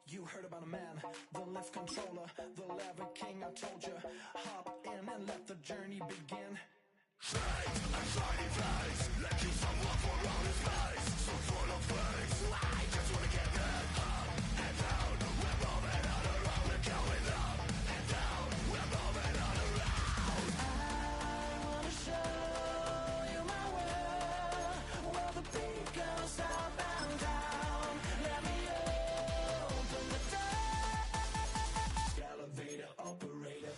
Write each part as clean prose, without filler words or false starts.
You heard about a man, the lift controller, the lever king. I told you, hop in and let the journey begin. Fate and shiny face, let you someone for outer space. So full of face, I just wanna get that up and down. We're moving on around, we're going up and down. We're moving on around. I wanna show you my world, where the beat goes up and down. Let me open the door. Elevator operator.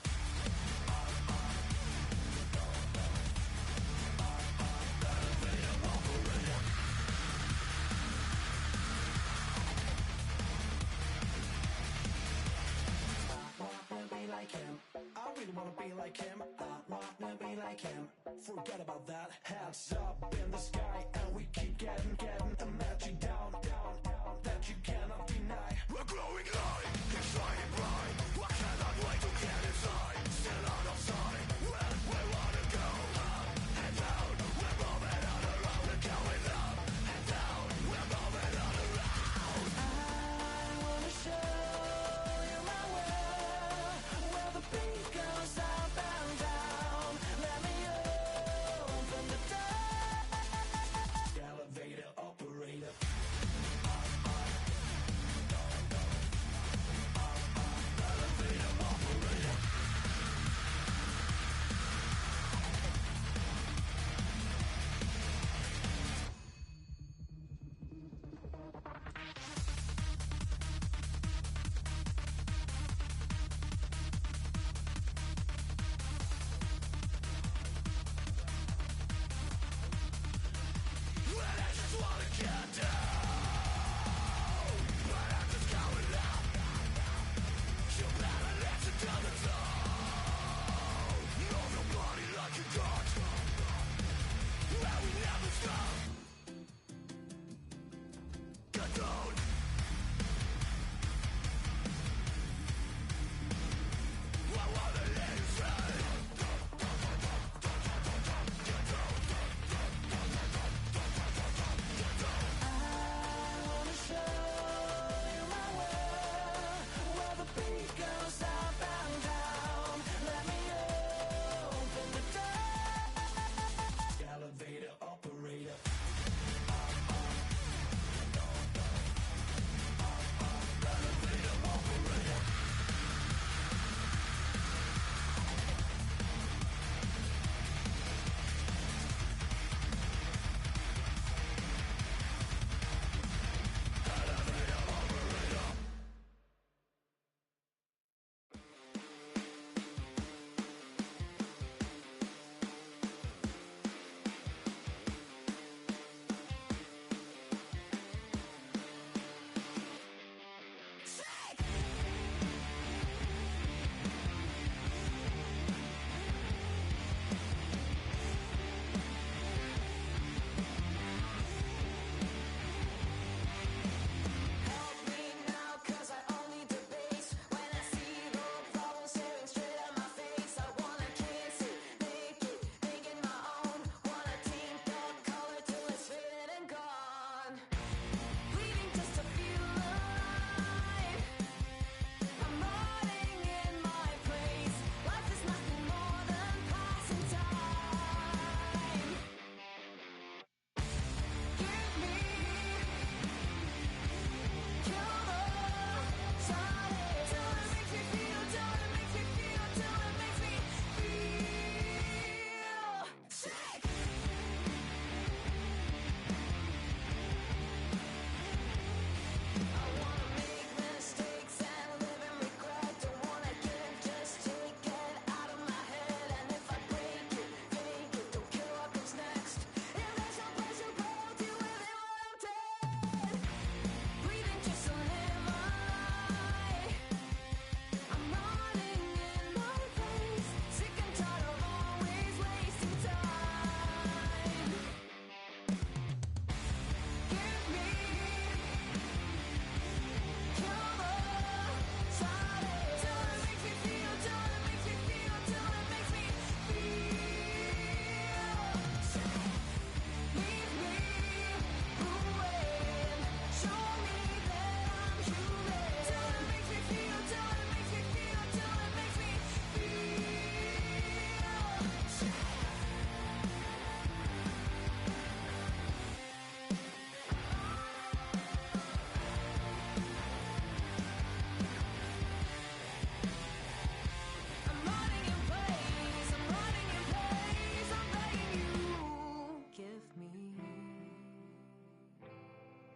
Like him, I really wanna be like him. I wanna be like him. Forget about that. Hands up in the sky, and we keep getting a magic down, that you cannot deny. We're glowing light, keep shining bright. I cannot wait to get inside. Still out of sight, when we wanna go up and down. We're moving on around, we're going up and down. We're moving on around. I wanna show you my world, where the beat goes up and down. Let me open the door. Elevator operator.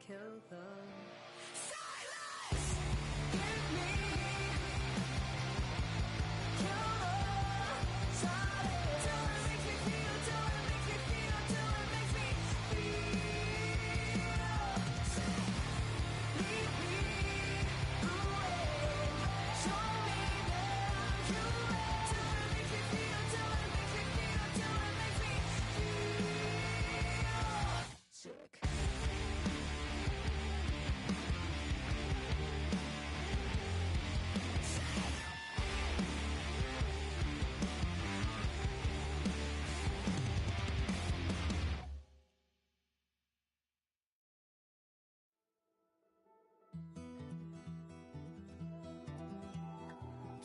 kill them. Silence! Hit me! Kill the silence! Till it makes me feel, till it makes me feel, till it makes me feel sick. Lead me away. Show me that you will. Till it makes me feel, till it makes me feel, till it makes me feel sick.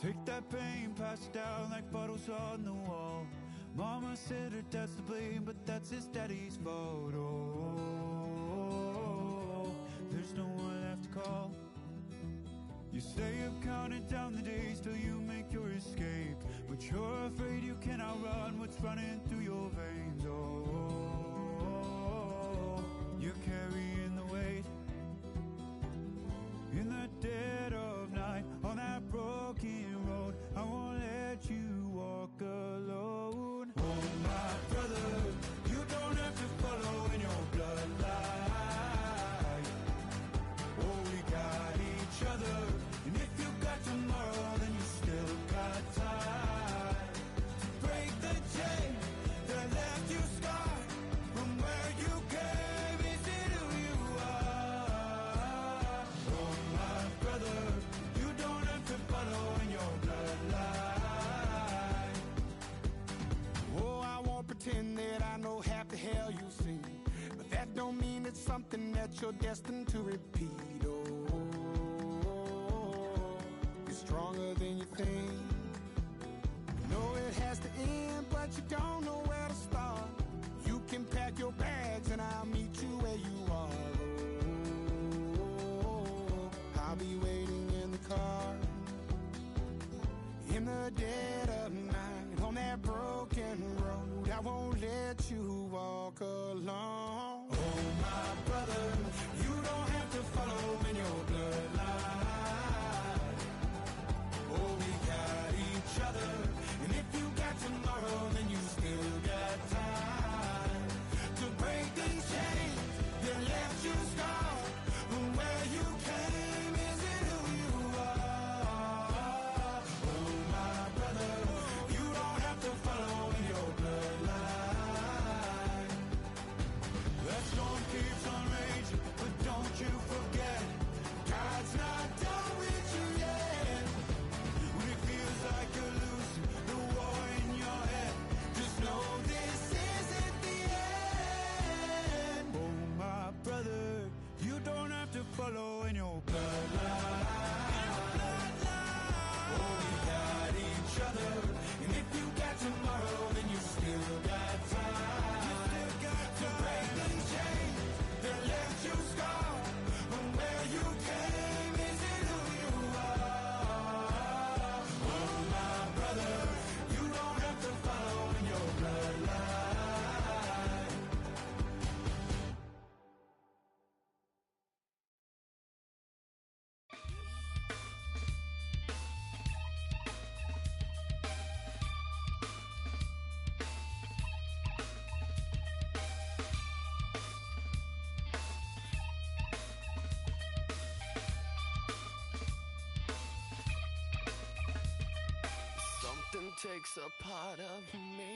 Take that pain, pass it down like bottles on the wall. Mama said her dad's to blame, but that's his daddy's fault. Oh, there's no one left to call. You stay up counting down the days till you make your escape, but you're afraid you can outrun what's running through your veins. Oh, you're carrying the weight in the dead of night on that broken road. I won't let you walk alone. Oh, my brother, you don't have to follow in your bloodline. Oh, we got each other, and if you got tomorrow, then you still got time to break the chain that left you scarred from where you came. Is it who you are? Oh, my brother, you don't have to follow in your bloodline. Oh, I won't pretend that I know half the hell you've seen, but that don't mean it's something that you're destined to repeat. Oh, you're stronger than you think. You know it has to end, but you don't know where to start. You can pack your bags and I'll meet you where you are. Oh, I'll be waiting in the car in the dead of night on that broken road. I won't let you walk alone. Oh, my brother, you don't have to follow in your bloodline. Oh, we got each other, and if you got tomorrow, then you still got time to break these chains that left you scarred from where you came. Is it who you are? Oh, my brother, you don't have to follow in your bloodline. That storm keeps on raging, but don't you forget, God's not done with you yet. When it feels like you're losing the war in your head, just know this isn't the end. Oh, my brother, you don't have to follow in your bloodline. Oh, we got each other, and if you got tomorrow, then you still got time to break the chains that left you scarred from where you came. Is it who you are? Oh, my brother, you don't have to follow in your bloodline. Something takes a part of me,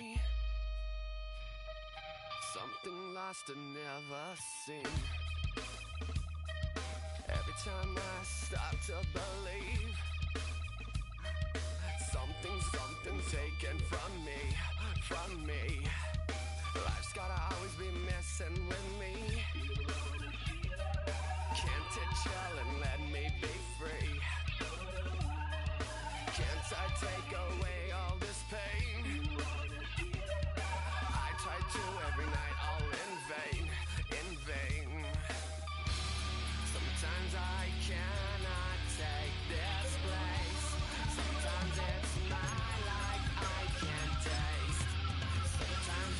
something lost and never seen. Every time I start to believe, something's taken from me, from me. Life's gotta always be messing with me. Can't it chill and let me be free? Can't I take away all this pain? I try to every night, all in vain, in vain. Sometimes I cannot take this place. Sometimes it's my life I can't taste. Sometimes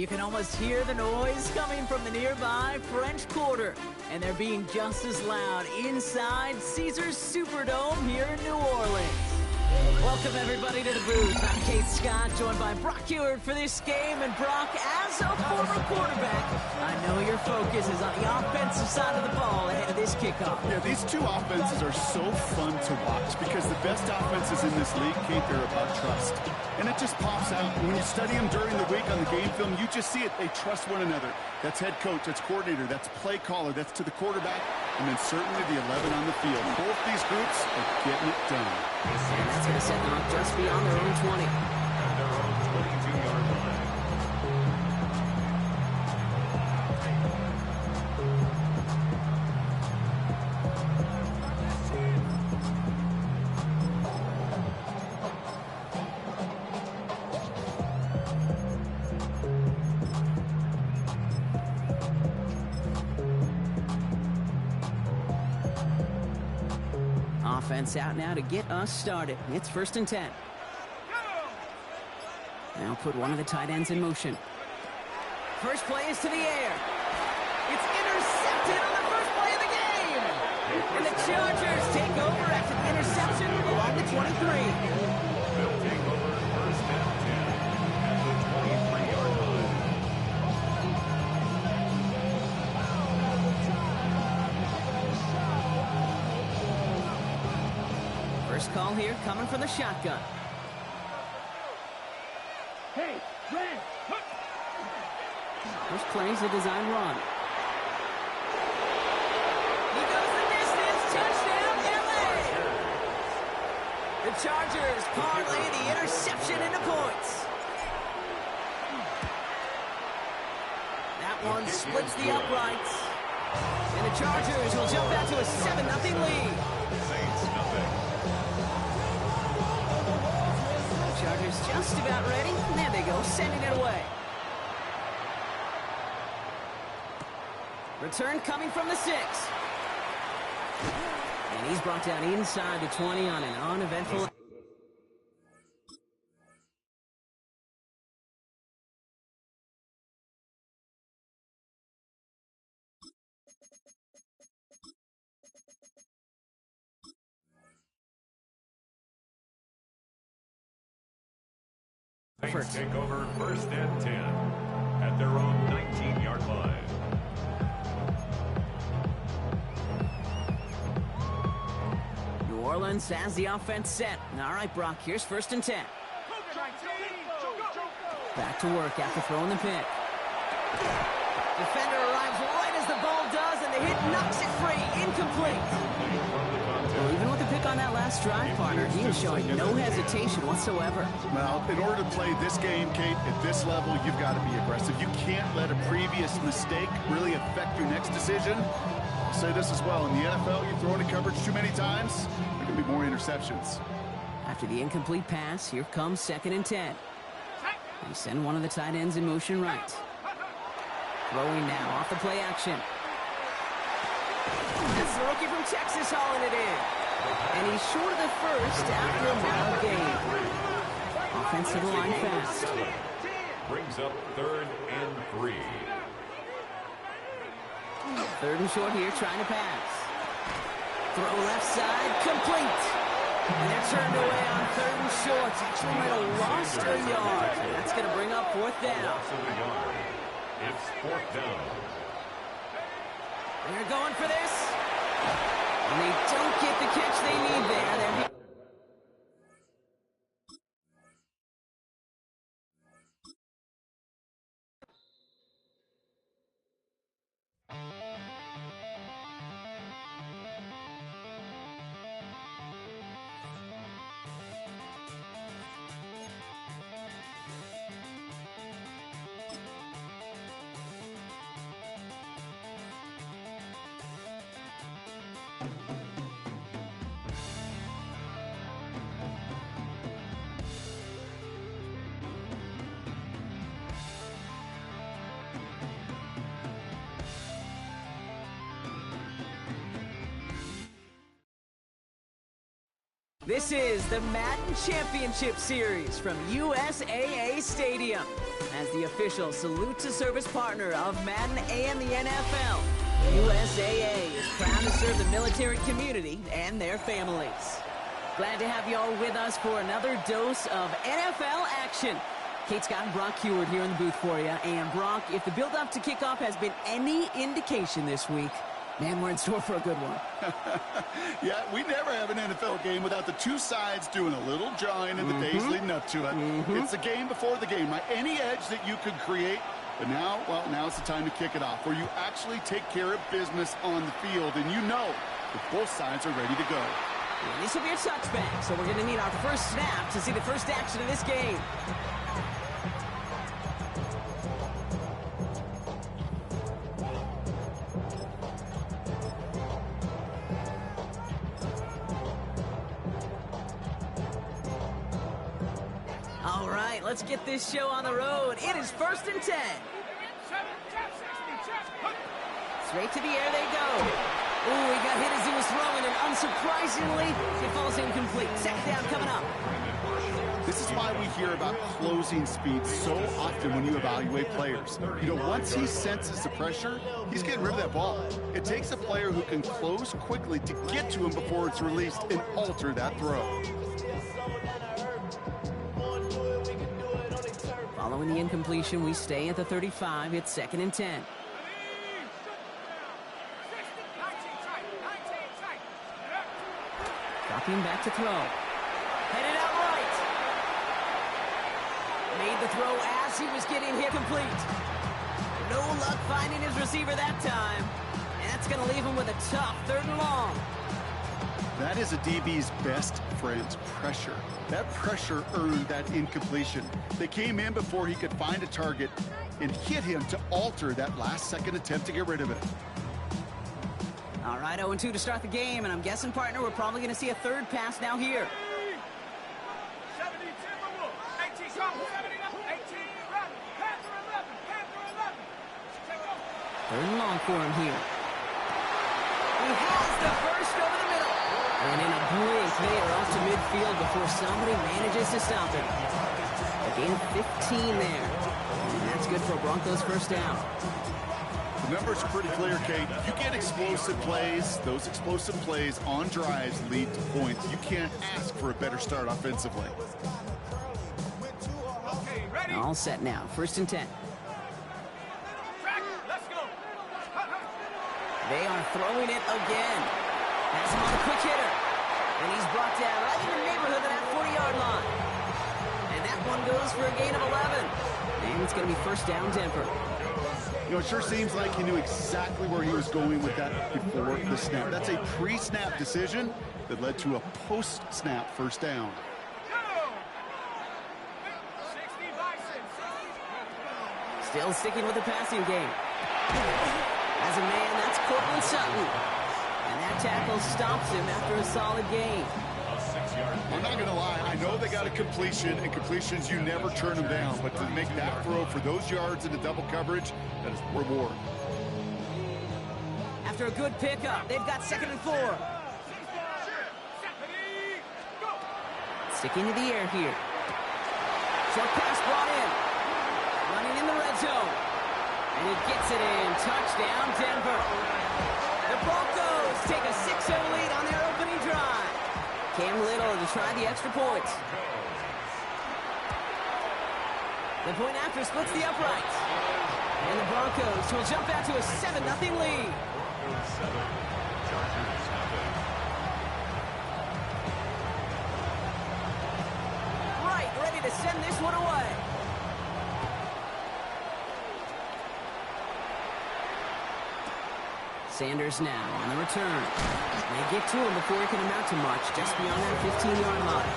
You can almost hear the noise coming from the nearby French Quarter, and they're being just as loud inside Caesars Superdome here in New Orleans. Welcome, everybody, to the booth. I'm Kate Scott, joined by Brock Heward for this game. And Brock, as a former quarterback, I know your focus is on the offensive side of the ball ahead of this kickoff. Yeah, these two offenses are so fun to watch because the best offenses in this league, Kate, they're about trust. And it just pops out. When you study them during the week on the game film, you just see it. They trust one another. That's head coach, that's coordinator, that's play caller, that's to the quarterback, and then certainly the 11 on the field. Both these groups are getting it done. And that's going to set them up just beyond their own 20. At their own 22-yard line. Offense out now to get us started. It's 1st and 10. Now put one of the tight ends in motion. First play is to the air. It's intercepted on the first play of the game. And the Chargers take over after the interception along the 23. They'll take over 1st and 10 at the 23-yard line. First call here coming from the shotgun. First play is a design run. He goes the distance. Touchdown, LA! The Chargers parlay the interception into points. That one splits the uprights. And the Chargers will jump out to a 7-0 lead. Saints nothing. Chargers just about ready. There they go, sending it away. Return coming from the 6. And he's brought down inside the 20 on an uneventful... Saints take over 1st and 10 at their own 19-yard line. New Orleans has the offense set. All right, Brock, here's 1st and 10. Back to work after throwing the pick. Defender arrives right as the ball does, and the hit knocks it free. Incomplete. Well, even with the pick on that last drive, partner, he is showing no hesitation whatsoever. Well, in order to play this game, Kate, at this level, you've got to be aggressive. You can't let a previous mistake really affect your next decision. I'll say this as well. In the NFL, you throw into coverage too many times, there can be more interceptions. After the incomplete pass, here comes 2nd and 10. They send one of the tight ends in motion right. Throwing now off the play action. That's the rookie from Texas hauling it in. And he's short of the first after a mild gain. Offense to the line fast. Brings up 3rd and 3. 3rd and short here, trying to pass. Throw left side, complete. And they're turned away on 3rd and short. Actually might have lost a yard. And that's going to bring up 4th down. Loss of a yard. It's 4th down. They're going for this. And they don't get the catch they need there. They're This is the Madden Championship Series from USAA Stadium. As the official salute to service partner of Madden and the NFL, USAA is proud to serve the military community and their families. Glad to have you all with us for another dose of NFL action. Kate Scott and Brock Heward here in the booth for you. And Brock, if the build-up to kickoff has been any indication this week, man, we're in store for a good one. Yeah, we never have an NFL game without the two sides doing a little jawing in the days leading up to it. It's the game before the game, right? Any edge that you could create. But now, well, now's the time to kick it off, where you actually take care of business on the field, and you know that both sides are ready to go. And this will be a touchback, so we're going to need our first snap to see the first action of this game. All right, let's get this show on the road. It is 1st and 10. Straight to the air they go. Ooh, he got hit as he was throwing, and unsurprisingly, it falls incomplete. Second down coming up. This is why we hear about closing speed so often when you evaluate players. You know, once he senses the pressure, he's getting rid of that ball. It takes a player who can close quickly to get to him before it's released and alter that throw. Following the incompletion, we stay at the 35. It's 2nd and 10. Dropping back to throw. Headed out right. Made the throw as he was getting hit complete. No luck finding his receiver that time. And that's going to leave him with a tough 3rd and long. That is a DB's best friend, pressure. That pressure earned that incompletion. They came in before he could find a target and hit him to alter that last-second attempt to get rid of it. All right, 0-2 to start the game, and I'm guessing, partner, we're probably going to see a 3rd pass now here. 3rd and long for him here. He has the first over the middle. And in a blink, they are off to midfield before somebody manages to stop him. A gain of 15 there. And that's good for a Broncos first down. The numbers are pretty clear, Kate. You get explosive plays. Those explosive plays on drives lead to points. You can't ask for a better start offensively. All set now. 1st and 10. They are throwing it again. Has him on a quick hitter. And he's brought down right in the neighborhood of that 40-yard line. And that one goes for a gain of 11. And it's going to be 1st down Denver. You know, it sure seems like he knew exactly where he was going with that before the snap. That's a pre-snap decision that led to a post-snap 1st down. Still sticking with the passing game. As a man, that's Cortland Sutton. And that tackle stops him after a solid gain. I'm not going to lie. I know they got a completion, and completions, you never turn them down. But to make that throw for those yards into double coverage, that is reward. After a good pickup, they've got 2nd and 4. Sticking to the air here. Short pass brought in. Running in the red zone. And he gets it in. Touchdown, Denver. The Broncos take a 6-0 lead on their opening drive. Cam Little to try the extra points. The point after splits the uprights. And the Broncos will jump out to a 7-0 lead. Right, ready to send this one away. Sanders now on the return. They get to him before he can amount to much, just beyond that 15-yard line.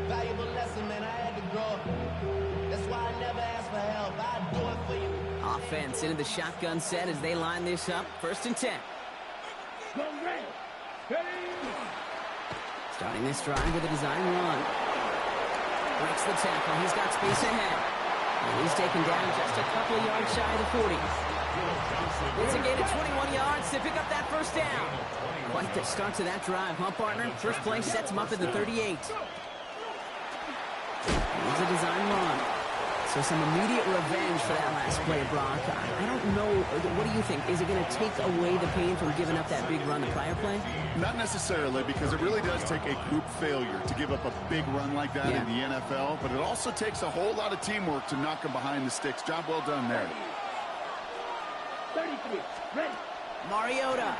Valuable lesson, man. I had to grow up. That's why I never ask for help. I do it for you. Offense into the shotgun set as they line this up. 1st and 10. Starting this drive with a design run. Breaks the tackle. He's got space ahead. And he's taken down just a couple of yards shy of the 40. It's a gain of 21 yards to pick up that first down. Quite the start to that drive, huh, partner? First play sets him up at the 38. Here's a design run. So some immediate revenge for that last play, Brock. I don't know. What do you think? Is it going to take away the pain from giving up that big run the prior play? Not necessarily, because it really does take a group failure to give up a big run like that in the NFL. But it also takes a whole lot of teamwork to knock him behind the sticks. Job well done there. 33, ready. Mariota.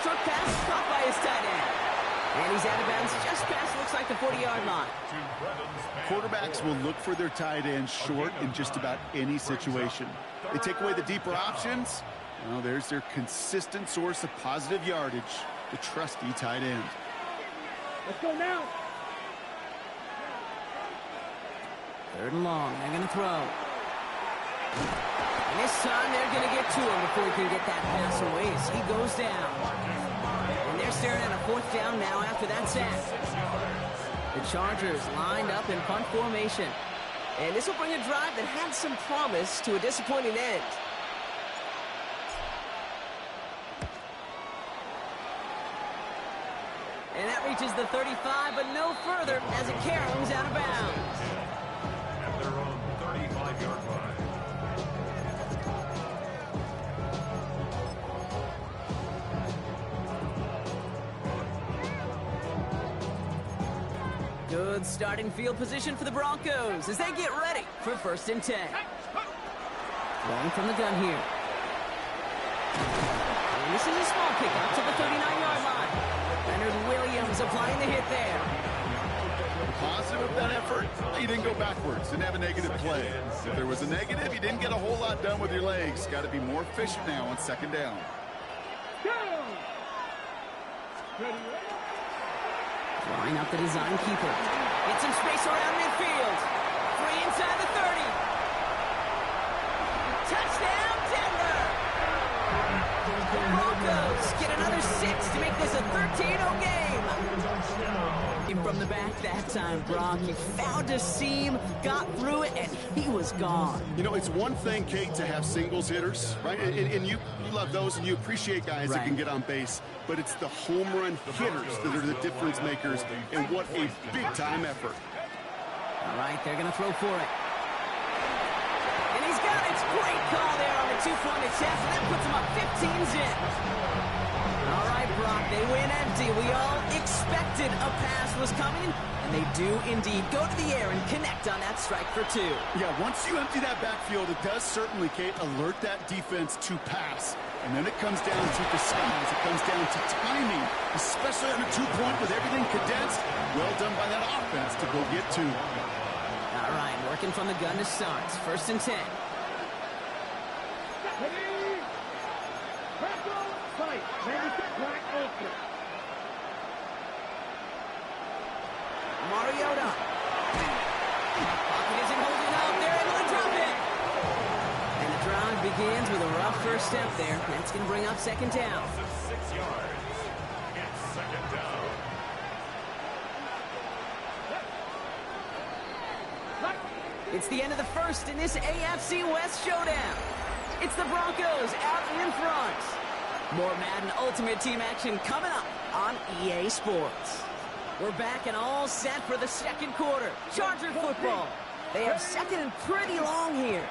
Short pass caught by his tight end. And he's out of bounds just past, looks like, the 40-yard line. Quarterbacks will look for their tight end short in just about any situation. They take away the deeper options. Well, there's their consistent source of positive yardage, the trusty tight end. Let's go now. 3rd and long. They're going to throw. And this time they're going to get to him before he can get that pass away as he goes down. And they're staring at a 4th down now after that sack. The Chargers lined up in punt formation. And this will bring a drive that had some promise to a disappointing end. And that reaches the 35, but no further as it caroms out of bounds. At their own 35-yard line. Good starting field position for the Broncos as they get ready for 1st and 10. Throwing from the gun here. And this is a small pickup to the 39-yard line. Leonard Williams applying the hit there. Positive of that effort, you didn't go backwards, didn't have a negative play. If there was a negative, you didn't get a whole lot done with your legs. Got to be more efficient now on 2nd down. Drawing up the design keeper. Get some space around midfield. Free inside the 30. Touchdown, Denver! The Broncos get another 6 to make this a 13-0 game. From the back that time, Brock. He found a seam, got through it, and he was gone. You know, it's one thing, Kate, to have singles hitters, right? And you love those, and you appreciate guys that can get on base. But it's the home run hitters that are the difference makers, and what a big-time effort. All right, they're going to throw for it. And he's got it. Great call there on the 2-point attempt, and that puts him up 15 zip. All right, Brock, they win empty. We all expected a pass was coming, and they do indeed go to the air and connect on that strike for 2. Yeah, once you empty that backfield, it does certainly, Kate, alert that defense to pass. And then it comes down to disguise. It comes down to timing, especially on a 2-point with everything condensed. Well done by that offense to go get 2. All right, working from the gun to start. 1st and 10. Mariota. Pocket isn't holding up. They're able to drop it. And the drive begins with a rough first step there. That's going to bring up 2nd down. 6 yards. It's 2nd down. It's the end of the first in this AFC West showdown. It's the Broncos out in front. More Madden Ultimate Team action coming up on EA Sports. We're back and all set for the 2nd quarter. Charger football. They have 2nd and pretty long here.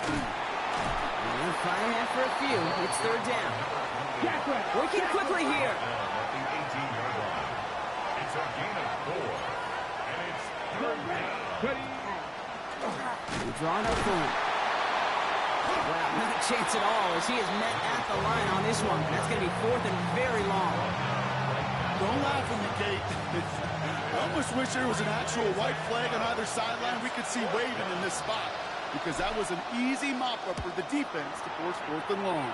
And flying half for a few. It's 3rd down. Working quickly here. At the 18-yard line. It's a gain of 4. And it's 3rd down. We've drawn up for him. Wow, not a chance at all as he is met at the line on this one. That's going to be 4th and very long. Don't laugh at me, Kate. I almost wish there was an actual white flag on either sideline. We could see waving in this spot, because that was an easy mop-up for the defense to force 4th and long.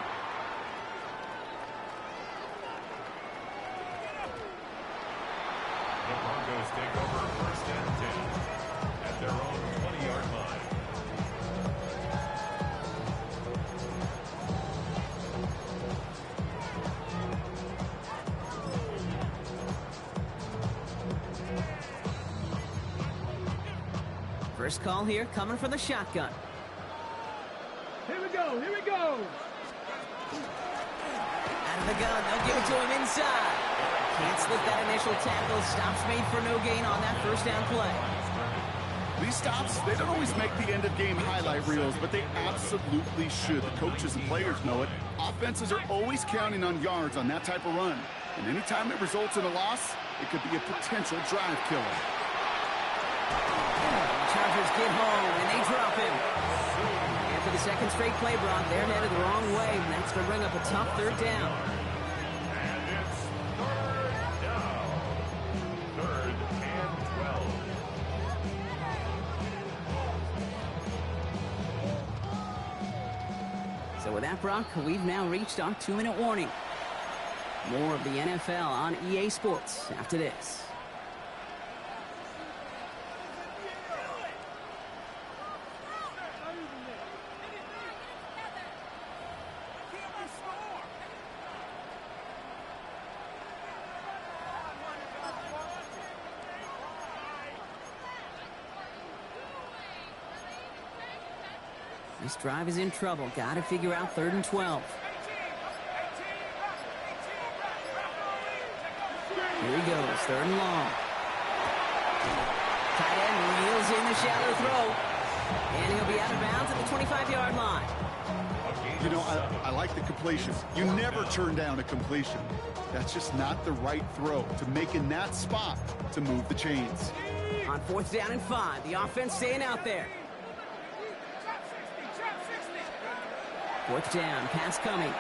The Broncos take over 1st and 10 at their own 20-yard line. First call here coming from the shotgun. Here we go, here we go! Out of the gun, they'll give it to him inside. Can't slip that initial tackle. Stops made for no gain on that first down play. These stops, they don't always make the end-of-game highlight reels, but they absolutely should. The coaches and players know it. Offenses are always counting on yards on that type of run. And anytime it results in a loss, it could be a potential drive killer. Chargers get home, and they drop him. And for the second straight play, Brock, they're headed the wrong way, and that's going to bring up a tough third down. And it's third down. 3rd and 12. So with that, Brock, we've now reached our 2-minute warning. More of the NFL on EA Sports after this. This drive is in trouble. Got to figure out 3rd and 12. Here he goes, 3rd and long. Tight end reels in the shallow throw. And he'll be out of bounds at the 25-yard line. You know, I like the completion. You never turn down a completion. That's just not the right throw to make in that spot to move the chains. On 4th down and 5, the offense staying out there. 4th down, pass coming.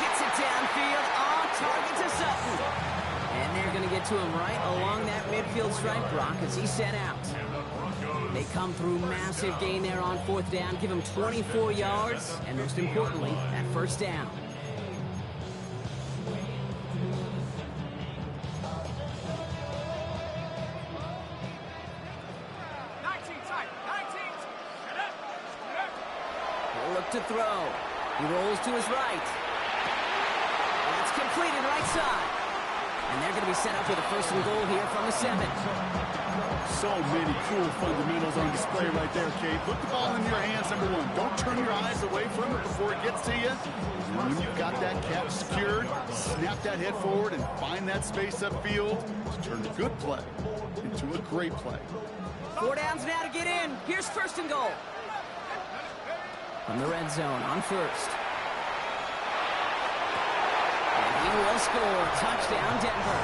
Gets it downfield, on target to Sutton. And they're going to get to him right along that midfield stripe, Brock, as he set out. They come through massive gain there on 4th down, give him 24 yards, and most importantly, that first down. He'll look to throw. He rolls to his right. It's completed right side. And they're going to be set up with a 1st and goal here from the 7. So many cool fundamentals on display right there, Kate. Put the ball in your hands, number 1. Don't turn your eyes away from it before it gets to you. And when you've got that catch secured, snap that head forward and find that space upfield to turn a good play into a great play. 4 downs now to get in. Here's 1st and goal. From the red zone on 1st. And he will score. Touchdown, Denver.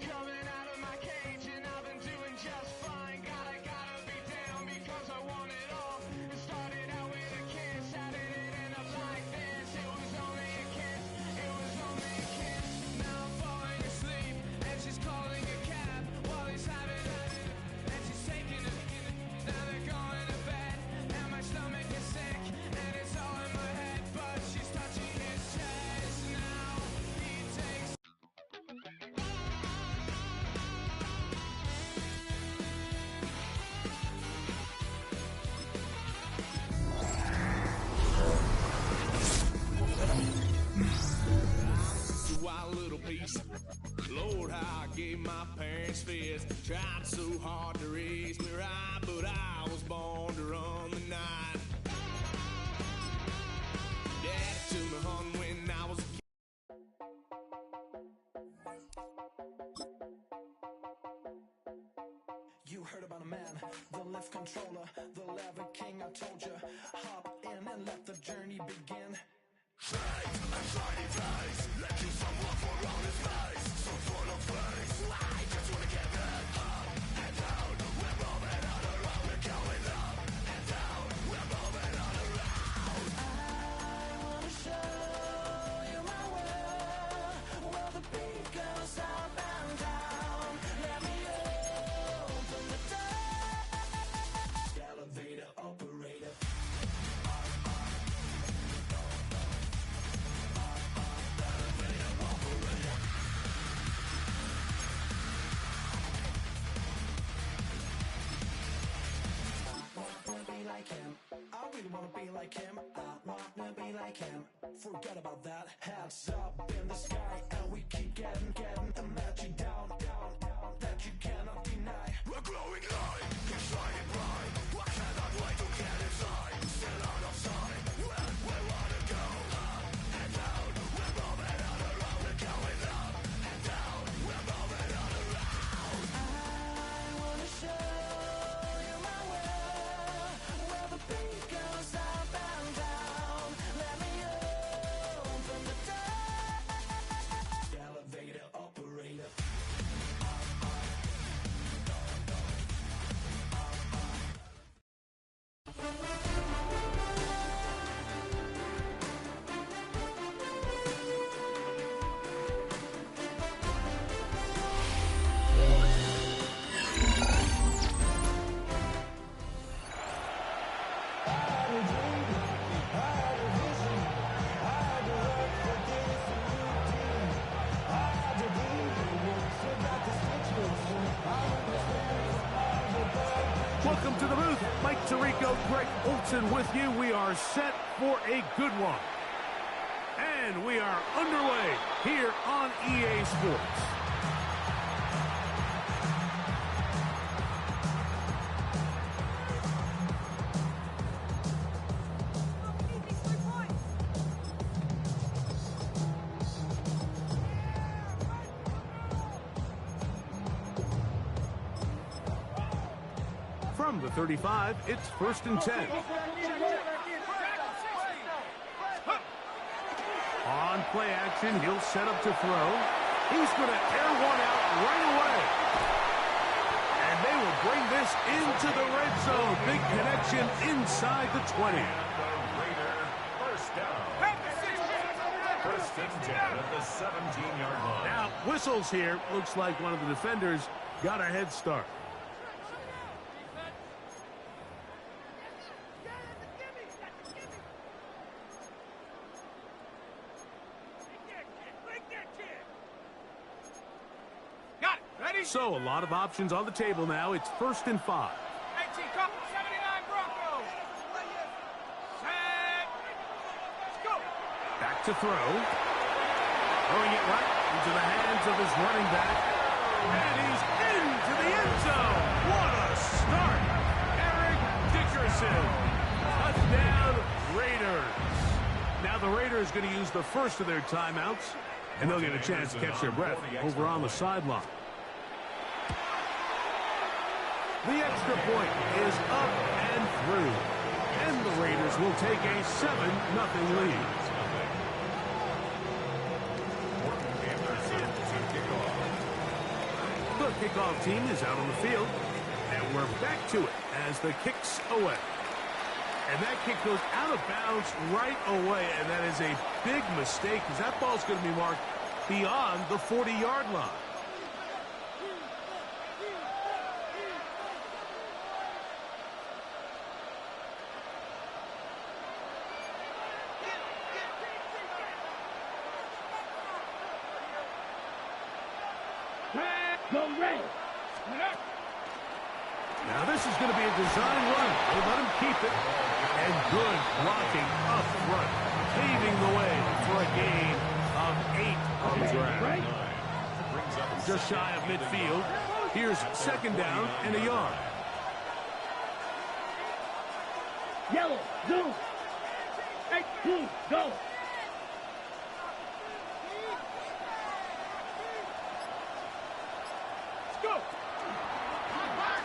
Coming out of my cage and I've been doing just fine. Gotta be down because I want it all. It started out with a kiss. How did it end up like this? It was only a kiss. It was only a kiss. Now I'm falling asleep and she's calling a cab while he's having and she's taking a. Now they're going to bed and my stomach is sick and it's all in my head. But she's touching his chest now. He takes. Wild little piece. Lord, how I gave my parents fist. Tried so hard to raise me right, but I was born to run the night. Dad took me home when I was a kid. You heard about a man, the lift controller, the lever king. I told you, hop in and let the journey begin. Elevator operator. like him. I wanna be like him. Forget about that. Hands up in the sky, and we keep getting a magic down that you cannot deny. A glowing light keeps shining bright. I cannot wait to get inside. Still out of sight. Where we wanna go? Up and down. We're moving on around. We're going up and down. We're moving on around. I wanna show you my world, where the beat goes up and down. Let me open the door. Elevator operator. Welcome to the booth. Mike Tirico, Greg Olson with you. We are set for a good one. And we are underway here on EA Sports. From the 35, it's 1st and 10. On play action, he'll set up to throw. He's going to air one out right away. And they will bring this into the red zone. Big connection inside the 20. And the Raider first down. First and 10 at the 17-yard line. Now, whistles here. Looks like one of the defenders got a head start. So, a lot of options on the table now. It's 1st and 5. 18, couple, 79 Broncos. Set. Let's go. Back to throw. Throwing it right into the hands of his running back. And he's into the end zone. What a start. Eric Dickerson. Touchdown, Raiders. Now the Raiders going to use the first of their timeouts, and they'll get a chance to catch their breath over on the sideline. The extra point is up and through. And the Raiders will take a 7-0 lead. The kickoff team is out on the field. And we're back to it as the kick's away. And that kick goes out of bounds right away. And that is a big mistake because that ball's going to be marked beyond the 40-yard line. Now this is going to be a design run. They let him keep it. And good blocking up front, paving the way for a gain of 8 on the drive. Just shy of midfield. Here's 2nd down and a yard. Yellow, zoom. 8-2, go.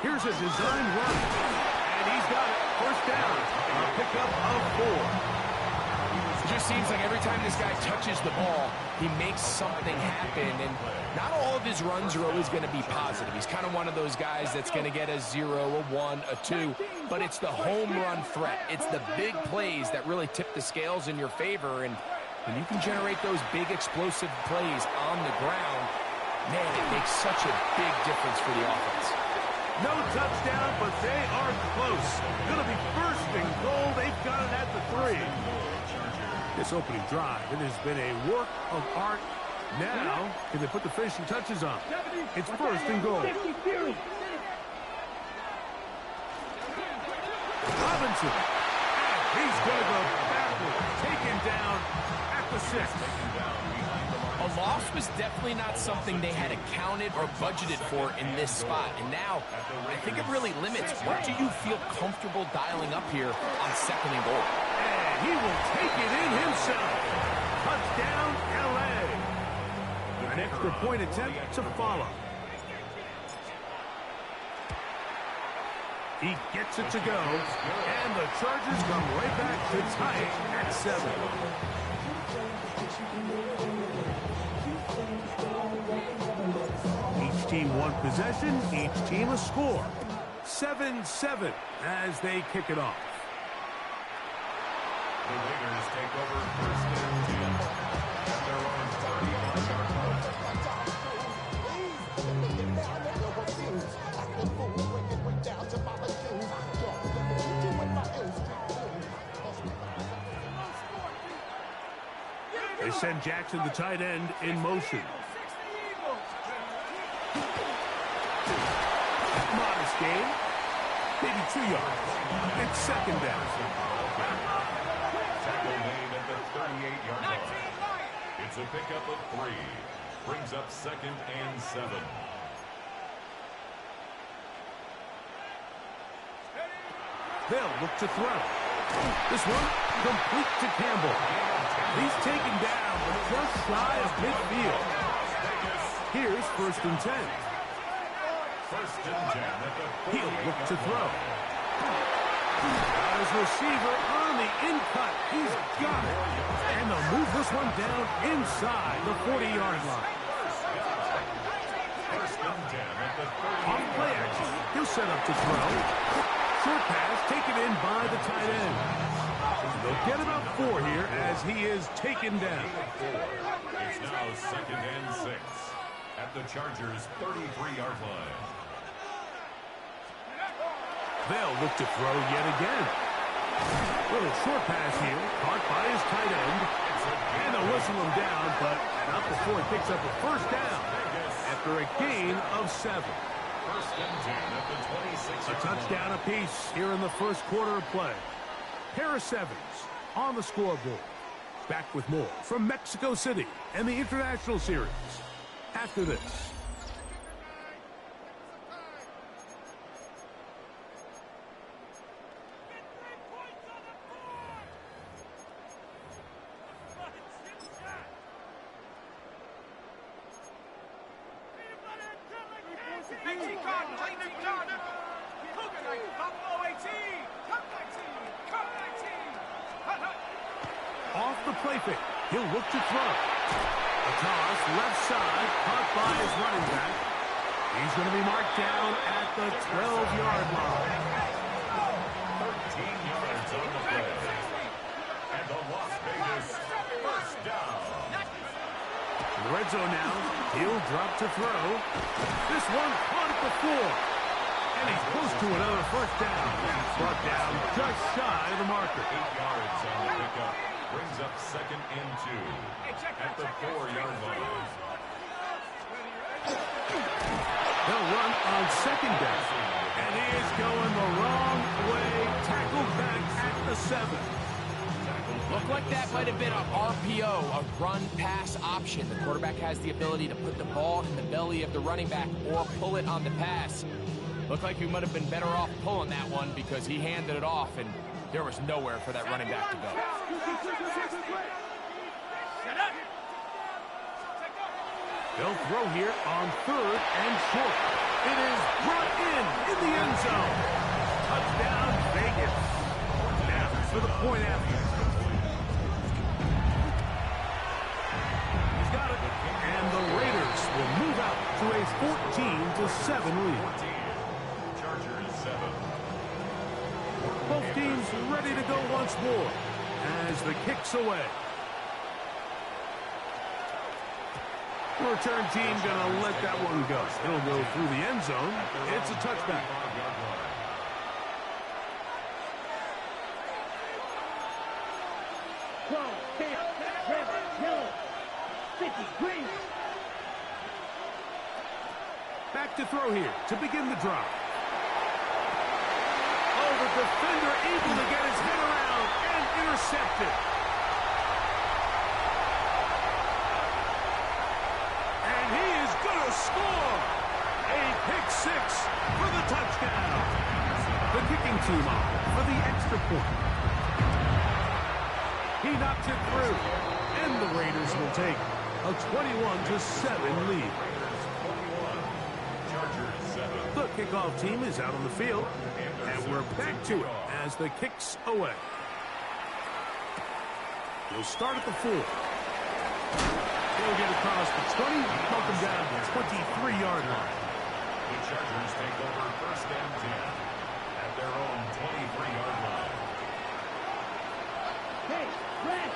Here's a design run, and he's got it. 1st down, a pickup of 4. It just seems like every time this guy touches the ball, he makes something happen, and not all of his runs are always going to be positive. He's kind of one of those guys that's going to get a 0, a 1, a 2, but it's the home run threat. It's the big plays that really tip the scales in your favor, and when you can generate those big explosive plays on the ground, man, it makes such a big difference for the offense. No touchdown, but they are close. Going to be 1st and goal. They've got it at the 3. This opening drive, it has been a work of art. Now, can they put the finishing touches on? It's 1st and goal. Robinson. And He's going to go backward. Taken down at the 6. A loss was definitely not something they had accounted or budgeted for in this spot. And now, I think it really limits what do you feel comfortable dialing up here on 2nd and goal. And he will take it in himself. Touchdown, L.A. An extra point attempt to follow. He gets it to go, and the Chargers come right back to tie it at 7. Each team one possession, each team a score. 7-7 as they kick it off. The Raiders take over 1st and 10 at their own 30-yard They send Jackson, the tight end, in motion. Modest gain. Maybe 2 yards. It's 2nd down. Tackle made at the 38-yard line. It's a pickup of 3. Brings up 2nd and 7. They'll look to throw. This one, complete to Campbell. He's taken down, but just shy of midfield. Here's 1st and 10. 1st and 10 at the 40. He'll look to throw. Got his receiver on the in-cut. He's got it. And they'll move this one down inside the 40-yard line. 1st and 10 at the 30. On play action, he'll set up to throw. Short pass taken in by the tight end. They'll get about 4 here as he is taken down. It's now 2nd and 6 at the Chargers' 33-yard line. They'll look to throw yet again. Little short pass here, caught by his tight end. And they'll whistle him down, but not before he picks up a 1st down after a gain of 7. 1st and 10 at the 26. A touchdown apiece here in the 1st quarter of play. Harris Evans on the scoreboard. Back with more from Mexico City and the International Series after this. Off the play fake. He'll look to throw. A toss left side, caught by his running back. He's going to be marked down at the 12-yard line. 13 yards on the play. And the Las Vegas 1st down. Red zone now. He'll drop to throw. This one caught at the floor. And he's close to another 1st down. Brought down just shy of the marker. 8 yards on the pickup. Brings up 2nd and 2 at the 4-yard line. They'll run on 2nd down. And he is going the wrong way. Tackled back at the 7. Looked like that might have been an RPO, a run-pass option. The quarterback has the ability to put the ball in the belly of the running back or pull it on the pass. Looked like he might have been better off pulling that one because he handed it off, and there was nowhere for that running back to go. They'll throw here on 3rd and short. It is brought in the end zone. Touchdown, Vegas. Now for the point after. He's got it. And the Raiders will move out to a 14-7 lead. Chargers 7. Both teams ready to go once more as the kick's away. Return team gonna let that one go. It'll go through the end zone. It's a touchback. 12, 10, red, yellow, 50, green. Back to throw here to begin the drive. Oh, the defender able to get his head around, Intercepted. And he is going to score. A pick six for the touchdown. The kicking team on for the extra point. He knocks it through. And the Raiders will take a 21-7 lead. The kickoff team is out on the field. And we're back to it as the kick's away. We'll start at the 4. They'll get across the 20, knock them down to the 23-yard line. The Chargers take over first and 10 at their own 23-yard line. Hey, Brad!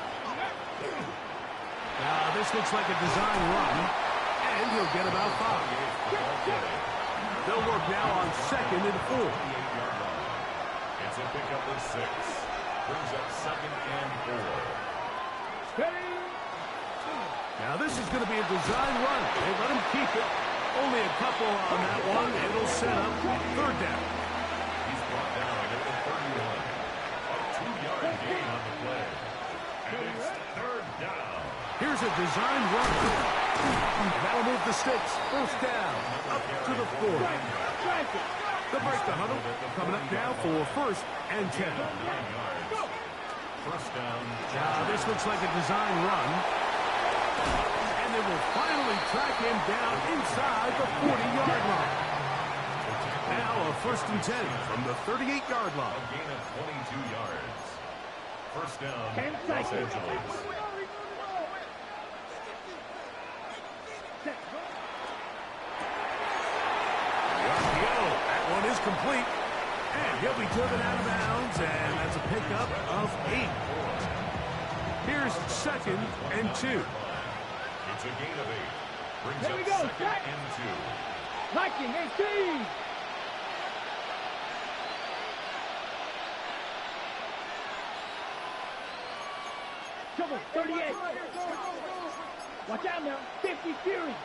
Now, this looks like a design run, and he'll get about 5. They'll work now on 2nd and 4. It's a pickup of 6. Brings up 2nd and 4. Now, this is going to be a design run. They let him keep it. Only a couple on that one. It'll set up 3rd down. He's brought down at the 31. A 2-yard gain on the play. And it's 3rd down. Here's a design run. That'll move the sticks. 1st down. Up to the 40. They'll break the huddle. Coming up now for 1st and 10. 1st down. Now, this looks like a design run. And they will finally track him down inside the 40-yard line. Now a 1st and 10 from the 38-yard line. A gain of 22 yards. 1st down, 10 Los seconds. Angeles. That one is complete. And he'll be driven out of bounds, and that's a pickup of 8. Here's 2nd and 2. It's a gain of 8. Brings Here we up go, 2nd set. and 2. Liking 18! Trouble, 38. Watch out now, 50 Fury.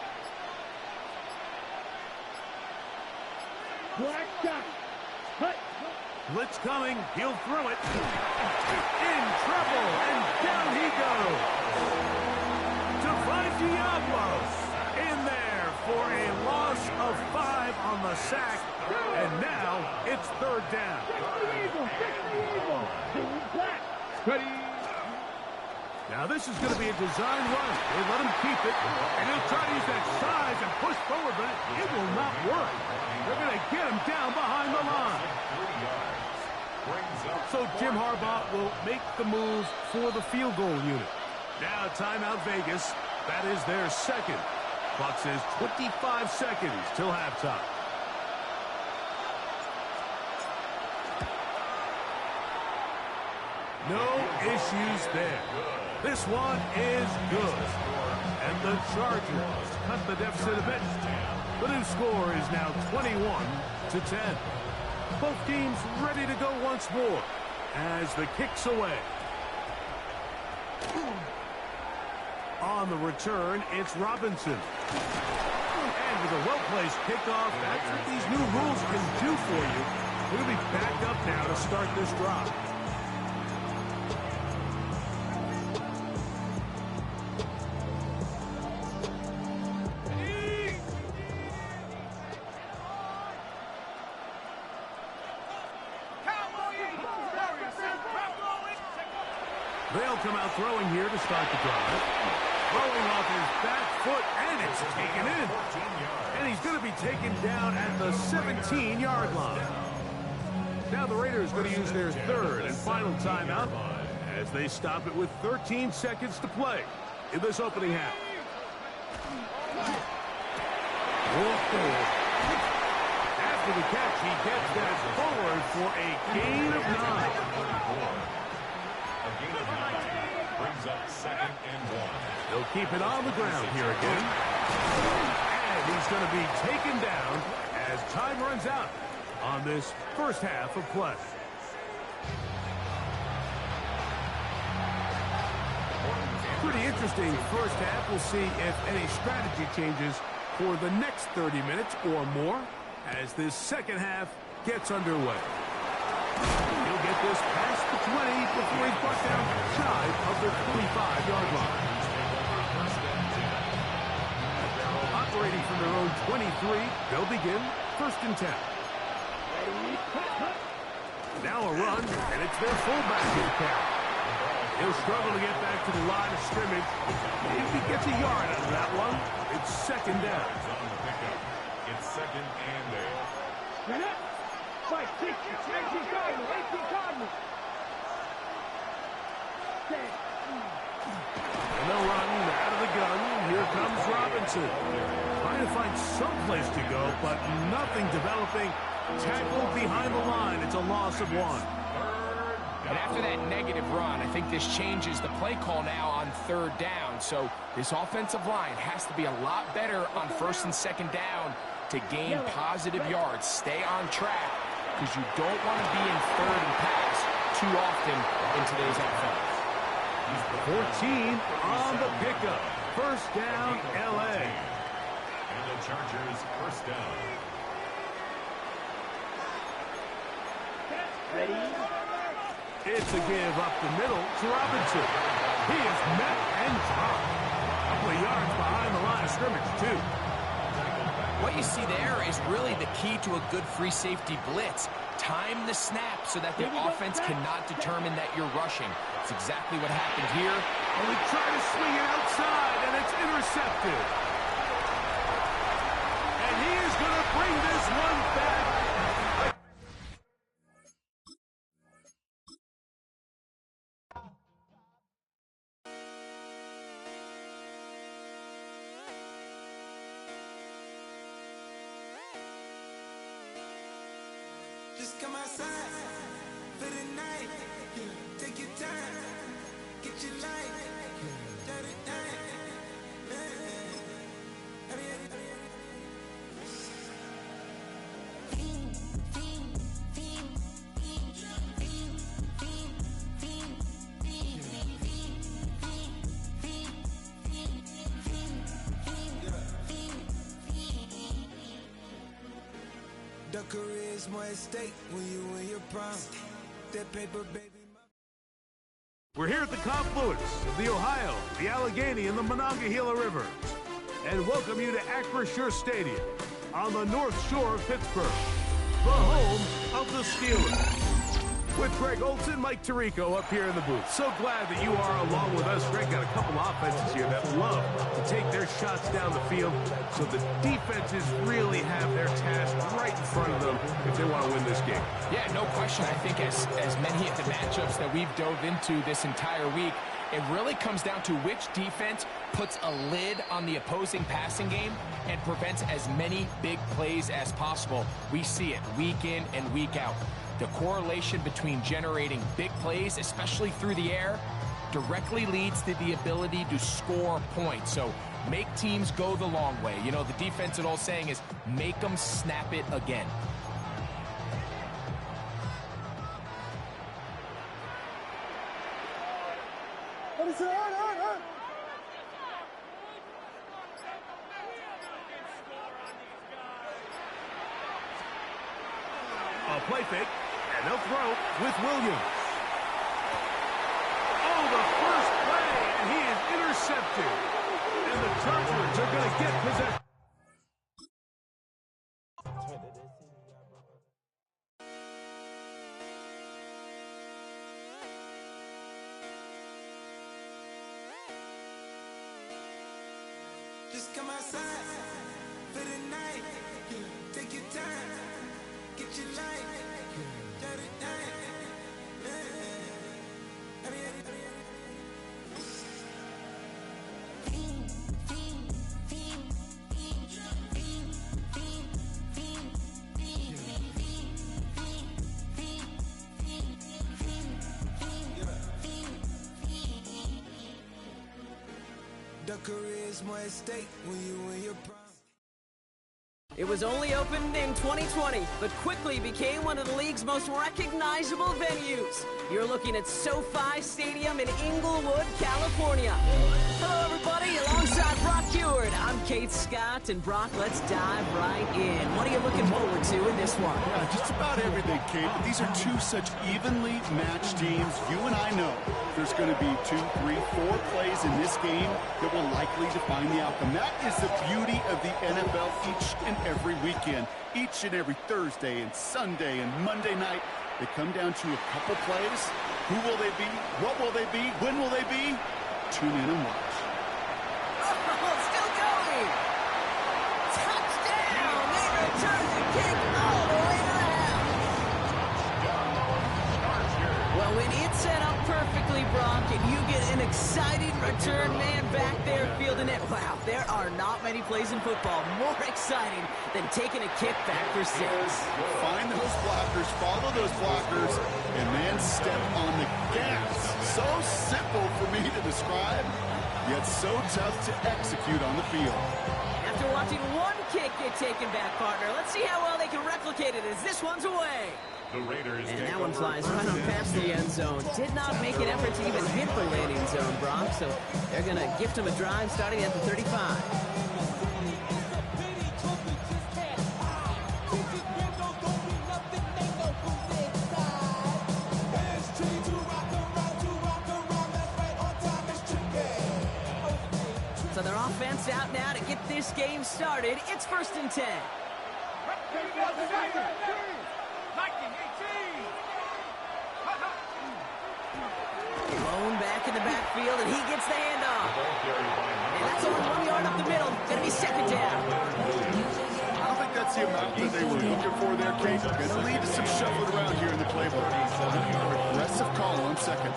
Black shot. Cut. Blitz coming. He'll throw it. In trouble, and down he goes. Divine Diablo in there for a loss of 5 on the sack. And now it's 3rd down. 60 Eagle, 60 Eagle. Black. Ready. Now this is going to be a design run. They let him keep it, and he'll try to use that size and push forward, but it will not work. They're going to get him down behind the line. So Jim Harbaugh will make the move for the field goal unit. Now timeout Vegas. That is their 2nd. Clock says 25 seconds till halftime. No issues there. This one is good. And the Chargers cut the deficit a bit. The new score is now 21-10. Both teams ready to go once more as the kick's away. On the return, it's Robinson. And with a well-placed kickoff, that's what these new rules can do for you. We'll be back up now to start this drive. They'll come out throwing here to start the drive. Throwing off his back foot, and it's taken in. And he's going to be taken down at the 17-yard line. Now the Raiders going to use their 3rd and final timeout as they stop it with 13 seconds to play in this opening half. After the catch, he gets that forward for a gain of 9. A gain of 9 brings up 2nd and 1. They'll keep it on the ground here again. And he's going to be taken down as time runs out on this first half of play. Pretty interesting first half. We'll see if any strategy changes for the next 30 minutes or more as this second half gets underway. He'll get this past the before he's brought down shy of the 25-yard line. Operating from their own 23, they'll begin 1st and 10. Now a run, and it's their fullback in count. He'll struggle to get back to the line of scrimmage. If he gets a yard out of that one, it's 2nd down. It's 2nd and 8. Fight, 6, 18 Cardinals, 18 Cardinals. And they'll run out of the gun. Here comes Robinson. Trying to find some place to go, but nothing developing. Tackled behind the line. It's a loss of 1. And after that negative run, I think this changes the play call now on 3rd down. So this offensive line has to be a lot better on 1st and 2nd down to gain positive yards. Stay on track, because you don't want to be in 3rd and pass too often in today's NFL. 14 on the pickup. 1st down, L.A. And the Chargers 1st down. Ready? It's a give up the middle to Robinson. He is met and dropped. A couple of yards behind the line of scrimmage, too. What you see there is really the key to a good free safety blitz. Time the snap so that the offense cannot determine that you're rushing. It's exactly what happened here. And we try to swing it outside, and it's intercepted. And he is going to bring this one back. Just come outside for the night. Take your time, get your life. The career is more at stake when you in your prime. That paper, baby. We're here at the confluence of the Ohio, the Allegheny, and the Monongahela Rivers, and welcome you to Acrisure Stadium on the North Shore of Pittsburgh, the home of the Steelers. With Greg Olson, Mike Tirico up here in the booth. So glad that you are along with us. Greg got a couple offenses here that love to take their shots down the field, so the defenses really have their task right in front of them if they want to win this game. Yeah, no question. I think as many of the matchups that we've dove into this entire week, it really comes down to which defense puts a lid on the opposing passing game and prevents as many big plays as possible. We see it week in and week out. The correlation between generating big plays, especially through the air, directly leads to the ability to score points. So make teams go the long way. You know, the defense, old saying is, make them snap it again. A play fake, and they'll throw with Williams. Oh, the first play, and he is intercepted. And the Chargers are going to get possession. Just come outside for the night. Take your time, get your life. The career is more at stake when you in your prime. It was only opened in 2020, but quickly became one of the league's most recognizable venues. You're looking at SoFi Stadium in Inglewood, California. Hello, everybody. Alongside Brock Heward, I'm Kate Scott, and Brock, let's dive right in. What are you looking forward to in this one? Yeah, just about everything, Kate. But these are two such evenly matched teams. You and I know there's going to be 2, 3, 4 plays in this game that will likely define the outcome. That is the beauty of the NFL each and every weekend. Each and every Thursday and Sunday and Monday night, they come down to a couple plays. Who will they be? What will they be? When will they be? Tune in and watch. Oh, still going! Touchdown! They return the kick all the way to the house. Well, when it's set up perfectly, Brock, and you get an exciting return man back there fielding it, wow, there are not many plays in football more exciting than taking a kick back for 6. Find those blockers, follow those blockers, and then step on the gas. So simple for me to describe, yet so tough to execute on the field. After watching one kick get taken back, partner, let's see how well they can replicate it as this one's away. The Raiders and that one flies right on past the end zone. Did not make an effort to even hit the landing zone, Brock, so they're going to gift him a drive starting at the 35. So their offense out now to get this game started. It's 1st and 10. Blown back in the backfield, and he gets the handoff. And that's only 1 yard up the middle. Going to be 2nd down. I don't think that's the amount that they were looking for there, Kate, because the lead is some shuffling around here in the playbook. Aggressive call on 2nd.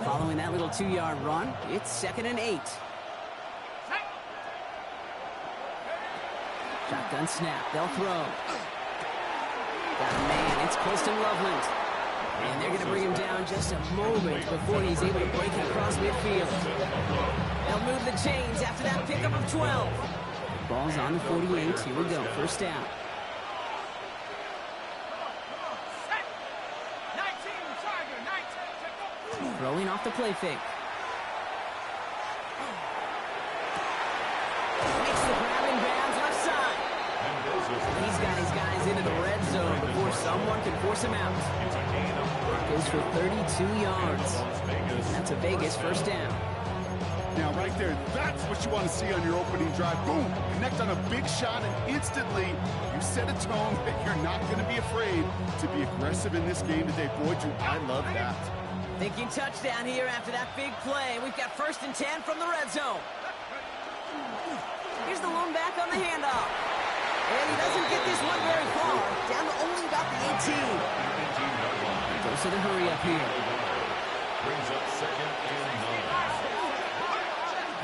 Following that little 2-yard run, it's 2nd and 8. Shotgun snap. They'll throw. Got a man. It's Colston Loveland. And they're going to bring him down just a moment before he's able to break it across midfield. They'll move the chains after that pickup of 12. Ball's on the 48. Here we go. 1st down. Throwing off the play fake. Makes the grab in bounds left side. He's got his guys into the red zone before someone can force him out. Goes for 32 yards. That's a Vegas 1st down. Now, right there, that's what you want to see on your opening drive. Boom! Connect on a big shot, and instantly you set a tone that you're not going to be afraid to be aggressive in this game today. Boy, do I love that. Thinking touchdown here after that big play. We've got 1st and 10 from the red zone. Here's the lone back on the handoff. And he doesn't get this one very far. Down to only about the 18. Goes to the hurry up here. Brings up 2nd and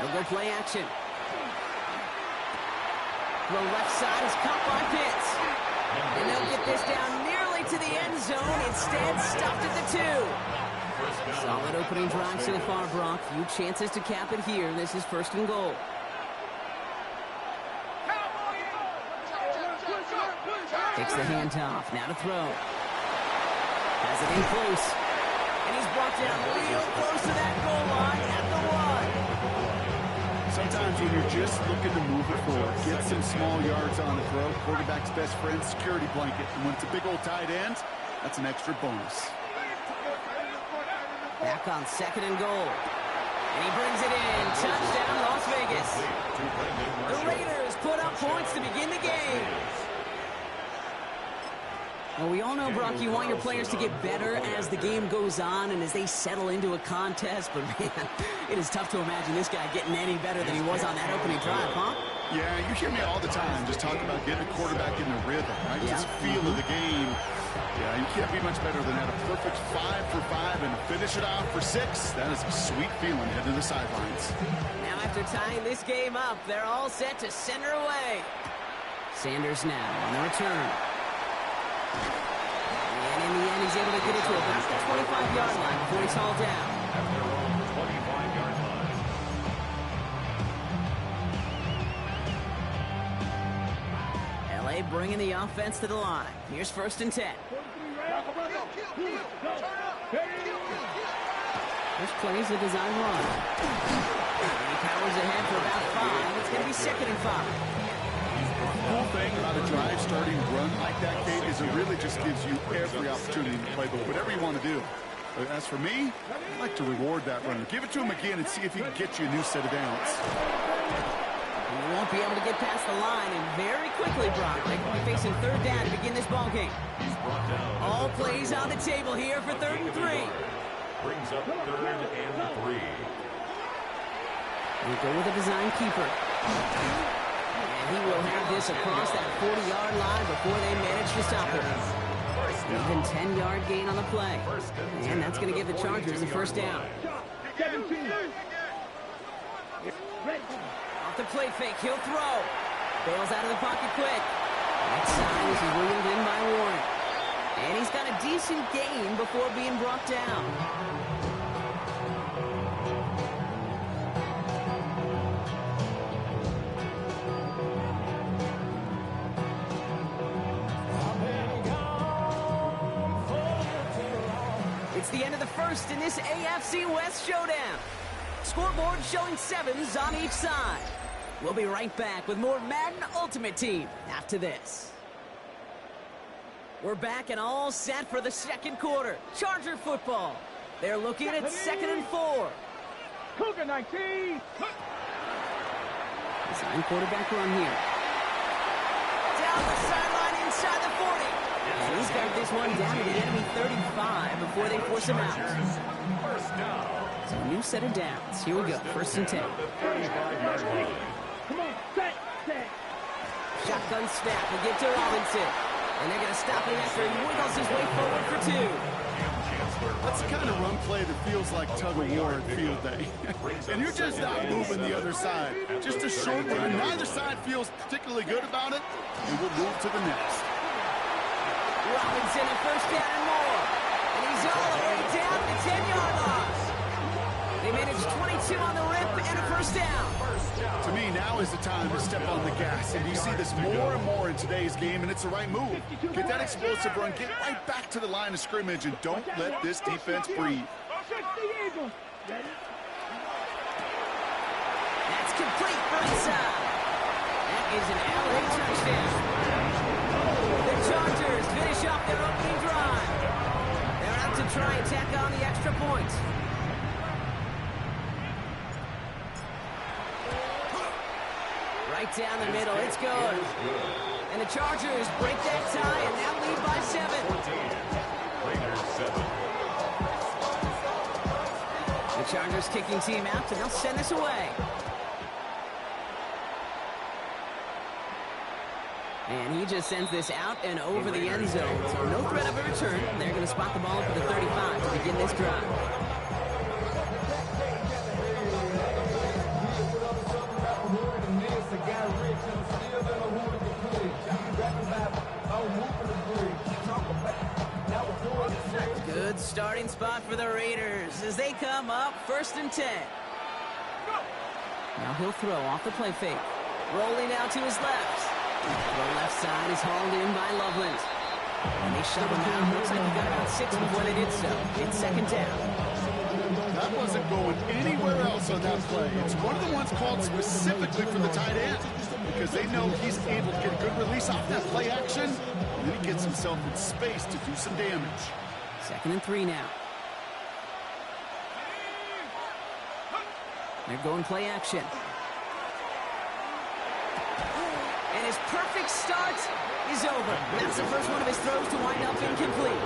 9. They'll go play action. The left side is caught by Pitts. And they'll get this down nearly to the end zone. Instead, stuffed at the 2. Solid opening drive so far, Brock. Few chances to cap it here. This is 1st and goal. Takes the handoff. Now to throw. Has it in close. And he's brought down real close to that goal line at the 1. Sometimes when you're just looking to move it forward, get some small yards on the throw, quarterback's best friend, security blanket. And when it's a big old tight end, that's an extra bonus. Back on 2nd and goal. And he brings it in. Touchdown, Las Vegas. The Raiders put up points to begin the game. Well, we all know, Brock, you want your players to get better as the game goes on and as they settle into a contest. But, man, it is tough to imagine this guy getting any better than he was on that opening drive, huh? Yeah, you hear me all the time just talking about getting a quarterback in the rhythm, right? Yeah. Just feel of the game. Yeah, you can't be much better than that. A perfect 5 for 5 and finish it off for 6. That is a sweet feeling heading to the sidelines. Now after tying this game up, they're all set to send her away. Sanders now on the return. And in the end, he's able to get it to about the 25-yard line before he's hauled down. At their own 25-yard line. play, bringing the offense to the line. Here's 1st and 10. This plays a design run. And he powers ahead for about 5. It's going to be 2nd and 5. The whole thing about a drive starting run like that, Kate, is it really just gives you every opportunity to play whatever you want to do. But as for me, I like to reward that runner. Give it to him again and see if he can get you a new set of downs. He won't be able to get past the line, and very quickly, Brock, they're going to be facing 3rd down to begin this ball game. All plays on the table here for 3rd and 3. Brings up 3rd and 3. We go with a design keeper. And he will have this across that 40-yard line before they manage to stop him. Even 10-yard gain on the play. And that's going to give the Chargers a 1st down. Off the play fake, he'll throw. Bails out of the pocket quick. Next side is wheeled in by Warren. And he's got a decent gain before being brought down. It's the end of the 1st in this AFC West showdown. Scoreboard showing 7s on each side. We'll be right back with more Madden Ultimate Team after this. We're back and all set for the 2nd quarter. Charger football. They're looking at 2nd and 4. Cougar 19. Design quarterback run here. Down the sideline inside the 40. And he's got this one down to the enemy 35 before they force him out. So a new set of downs. Here we go. 1st and 10. Come on, set. Shotgun snap. We'll get to Robinson. And they're going to stop him after he wiggles his way forward for 2. That's the kind of run play that feels like tug-of-war at field day. And you're just not moving the other side. Just a short run. Neither side feels particularly good about it. And we'll move to the next. Robinson a 1st down and more. And he's all the way down to the 10-yard line. They managed 22 on the rip and a 1st down. To me, now is the time to step on the gas. And you see this more and more in today's game, and it's the right move. Get that explosive run, get right back to the line of scrimmage, and don't let this defense breathe. That's complete for inside. That is an LA touchdown. The Chargers finish off their opening drive. They're out to try and tack on the extra points. Right down the middle, it's good. And the Chargers break that tie and now lead by 7. Raiders 7. The Chargers kicking team out, and they'll send this away. And he just sends this out and over the end zone. So no threat of a return. They're going to spot the ball up at the 35 to begin this drive. Good starting spot for the Raiders as they come up 1st and 10. Now he'll throw off the play fake. Rolling out to his left. The left side is hauled in by Loveland. And they shove him out. Looks like he got about 6 before they did so. It's 2nd down. That wasn't going anywhere else on that play. It's one of the ones called specifically for the tight end because they know he's able to get a good release off that play action, and then he gets himself in space to do some damage. 2nd and 3 now. They're going play action. And his perfect start is over. That's the first one of his throws to wind up incomplete.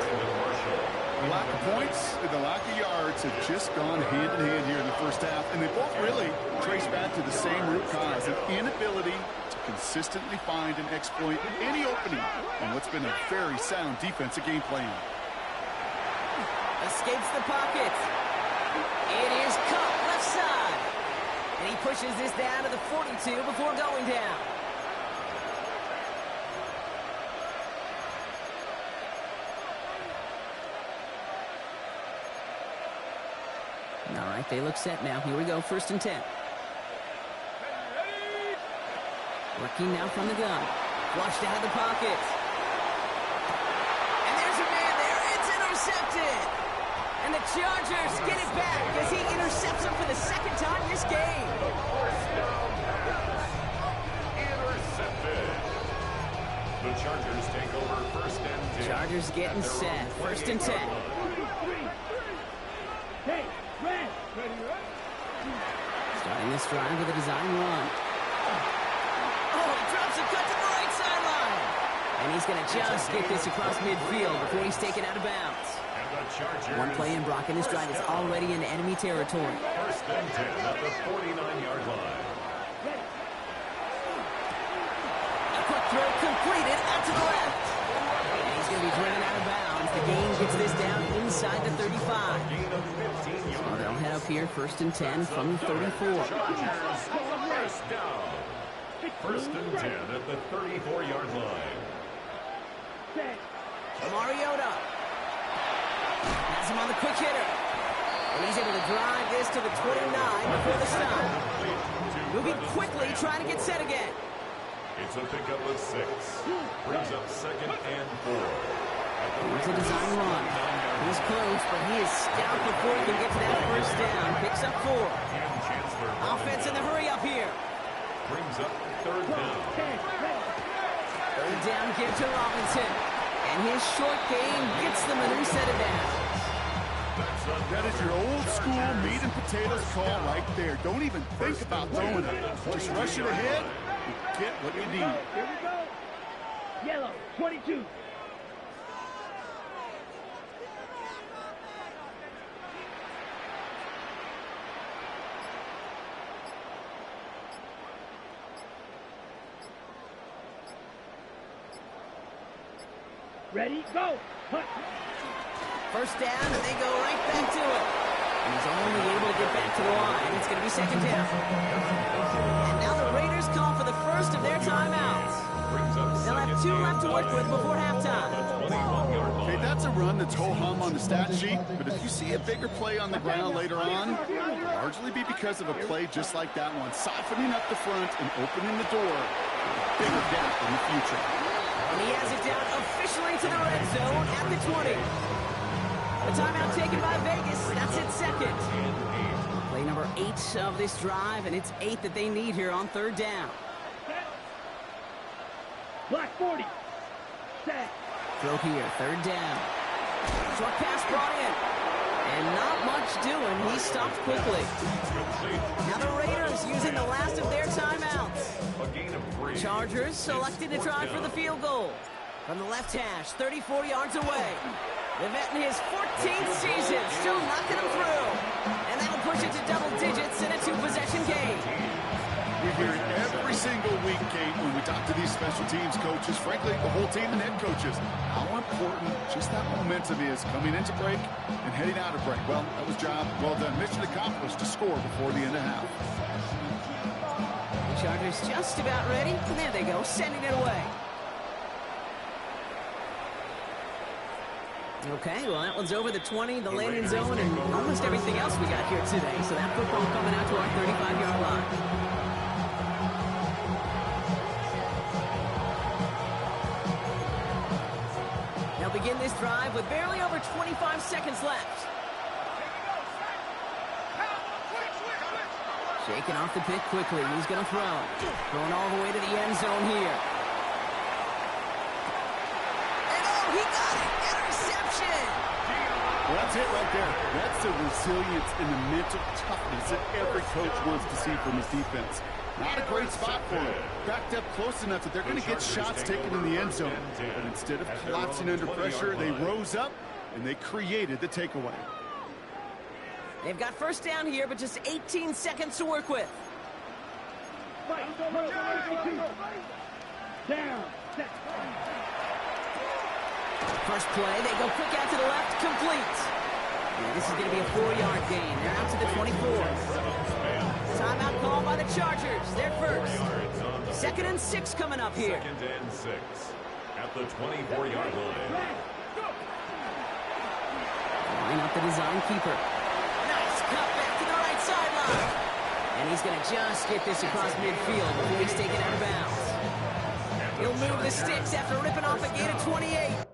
The lack of points and the lack of yards have just gone hand in hand here in the first half, and they both really trace back to the same root cause, an inability to consistently find and exploit any opening on what's been a very sound defensive game plan. Escapes the pocket. It is caught left side. And he pushes this down to the 42 before going down. All right, they look set now. Here we go, 1st and 10. Working now from the gun. Flushed out of the pocket. And there's a man there. It's intercepted. And the Chargers get it back as he intercepts him for the second time this game. First down pass. Intercepted. The Chargers take over first and 10. Chargers getting set. First and 10. Hey, red. Starting this drive with a design run. Oh, he drops a cut to the right sideline. And he's going to just get this across midfield before he's taken out of bounds. One play in Brock, and this drive is already in enemy territory. First and 10 at the 49-yard line. A quick throw completed out to the left. And he's going to be driven out of bounds. The game gets this down inside the 35. Gain of 15 yards. Well, they'll head up here first and 10 from the 34. Chargers, first down. First and 10 at the 34-yard line. Mariota has him on the quick hitter. And he's able to drive this to the 29 before the stop. Moving quickly, trying to get set again. It's a pickup of 6. Brings up second and 4. Here's a design run. He's close, but he is stout before he can get to that first down. Picks up 4. Offense in the hurry up here. Brings up third down. Third down, give to Robinson. And his short game gets them a new set of downs. That is your old school meat and potatoes call right there. Don't even think about throwing it. Just rush it ahead and get what you need. Here we go. Yellow, 22. Ready, go. Hut. First down, and they go right back to it. And he's only able to get back to the line. It's going to be second down. And now the Raiders call for the first of their timeouts. They'll have 2 left to work with before halftime. Okay, that's a run that's ho-hum on the stat sheet, but if you see a bigger play on the ground later on, it'll largely be because of a play just like that one, softening up the front and opening the door for a bigger gap in the future. And he has it down officially to the red zone at the 20. The timeout taken by Vegas. That's its second. Play number 8 of this drive, and it's 8 that they need here on third down. Black 40. Set. Throw here, third down. Short pass brought in. And not much doing. He stopped quickly. Now the Raiders using the last of their timeouts. Chargers selected to try for the field goal. From the left hash, 34 yards away. The vet in his 14th season, still knocking them through. And that'll push it to double digits in a 2-possession game. We hear it every single week, Kate, when we talk to these special teams coaches, frankly, the whole team and head coaches, how important just that momentum is coming into break and heading out of break. Well, that was job well done. Mission accomplished to score before the end of half. The Chargers just about ready. And there they go, sending it away. Okay, well, that one's over the 20, the landing zone, and almost everything else we got here today. So that football coming out to our 35-yard line. They'll begin this drive with barely over 25 seconds left. Shaking off the pick quickly. He's going to throw. Going all the way to the end zone here. And oh, he got it! Interception! Well, that's it right there. That's the resilience and the mental toughness that every coach wants to see from his defense. Not a great spot for him. Backed up close enough that they're going to get shots taken in the end zone. But instead of collapsing under pressure, they rose up and they created the takeaway. They've got first down here, but just 18 seconds to work with. Down. First play, they go quick out to the left, complete. And this is going to be a 4-yard gain. They're out to the 24. Timeout call by the Chargers. They're first. 2nd and 6 coming up here. 2nd and 6 at the 24-yard line. Line up the design keeper. Nice cut back to the right sideline. And he's going to just get this across midfield before he's taken out of bounds. He'll move the sticks after ripping off a gain of 28.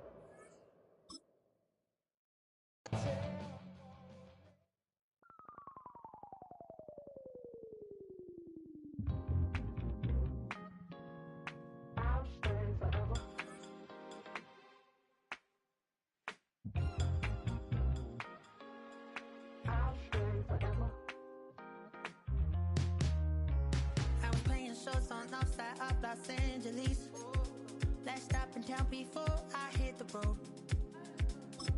Shows on outside of Los Angeles. Last stop in town before I hit the road.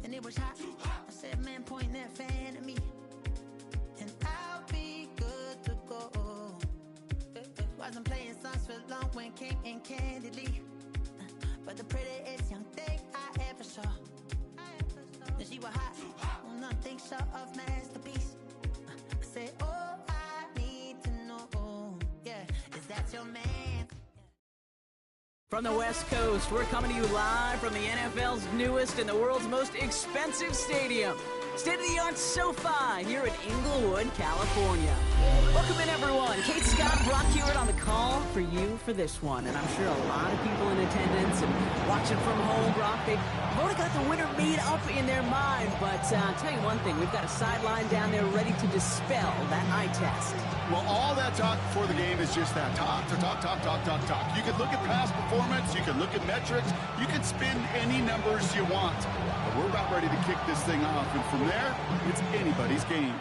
And it was hot. I said, man, point that fan at me, and I'll be good to go. Wasn't playing songs for long when came in candidly, but the prettiest young thing I ever saw. And she was hot. Well, nothing short of masterpiece. I said, oh, I need to know. Yeah, is that your man? From the West Coast, we're coming to you live from the NFL's newest and the world's most expensive stadium. State-of-the-art SoFi here in Inglewood, California. Welcome in, everyone. Kate Scott, Brock Hewitt on the call for you for this one. And I'm sure a lot of people in attendance and watching from home, Brock, they've already got the winner made up in their mind. But I'll tell you one thing, we've got a sideline down there ready to dispel that eye test. Well, all that talk before the game is just that. Talk. You can look at past performance. You can look at metrics. You can spin any numbers you want. But we're about ready to kick this thing off. And from there, it's anybody's game.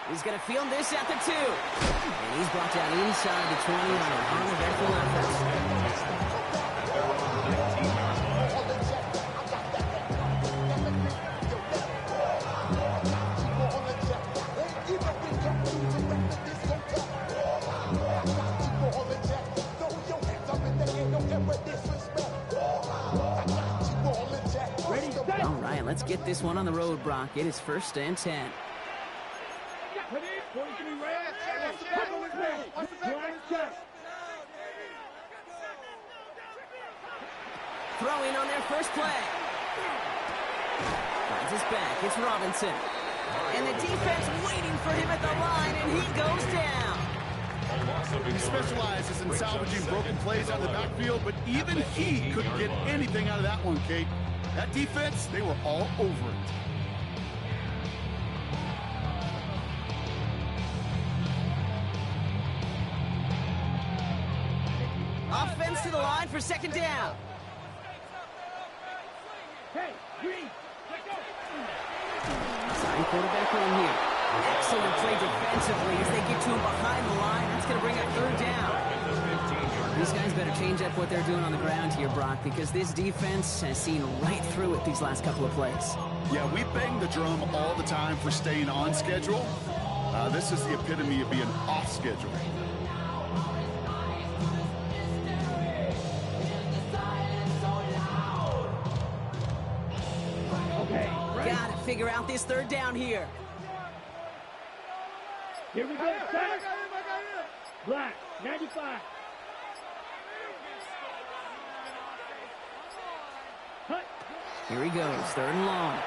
He's going to field this at the 2. And he's brought down inside the 20 on an uneventful effort. All right, let's get this one on the road, Brock. It is 1st and 10. Throwing on their first play. Finds his back. It's Robinson. And the defense waiting for him at the line, and he goes down. He specializes in salvaging broken plays out of the backfield, but even he couldn't get anything out of that one, Kate. That defense, they were all over it. Offense to the line for 2nd down. Hey, Green, let go. Sign quarterback on here. Excellent play defensively as they get to him behind the line. That's going to bring up 3rd down. These guys better change up what they're doing on the ground here, Brock, because this defense has seen right through it these last couple of plays. Yeah, we bang the drum all the time for staying on schedule. This is the epitome of being off schedule. Got to figure out this 3rd down here. Here we go, Sack. Black, 95. Cut. Here he goes, 3rd and long.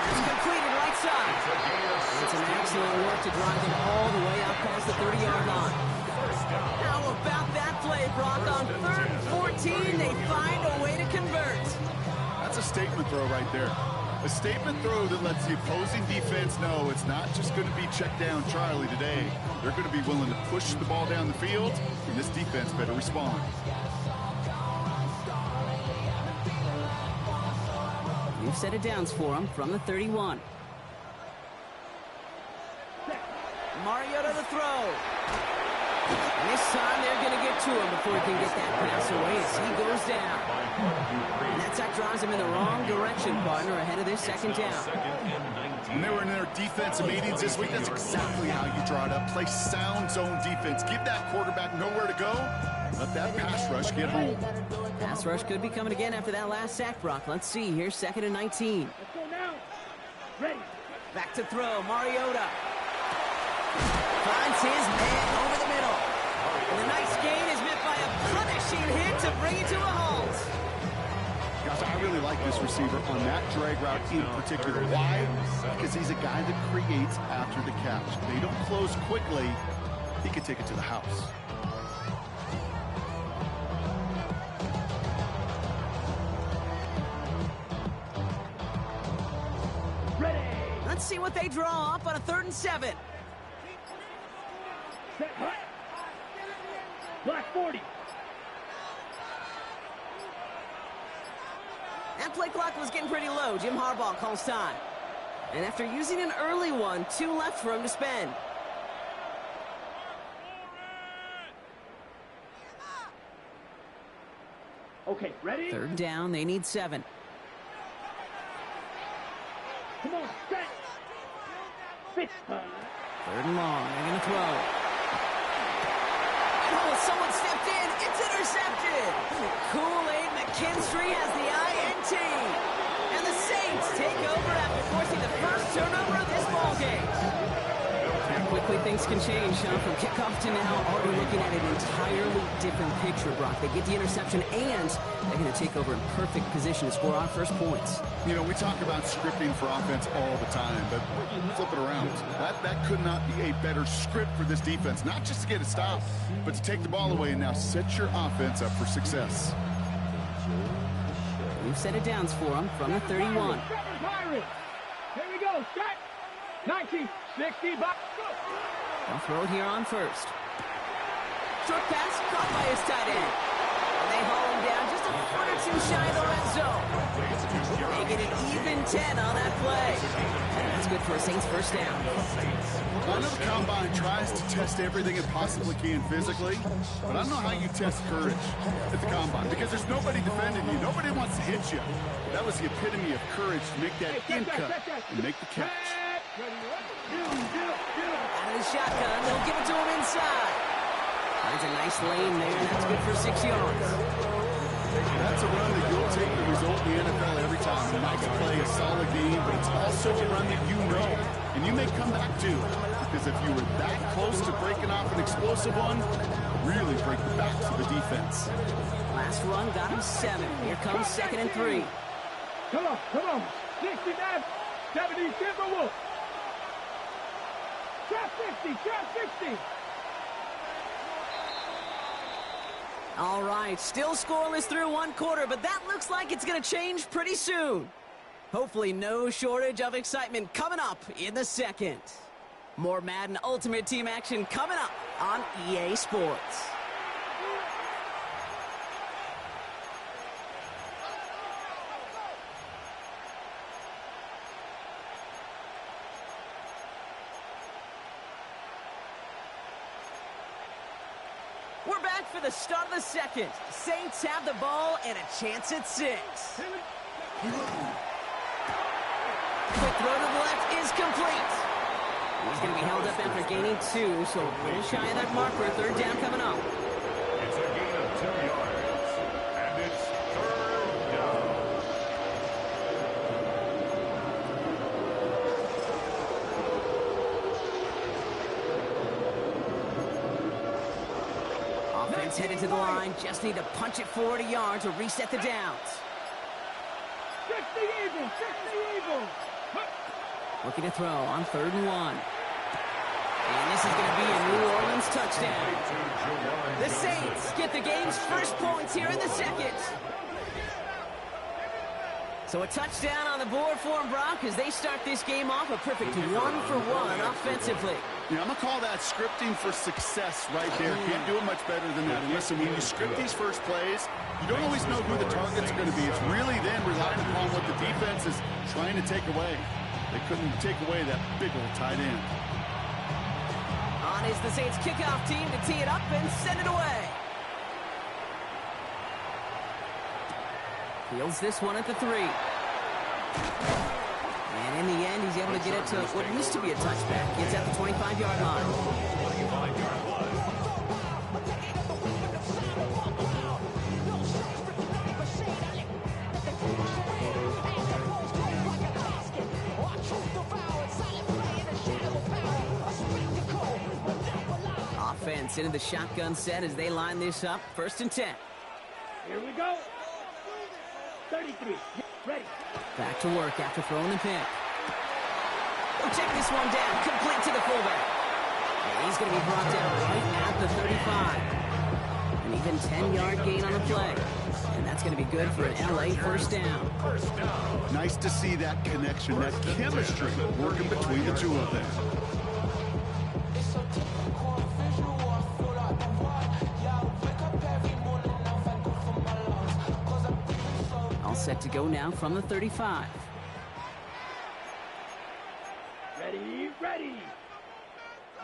It's completed right side. It's an excellent work to drive them all the way out past the 30-yard line. How about that play, Brock? On 3rd and 14, they find a way to convert. That's a statement throw right there. A statement throw that lets the opposing defense know it's not just going to be check down Charlie today. They're going to be willing to push the ball down the field, and this defense better respond. New set of downs for him from the 31. Mariota the throw. And this time they're going to get to him before he can get that pass away as he goes down. And that sack drives him in the wrong direction, partner, ahead of this 2nd down. When they were in their defensive meetings this week, that's exactly how you draw it up. Play sound zone defense. Give that quarterback nowhere to go. Let that pass rush get home. Pass rush could be coming again after that last sack, Brock. Let's see. Here's 2nd and 19. Let's go now. Ready. Back to throw. Mariota finds his man over the middle. And the nice gain is met by a punishing hit to bring it to a halt. Gosh, I really like this receiver on that drag route in particular. Why? Because he's a guy that creates after the catch. They don't close quickly. He can take it to the house. Let's see what they draw up on a 3rd and 7. Set, hut. Black 40. That play clock was getting pretty low. Jim Harbaugh calls time. And after using an early one, 2 left for him to spend. Okay, ready? 3rd down, they need 7. Come on, set. 6. 3rd and long, they're going to throw. Oh, someone stepped in. It's intercepted. Kool-Aid McKinstry has the INT. And the Saints take over after forcing the first turnover of this ballgame. Quickly things can change, huh? From kickoff to now, already looking at an entirely different picture, Brock. They get the interception, and they're going to take over in perfect position to score our first points. You know, we talk about scripting for offense all the time, but flip it around. That could not be a better script for this defense. Not just to get a stop, but to take the ball away and now set your offense up for success. We've set it downs for them from the 31. Here we go, set. 90, 60, back. They'll throw it here on 1st. Short pass caught by his tight end. And they haul him down just a foot or 2 shy of the red zone. They get an even 10 on that play. That's good for a Saints first down. I know the Combine tries to test everything it possibly can physically, but I don't know how you test courage at the Combine because there's nobody defending you. Nobody wants to hit you. That was the epitome of courage to make that in cut and make the catch. Out of the shotgun, they'll give it to him inside. Finds a nice lane there, and that's good for 6 yards. That's a run that you'll take the result in the NFL every time. A nice play, a solid game, but it's also a run that you know, and you may come back to. Because if you were that close to breaking off an explosive one, really break the backs of the defense. Last run got him 7. Here comes 2nd and 3. Come on. 69, 70, Timberwolves. Trap 60. All right, still scoreless through 1 quarter, but that looks like it's going to change pretty soon. Hopefully no shortage of excitement coming up in the 2nd. More Madden Ultimate Team action coming up on EA Sports. We're back for the start of the 2nd. Saints have the ball and a chance at 6. Quick throw to the left is complete. He's going to be held up after gaining 2, so a little shy of that marker. 3rd down coming up. It's a gain of 2 yards, and it's 3rd down. Offense headed to the line. Just need to punch it 40 yards or reset the downs. 60 Eagles. Looking to throw on 3rd and 1. And this is going to be a New Orleans touchdown. The Saints get the game's first points here in the 2nd. So a touchdown on the board for them, Brock, as they start this game off a perfect 1-for-1 offensively. Yeah, I'm going to call that scripting for success right there. Can't do it much better than that. And listen, when you script these first plays, you don't always know who the targets are going to be. It's really then relying upon what the defense is trying to take away. They couldn't take away that big old tight end. On is the Saints kickoff team to tee it up and send it away. Fields this one at the 3. And in the end, he's able to get it to what used to be a touchback. It's at the 25-yard line. 25-yard line. Offense into the shotgun set as they line this up. 1st and 10. Here we go. 33. Ready. Back to work after throwing the pick. Oh, check this one down. Complete to the fullback. And he's going to be brought down right at the 35. An even 10-yard gain on the play. And that's going to be good for an LA first down. Nice to see that connection, that chemistry working between the two of them. All set to go now from the 35. Ready, ready.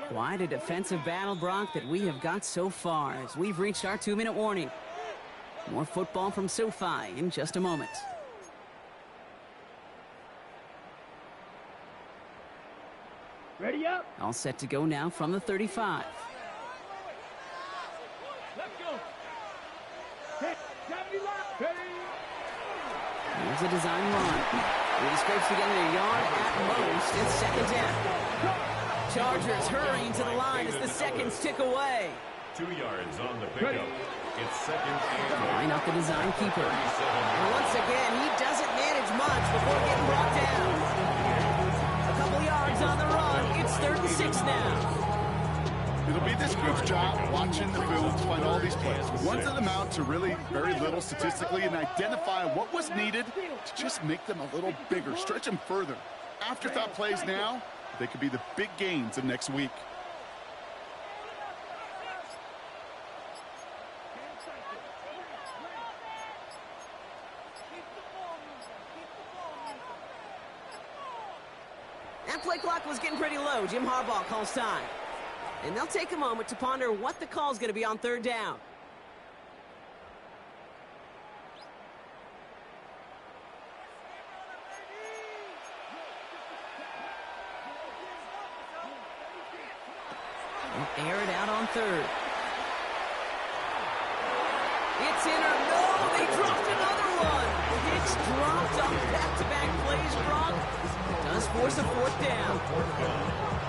Quite a defensive battle, Brock, that we have got so far as we've reached our 2-minute warning. More football from SoFi in just a moment. Ready up. All set to go now from the 35. Let's go. Hey, 70 line. Ready. Here's a design run. He scrapes together a yard at most. It's second down. Chargers hurrying to the line as the seconds tick away. 2 yards on the pickup. It's second and Line up the design keeper. And once again, he doesn't manage much before getting brought down. A couple yards on the run. It's 3rd and 6 now. It'll be this group's job watching the film to find all these plays. Ones that amount to really very little statistically and identify what was needed to just make them a little bigger, stretch them further. Afterthought plays now, they could be the big gains of next week. That play clock was getting pretty low. Jim Harbaugh calls time. And they'll take a moment to ponder what the call is going to be on 3rd down. They'll air it out on 3rd. It's in or no, they dropped another one. Hicks dropped on back-to-back plays, Brock. Does force a 4th down.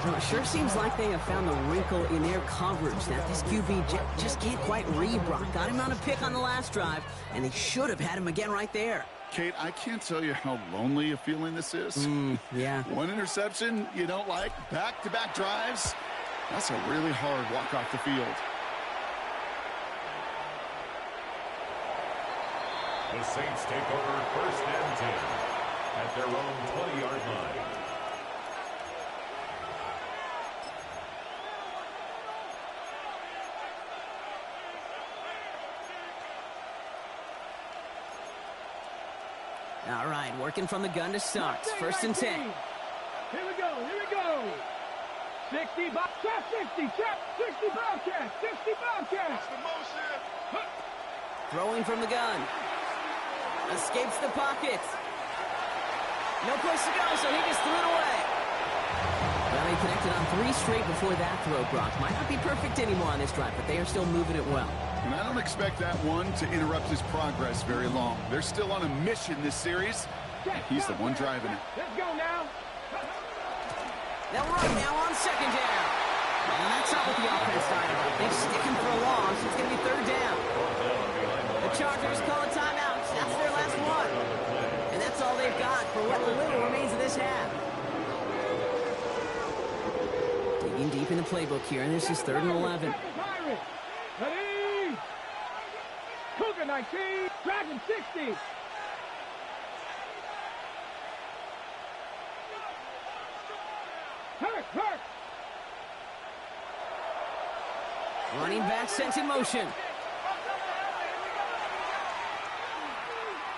Well, it sure seems like they have found the wrinkle in their coverage that this QB just can't quite read, Brock. Got him on a pick on the last drive, and they should have had him again right there. Kate, I can't tell you how lonely a feeling this is. Yeah. One interception you don't like, back-to-back drives. That's a really hard walk off the field. the Saints take over 1st and 10 at their own 20-yard line. All right, working from the gun to start. 1st and 10. Here we go, here we go. 60, Bobcat, 60, check, 60, Bobcat, 60, Bobcat. Throwing from the gun. Escapes the pocket. No place to go, so he just threw it away. Well, he connected on 3 straight before that throw, Brock. Might not be perfect anymore on this drive, but they are still moving it well. And I don't expect that one to interrupt his progress very long. They're still on a mission this series. He's the one driving it. Let's go now. They'll run now on 2nd down. And that's not what the offense started about. They stick him for a loss. It's going to be 3rd down. The Chargers call a timeout. That's their last one. And that's all they've got for what little remains of this half. Digging deep in the playbook here, and this is 3rd and 11. Ready? Cougar 19, Dragon 60. Hurt. Running back sent in motion.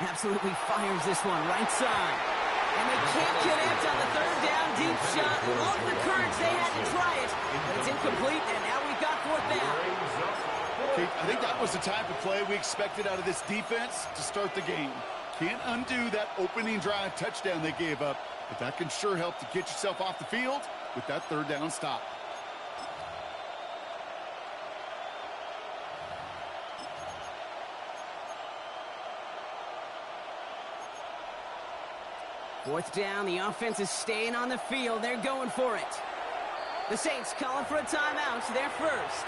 Absolutely fires this one right side. And they can't connect on the 3rd down deep shot. Love the courage they had to try it, but it's incomplete, and now we've got 4th down. Okay, I think that was the type of play we expected out of this defense to start the game. Can't undo that opening drive touchdown they gave up, but that can sure help to get yourself off the field with that 3rd down stop. Fourth down, the offense is staying on the field. They're going for it. The Saints calling for a timeout. They're first.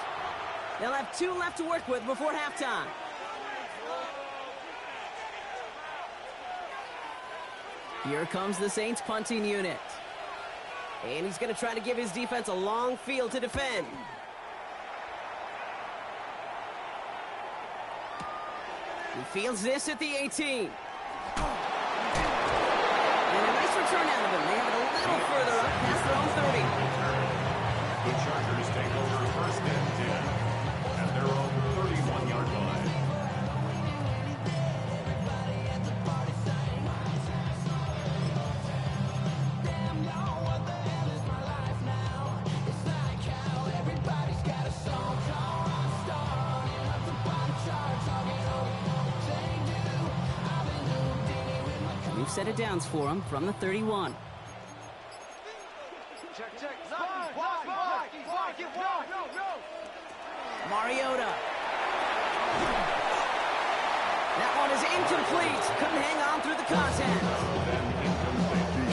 They'll have 2 left to work with before halftime. Here comes the Saints punting unit. And he's going to try to give his defense a long field to defend. He fields this at the 18. And a nice return out of him. They have it a little further up past their own 30. The Chargers take over first and 10 at their own 31-yard line. We've set it downs for him from the 31. Mariota. That one is incomplete. Couldn't hang on through the contact.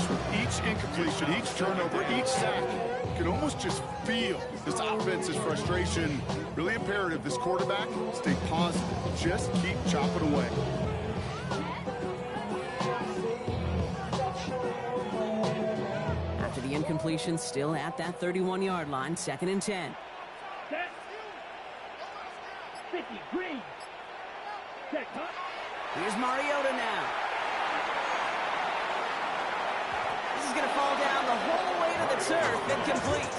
With each incompletion, each turnover, each sack, you can almost just feel this offense's frustration. Really imperative, this quarterback, stay positive. Just keep chopping away. After the incompletion, still at that 31-yard line, 2nd and 10. 50, green. Check, huh? Here's Mariota now. This is going to fall down the whole way to the turf, incomplete.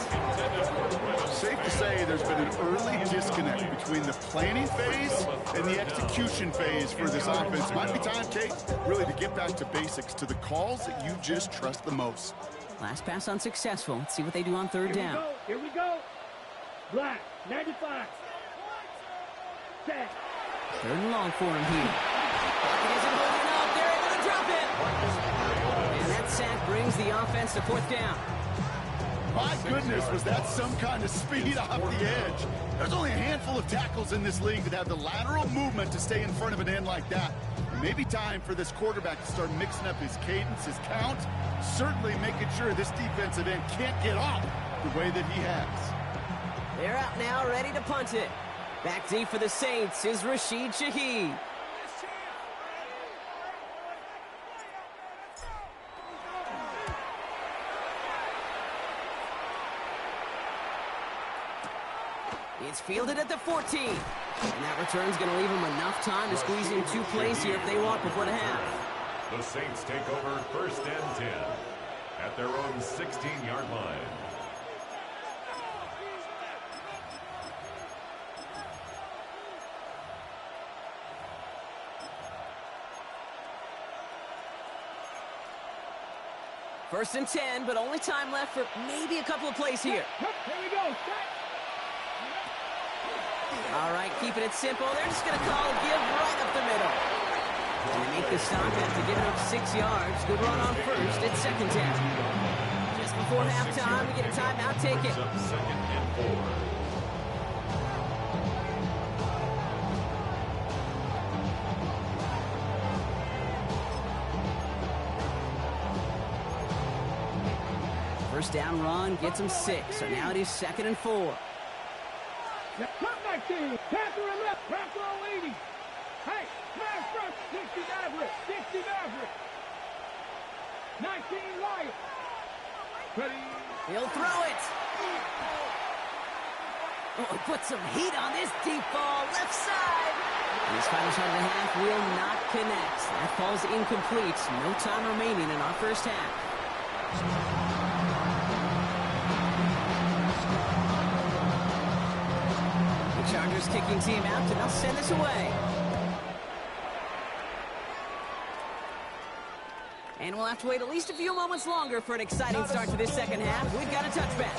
Safe to say there's been an early disconnect between the planning phase and the execution phase for this offense. Might be time, Kate, really to get back to basics, to the calls that you just trust the most. Last pass unsuccessful. Let's see what they do on 3rd down. Here we go. Black, 95. Set. 3rd and long for him here. It isn't holding up. They're able to drop it. And that sack brings the offense to 4th down. My goodness, was that some kind of speed off the edge? There's only a handful of tackles in this league that have the lateral movement to stay in front of an end like that. It may be time for this quarterback to start mixing up his cadence, his count, certainly making sure this defensive end can't get off the way that he has. They're out now, ready to punt it. Back deep for the Saints is Rashid Shaheed. It's fielded at the 14. And that return's going to leave them enough time to squeeze in 2 plays here if they want before the half. The Saints take over first and 10 at their own 16-yard line. First and 10, but only time left for maybe a couple of plays here. Here we go. All right, keeping it simple. They're just going to call a give right up the middle. And they make the stop after giving up 6 yards. Good run on first. It's 2nd down. Just before halftime, we get a timeout. Take it. 2nd and 4. First down run gets them 6. So now it is 2nd and 4. Comeback team. Panther and left. Panther on 80. Hey, smash front. 60 Maverick. 60 Maverick. 19 Lion. Ready. He'll throw it. Oh, put some heat on this deep ball. Left side. His final shot of the half will not connect. That ball's incomplete. No time remaining in our first half. Chargers kicking team out, and they'll send this away. And we'll have to wait at least a few moments longer for an exciting start to this 2nd half. We've got a touchback.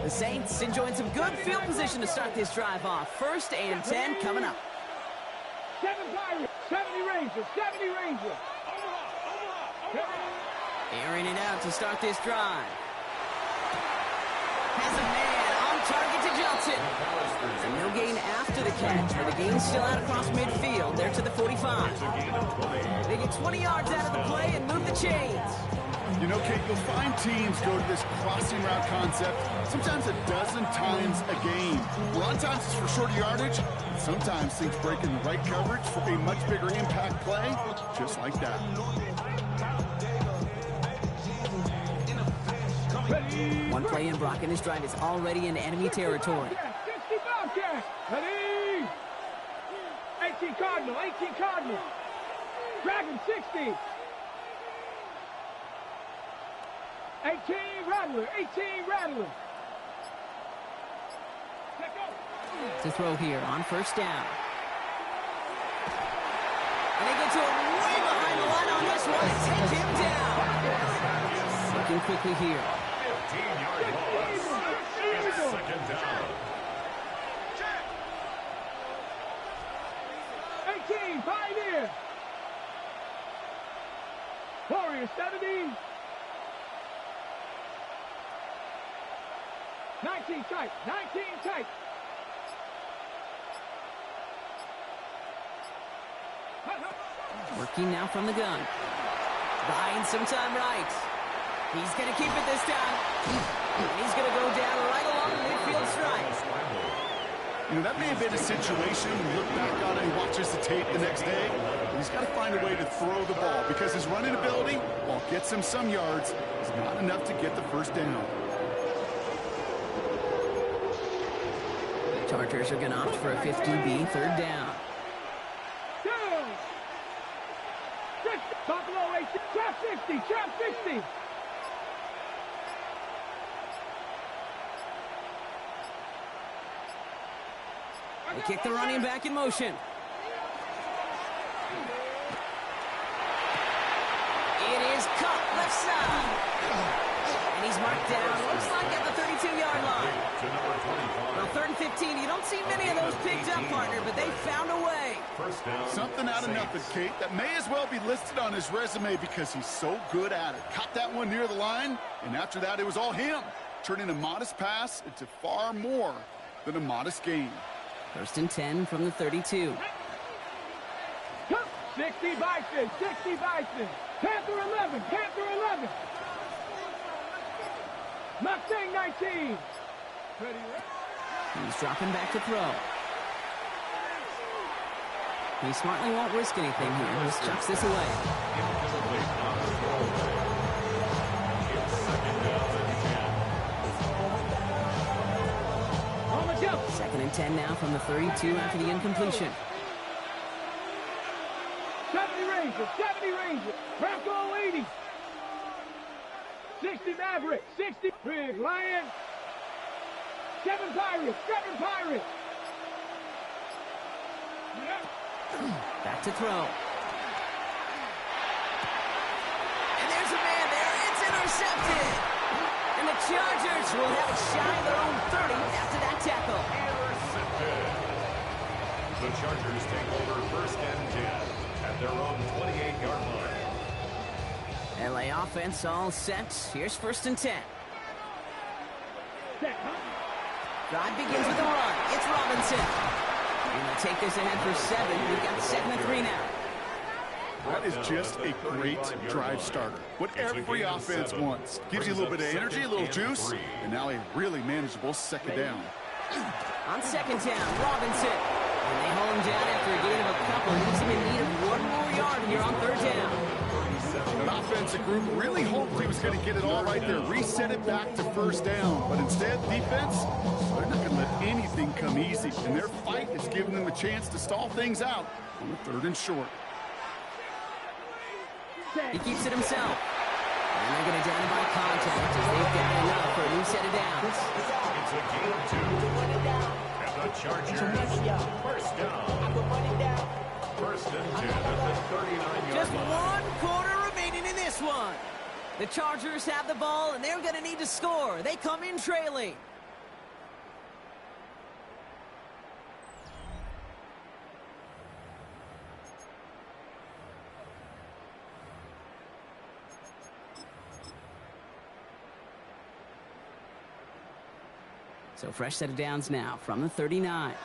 Saints enjoying some good field position to start this drive off. 1st and 10 coming up. 7 Pirates, 70 Rangers, 70 Rangers. Airing it out to start this drive. Has a man on target to Johnson. And no gain after after the catch, but the game's still out across midfield. They're to the 45. They get 20 yards out of the play and move the chains. You know, Kate, you'll find teams go to this crossing route concept sometimes a dozen times a game. A lot of times it's for shorter yardage, and sometimes things break in the right coverage for a much bigger impact play, just like that. One play in, Brock and his drive is already in enemy territory. 60 Bobcat. Ready? 18 Cardinal, 18 Cardinal. Dragon 60. 18 Rattler, 18 Rattler. To throw here on first down. And they get to him way behind the line on this one and take him down. Looking quickly here. 15-yard loss. It's second down. 18, Pioneer. Warrior 70. 19 tight, 19 tight. Working now from the gun. Buying some time right. He's going to keep it this time. And he's going to go down right along the midfield stripe. You know, that may have been a situation when you look back on it and watches the tape the next day. He's got to find a way to throw the ball because his running ability, while it gets him some yards, is not enough to get the first down. Chargers are going to opt for a 50B third down. Buffalo 8, trap 60, trap 60. They kick the running back in motion. It is cut left side. And he's marked down, looks like at the 32-yard line. Well, 3rd and 15, you don't see many of those picked up, partner, but they found a way. Something out of nothing, Kate. That may as well be listed on his resume because he's so good at it. Caught that one near the line, and after that, it was all him. Turning a modest pass into far more than a modest gain. 1st and 10 from the 32. 60 Bison, 60 Bison. Panther 11, Panther 11. Mustang 19. He's dropping back to throw. He smartly won't risk anything here. Just chucks this away. On the jump. 2nd and 10 now from the 32 after the incompletion. 70 Ranger, 70 Ranger. Bronco 80. 60 Maverick, 60 Big Lion. 7 Pirates, 7 Pirates. Back to throw. And there's a man there. It's intercepted. And the Chargers will have a shy of their own 30 after that tackle. Intercepted. The Chargers take over 1st and 10 at their own 28-yard line. LA offense all set. Here's 1st and 10. Drive begins with a run. It's Robinson. And they'll take this ahead for 7. We've got 2nd and 3 now. That is just a great drive starter. What every offense wants. Gives you a little bit of energy, a little juice, and now a really manageable 2nd down. On 2nd down, Robinson. And they hold him down after a gain of a couple. Leaves him in need of 1 more yard here on 3rd down. An offensive group really hoped he was going to get it all right there, reset it back to 1st down. But instead, defense, they're not going to let anything come easy. And their fight is giving them a chance to stall things out on the 3rd and short. He keeps it himself. And they're going to down him by contact as they've got enough for a new set of downs. It's a gain of 2. And the Chargers, 1st down. 1st and 10 at the 39-yard Just line. 1 quarter remaining in this one. The Chargers have the ball, and they're going to need to score. They come in trailing. So fresh set of downs now from the 39.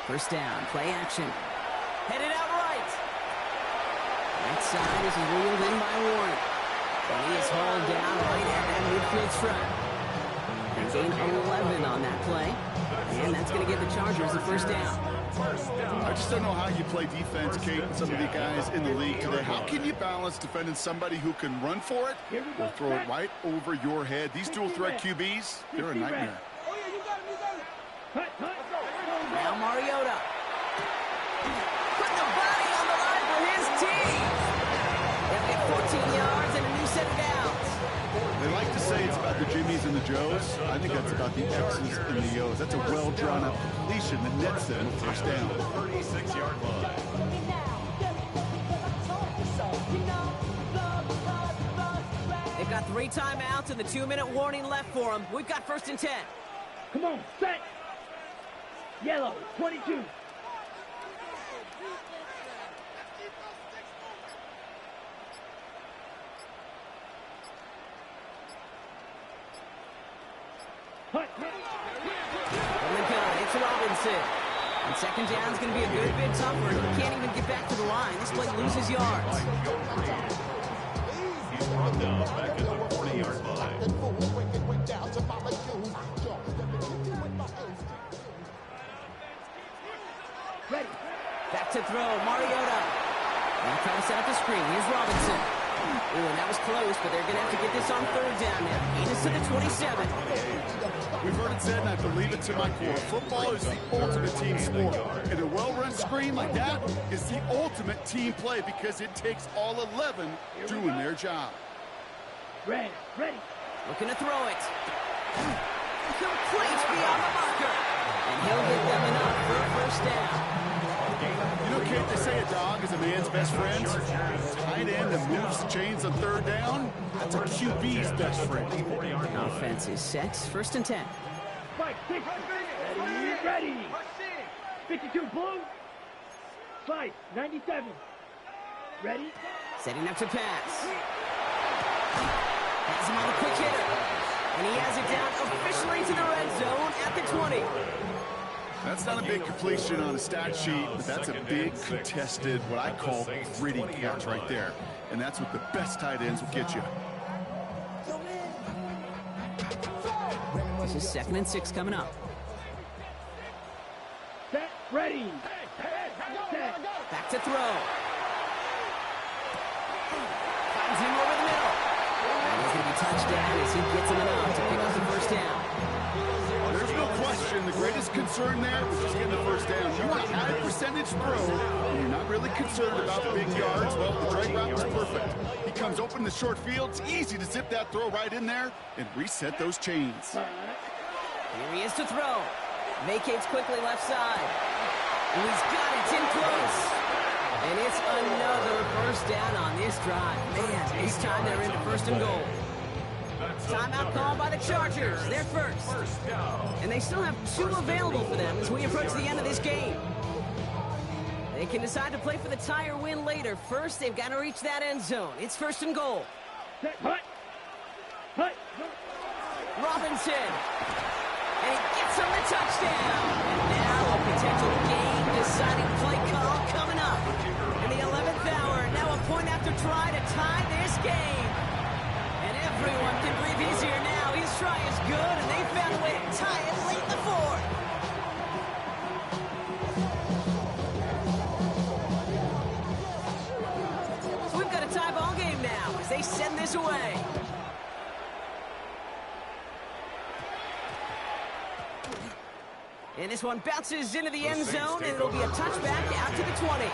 First down, play action. Headed out right. Right side is reeled in by Warren. And he is hauled down right at that midfield stripe. And gain 11 on that play. And that's going to give the Chargers the first down. I just don't know how you play defense, Kate, and some of the guys in the league today. How can you balance defending somebody who can run for it or throw it right over your head? These dual threat QBs, they're a nightmare. Now Mariota. Putting the body on the line for his team. They'll get 14 yards and a new set of downs. They like to say it's about the Jimmies and the Joes. I think that's about the X's and the O's. That's a well-drawn-up completion that nets them a first down. 36-yard line. They've got 3 timeouts and the 2-minute warning left for them. We've got 1st and 10. Come on, set. Yellow, 22. From the gun, it's Robinson. And 2nd down is going to be a good bit tougher. He can't even get back to the line. This play loses yards. He's brought down back at the 40-yard line. Ready. Back to throw, Mariota. Now trying to set up the screen. Here's Robinson. Ooh, and that was close, but they're going to have to get this on 3rd down now. Gain is to the 27. We've heard it said, and I believe it to my core. Football is the ultimate team sport. And a well-run screen like that is the ultimate team play because it takes all 11 doing their job. Ready. Looking to throw it. Complete beyond the marker. And he'll get them enough for a first down. You know, Kate, they say a dog is a man's best friend. Tight end that moves the chains on 3rd down, that's a QB's best friend. Offense is set. 1st and 10. Spike, ready. 52 blue. Spike, 97. Ready. Setting up to pass. Has him on the quick hitter. And he has it down officially to the red zone at the 20. That's not a big completion on a stat sheet, but that's a big contested, what I call gritty catch right there. And that's what the best tight ends will get you. This is 2nd and 6 coming up. Set, ready. Back to throw. Finds him over the middle. And he's going to be touchdown as he gets him enough to pick up the first down. There's no question. The greatest concern there was just getting the first down. You want a high percentage throw, and you're not really concerned about the big yards. Well, the drag route was perfect. He comes open in the short field. It's easy to zip that throw right in there and reset those chains. Here he is to throw. Vacates quickly left side. And he's got it in close. And it's another first down on this drive. Man, this time they're into 1st and goal. Timeout called by the Chargers. They're first. And they still have 2 available for them as we approach the end of this game. They can decide to play for the tie or win later. First, they've got to reach that end zone. It's 1st and goal. Robinson. And he gets him the touchdown. And now a potential game-deciding play call coming up. In the 11th hour, now a point after try to tie this game. And everyone can breathe easier now. His try is good, and they found a way to tie it late in the 4th. So we've got a tie ball game now as they send this away. And this one bounces into the end zone, and it'll be a touchback out to the 20.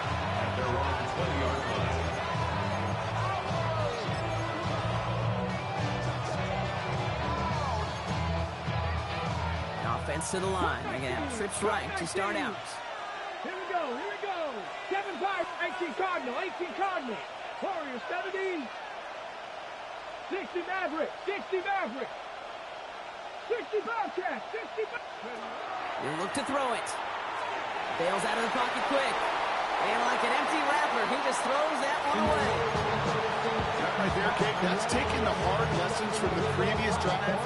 Offense to the line. They're going to have trips right to start out. Here we go. 7-5, 18 Cardinal. Warriors 70. 60 Maverick. 60 Bobcat. 60 He'll look to throw it. Bails out of the pocket quick. And like an empty wrapper, he just throws that one away. That right there, Kate, that's taking the hard lessons from the previous drive,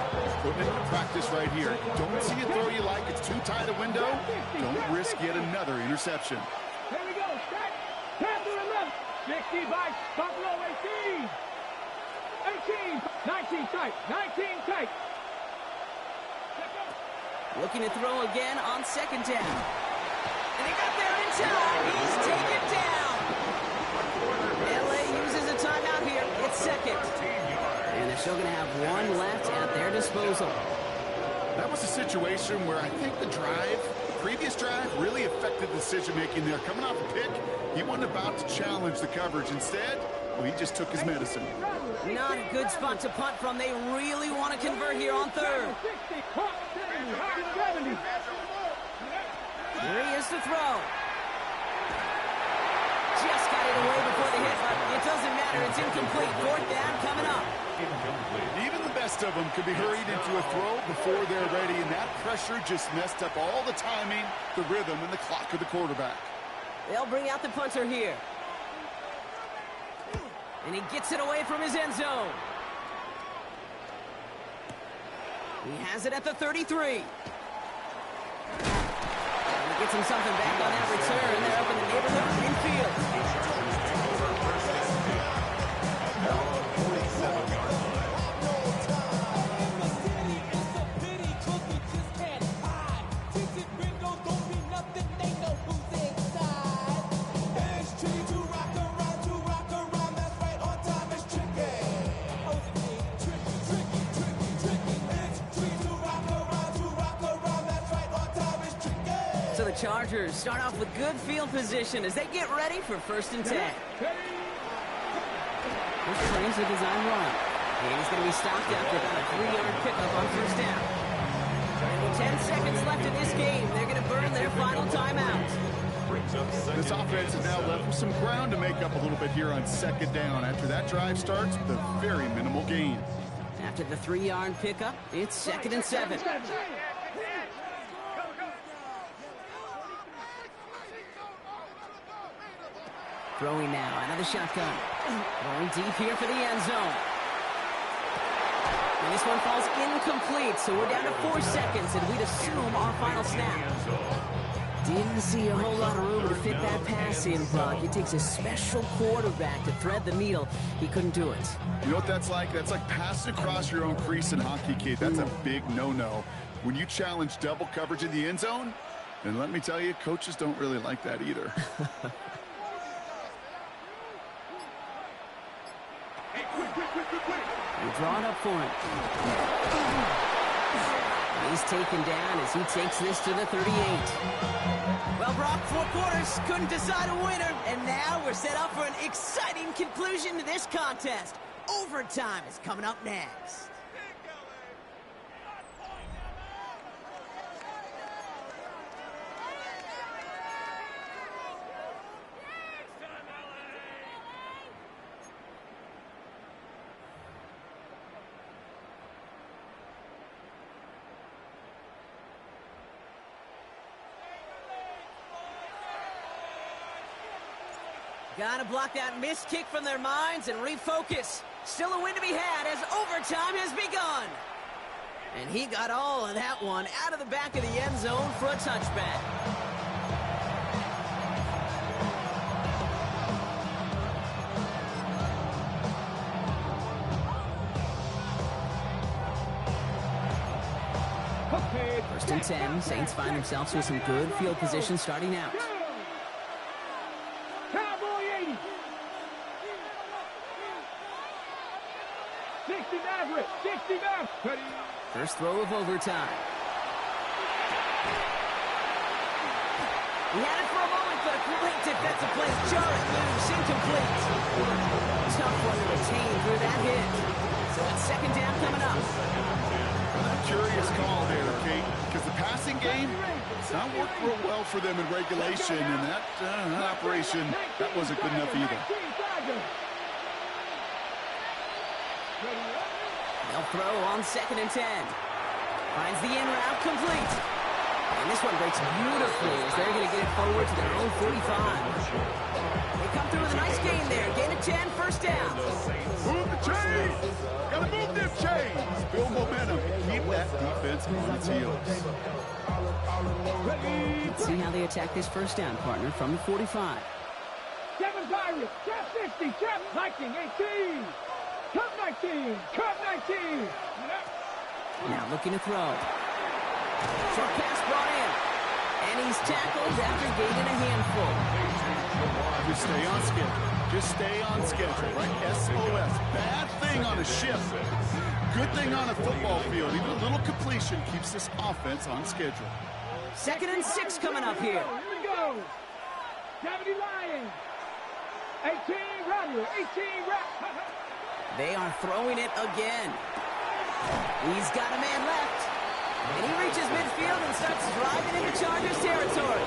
putting it into practice right here. Don't see a throw you like, it's too tight a window. Don't risk yet another interception. Here we go, set, pass to the left, 60 by Buffalo 18, 19 tight, 19 tight. Looking to throw again on second down. And he got there in time. He's taken down. LA uses a timeout here. It's second. And they're still going to have one left at their disposal. That was a situation where I think the previous drive, really affected decision-making there. Coming off a pick, he wasn't about to challenge the coverage. Instead, well, he just took his medicine. Not a good spot to punt from. They really want to convert here on third. Here he is to throw. Just got it away before the hit, but it doesn't matter. It's incomplete. Fourth down coming up. Even the best of them could be hurried into a throw before they're ready, and that pressure just messed up all the timing, the rhythm, and the clock of the quarterback. They'll bring out the punter here. And he gets it away from his end zone. He has it at the 33. And he gets him something back on that return. They're up in the neighborhood of midfield. So the Chargers start off with good field position as they get ready for 1st and 10. This plays a design run. And he's going to be stopped after about a 3-yard pickup on 1st down. And with 10 seconds left in this game, they're going to burn their final timeout. This offense is now left with some ground to make up a little bit here on 2nd down. After that drive starts with a very minimal gain. After the 3-yard pickup, it's 2nd and 7. Throwing now, another shotgun. Going deep here for the end zone. And this one falls incomplete, so we're down to 4 seconds, and we'd assume our final snap. Didn't see a whole lot of room to fit that pass in, Buck. It takes a special quarterback to thread the needle. He couldn't do it. You know what that's like? That's like passing across your own crease in hockey, kid. That's a big no-no. When you challenge double coverage in the end zone, and let me tell you, coaches don't really like that either. We draw it up for him. He's taken down as he takes this to the 38. Well, Brock, 4 quarters couldn't decide a winner, and now we're set up for an exciting conclusion to this contest. Overtime is coming up next. Gotta block that missed kick from their minds and refocus. Still a win to be had as overtime has begun. And he got all of that one out of the back of the end zone for a touchback. Okay. 1st and 10. Saints find themselves with some good field position starting out. Cowboy 80. 60 Maverick. 60 Maverick. First throw of overtime. He had it for a moment, but a great defensive play. Jar it loose, incomplete. Tough one to retain through that hit. So it's 2nd down coming up. A curious call there, Kate, because the passing game, it's not worked real well for them in regulation, and that operation, that wasn't good enough either. They'll throw on 2nd and 10. Finds the in route complete. And this one breaks beautifully as they're going to get it forward to their own 45. They come through with a nice gain there. Gain of 10, first down. Move the chains! Gotta move them chains! Build momentum. Keep that defense on its heels. Let's see how they attack this first down, partner, from the 45. Kevin Pirates, Cap 60, Cap 19, 18. Cup 19, Cup 19. Now looking to throw. Short pass brought in. And he's tackled after gaining a handful. Just stay on schedule. Just stay on schedule, right? SOS. Bad thing on a shift. Good thing on a football field. Even a little completion keeps this offense on schedule. 2nd and 6 coming up here. Here we go. 70 Lions. 18 Rattler, 18 Rattler. They are throwing it again. He's got a man left. And he reaches midfield and starts driving into Chargers territory.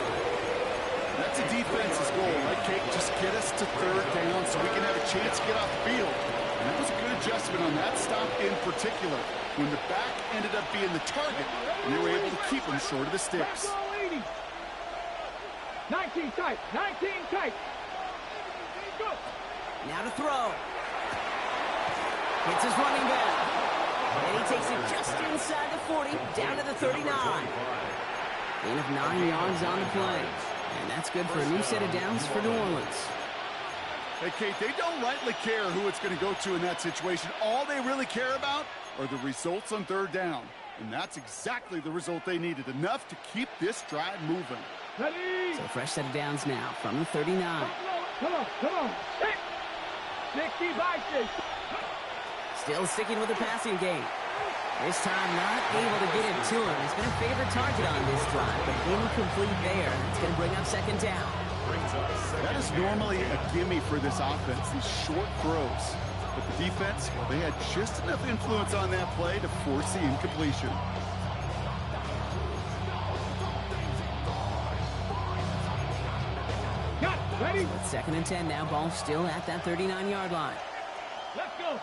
That's a defense's goal, right, Kate? Just get us to 3rd down so we can have a chance to get off the field. And that was a good adjustment on that stop in particular, when the back ended up being the target, and they were able to keep him short of the sticks. 19 tight, 19 tight. Go. Now to throw. Hits his running back. And he takes it just inside the 40, down to the 39. Gain of 9 yards on the play. And that's good for a new set of downs for New Orleans. Hey, Kate, they don't rightly care who it's going to go to in that situation. All they really care about are the results on 3rd down. And that's exactly the result they needed. Enough to keep this drive moving. Ready. So fresh set of downs now from the 39. Come on, come on. 60 by 6. Still sticking with the passing game. This time not able to get it to him. He's been a favorite target on this drive, but incomplete there. It's going to bring up 2nd down. That is normally a gimme for this offense, these short throws. But the defense, well, they had just enough influence on that play to force the incompletion. Got ready. 2nd and 10 now. Ball still at that 39-yard line. Let's go.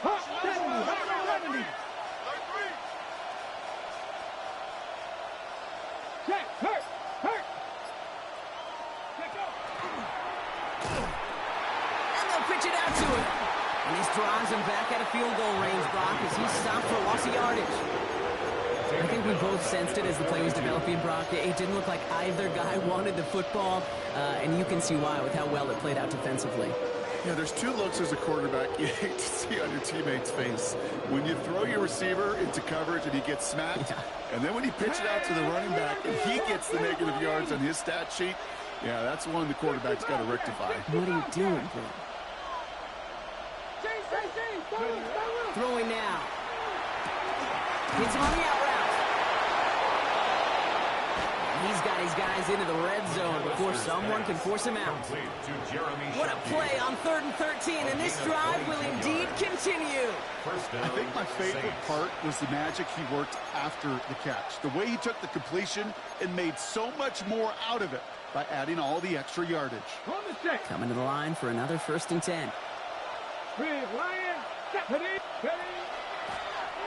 70. Check. Hurt. Check up. And they'll pitch it out to him. And this drives him back at a field goal range, Brock, as he stopped for loss of yardage. I think we both sensed it as the play was developing, Brock. It didn't look like either guy wanted the football, and you can see why with how well it played out defensively. Yeah, there's 2 looks as a quarterback you hate to see on your teammate's face. When you throw your receiver into coverage and he gets smacked, and then when you pitch it out to the running back and he gets the negative yards on his stat sheet, yeah, that's one the quarterback's got to rectify. What are you doing, bro? Throwing now. Hits him on the out route. He's got his guys into the red zone before someone can force him out. What a play on 3rd and 13, and this drive will indeed continue. I think my favorite part was the magic he worked after the catch. The way he took the completion and made so much more out of it by adding all the extra yardage. Coming to the line for another 1st and 10.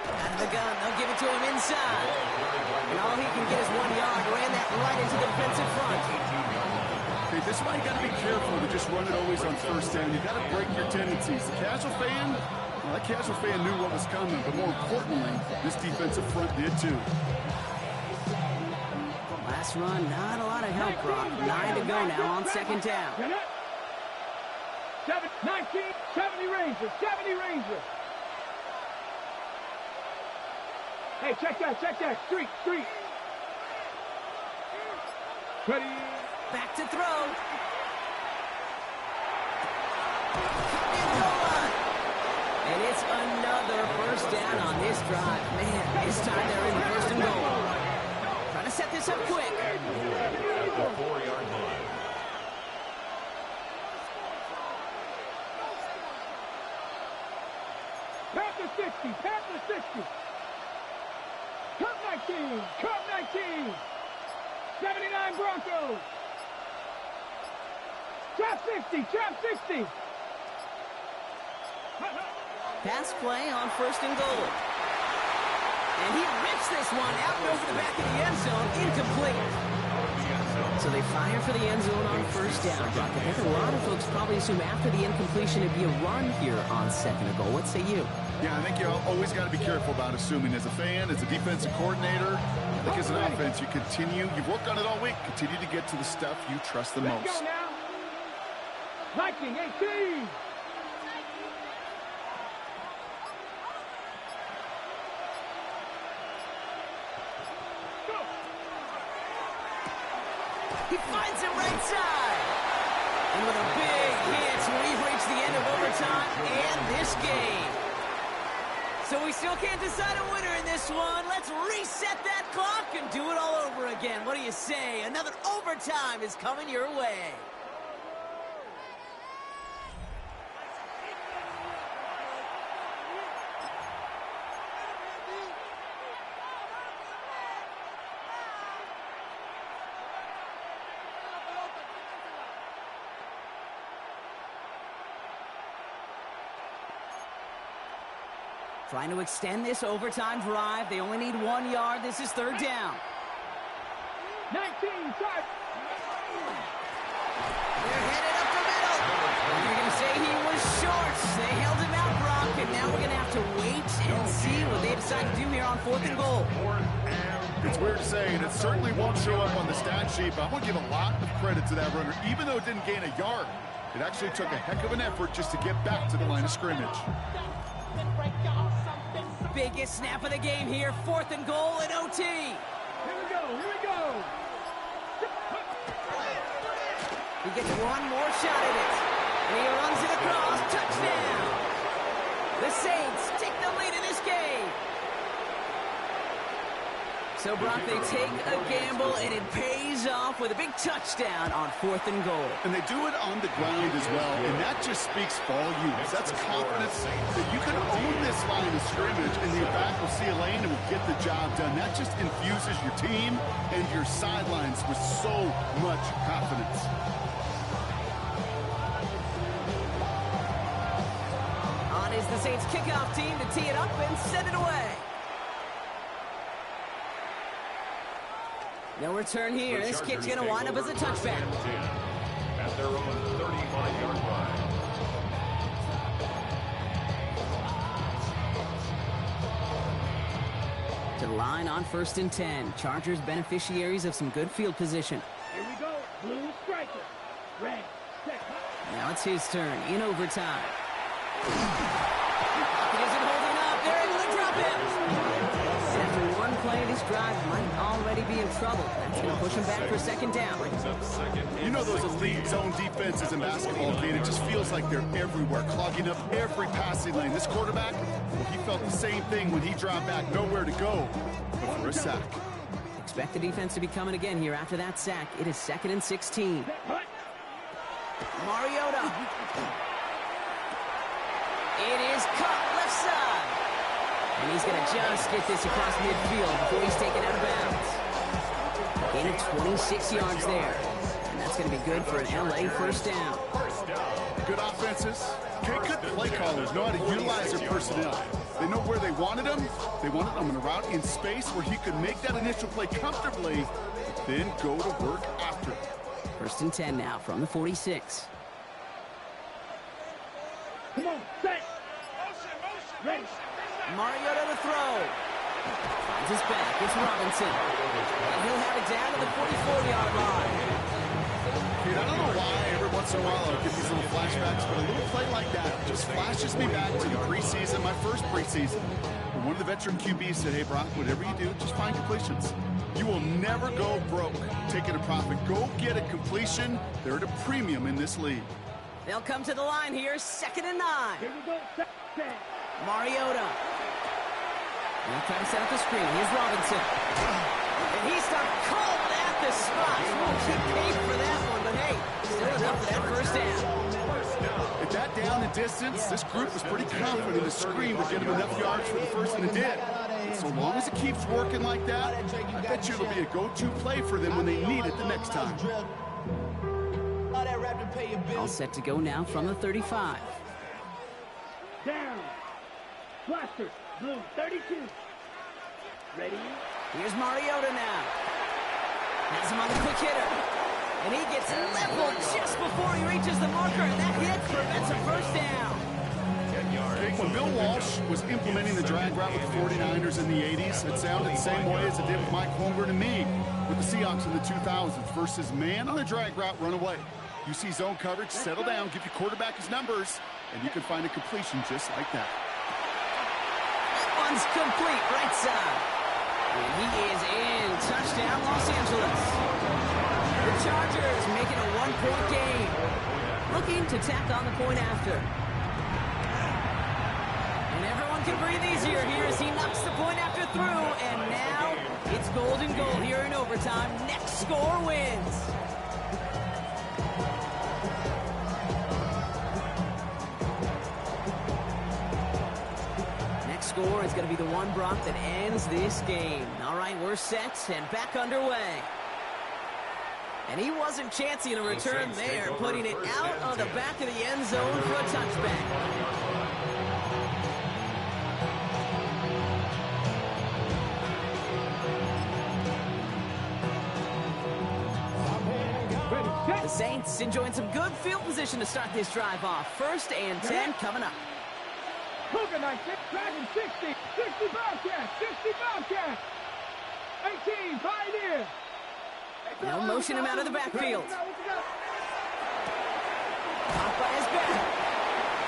Out of the gun, they'll give it to him inside. And all he can get is 1 yard. Ran that right into the defensive front. Okay, this is why you got to be careful to just run it always on 1st down. You got to break your tendencies. The casual fan, well, that casual fan knew what was coming, but more importantly, this defensive front did too. Last run, not a lot of help, Brock. 9 to go now on 2nd down. 19, 70 Rangers, 70 Rangers. Hey, check that. Street. Ready. Back to throw. And it's another 1st down on this drive. Man, this time they're in 1st and goal. Trying to set this up quick. At the 4-yard line. Panther 60. Cup 19. 79 Broncos. Trap 60. Pass play on 1st and goal. And he rips missed this one. Out and over the back of the end zone. Incomplete. So they fire for the end zone on first down. Brock, I think a lot of folks probably assume after the incompletion it'd be a run here on second and goal. What say you? Yeah, I think you always got to be careful about assuming. As a fan, as a defensive coordinator, I think as an offense, you've worked on it all week. Continue to get to the stuff you trust the most. Let's go now. Viking 18. He finds it right side. And with a big hit, we've reached the end of overtime and this game. So we still can't decide a winner in this one. Let's reset that clock and do it all over again. What do you say? Another overtime is coming your way. Trying to extend this overtime drive. They only need 1 yard. This is third down. 19, start. They're headed up the middle. You're going to say he was short. They held him out, Brock, and now we're going to have to wait and see what they decide to do here on fourth and goal. It's weird to say, and it certainly won't show up on the stat sheet, but I want to give a lot of credit to that runner. Even though it didn't gain a yard, it actually took a heck of an effort just to get back to the line of scrimmage. Biggest snap of the game here, fourth and goal in OT. Here we go, here we go. He gets one more shot at it. And he runs it across, touchdown. The Saints take the lead in this game. So, Brock, they take a gamble, and it pays off with a big touchdown on fourth and goal. And they do it on the ground as well, and that just speaks volumes. That's confidence that you can own this line of scrimmage, and your back will see a lane and will get the job done. That just infuses your team and your sidelines with so much confidence. On is the Saints kickoff team to tee it up and send it away. No return here. This kick's going to wind up as a touchback. At their own 35-yard line. To the line on first and 10. Chargers beneficiaries of some good field position. Here we go. Blue striker. Red. Set. Now it's his turn in overtime. He isn't holding up. They're able to drop him. After one play, this drive might already be in trouble. That's going to push him back for second down. You know those elite zone defenses in basketball, Kate, it just feels like they're everywhere, clogging up every passing lane. This quarterback, well, he felt the same thing when he dropped back, nowhere to go but for a sack. Expect the defense to be coming again here after that sack. It is 2nd and 16. Mariota. It is caught left side. And he's going to just get this across midfield before he's taken out of bounds. Gain of 26 yards there. And that's going to be good for an LA first down. Good offenses. Good play callers know how to utilize their personnel. They know where they wanted them. They wanted them in a route in space where he could make that initial play comfortably, then go to work after. First and 10 now from the 46. Come on, set. Ready. Mariota to throw. Finds his back. It's Robinson. And he'll have it down to the 44-yard line. Dude, I don't know why every once in a while I'll get these little flashbacks, but a little play like that just flashes me back to the preseason, my first preseason. And one of the veteran QBs said, hey, Brock, whatever you do, just find completions. You will never go broke taking a profit. Go get a completion. They're at a premium in this league. They'll come to the line here, 2nd and 9. Here we go, set. Mariota. Now trying to set up the screen. Here's Robinson. And he started cold at the spot. He won't keep pace for that one, but hey, still enough for that first down. At that down and distance, this group was pretty confident the screen would get him enough yards for the first, and it did. And so long as it keeps working like that, I bet you it'll be a go-to play for them when they need it the next time. All set to go now from the 35. Down. Blaster. Blue 32. Here's Mariota now. Has him on the quick hitter. And he gets leveled just before he reaches the marker, and that hit prevents a first down. When Bill Walsh was implementing the drag route with the 49ers in the 80s, it sounded the same way as it did with Mike Holmgren and me with the Seahawks in the 2000s versus man on a drag route, run away. You see zone coverage, settle down, give your quarterback his numbers, and you can find a completion just like that. One's complete, right side. And he is in. Touchdown, Los Angeles. The Chargers making a one-point game. Looking to tack on the point after. And everyone can breathe easier here as he knocks the point after through. And now it's golden goal here in overtime. Next score wins. Score is going to be the one, Brock, that ends this game. All right, we're set and back underway. And he wasn't chancing a return there, putting it out on the back of the end zone for a touchback. The Saints enjoying some good field position to start this drive off. 1st and 10 coming up. Cougar 19, Dragon 60, 60 Bobcats, 60 Bobcats, 18 Pioneer. Now motion him out of the backfield. Caught by his back.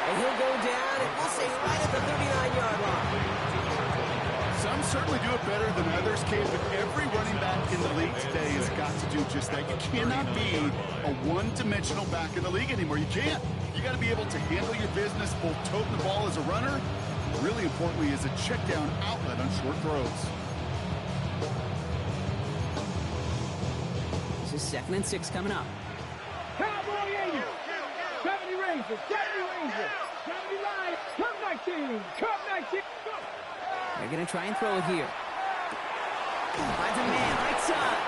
And he'll go down, and we'll say right at the 39-yard line. Some certainly do it better than others, Kate, but every running back in the league today has got to do just that. You cannot be a one-dimensional back in the league anymore. You can't. You got to be able to handle your business, both toting the ball as a runner, and really importantly as a check down outlet on short throws. This is 2nd and 6 coming up. Cowboy 80, 70 Rangers, 70 Rangers, 70 Lions, Cub 19, Cub 19. They're going to try and throw it here. Finds a man right side.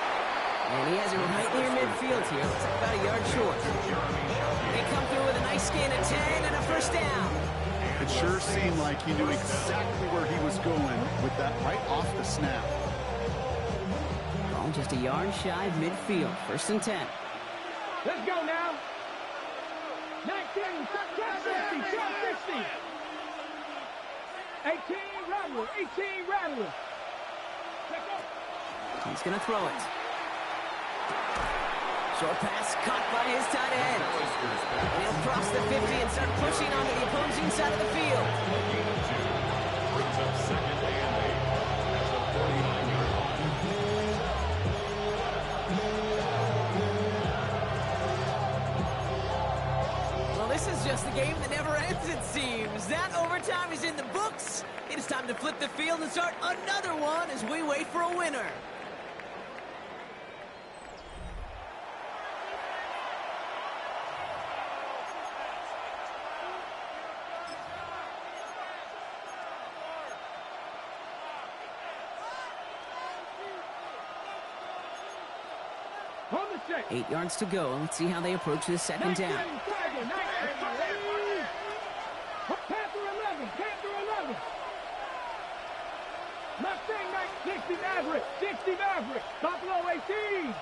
And he has it right near midfield here. Looks like about a yard short. They come through with a nice gain of 10 and a first down. It sure seemed like he knew exactly where he was going with that right off the snap. Ball just a yard shy of midfield. 1st and 10. Let's go now. 19, 50, 60. 18, Rattler, 18, Rattler. He's going to throw it. Short pass caught by his tight end. And he'll cross the 50 and start pushing onto the opposing side of the field. Brings up 2nd and 8 at the 49-yard line. Well, this is just the game that never ends, it seems. That overtime is in the books. It is time to flip the field and start another one as we wait for a winner. On the check. 8 yards to go. Let's see how they approach this 2nd down. Panther 11, Panther 11. Mustang 60 Maverick, 60 Maverick. Buffalo 18.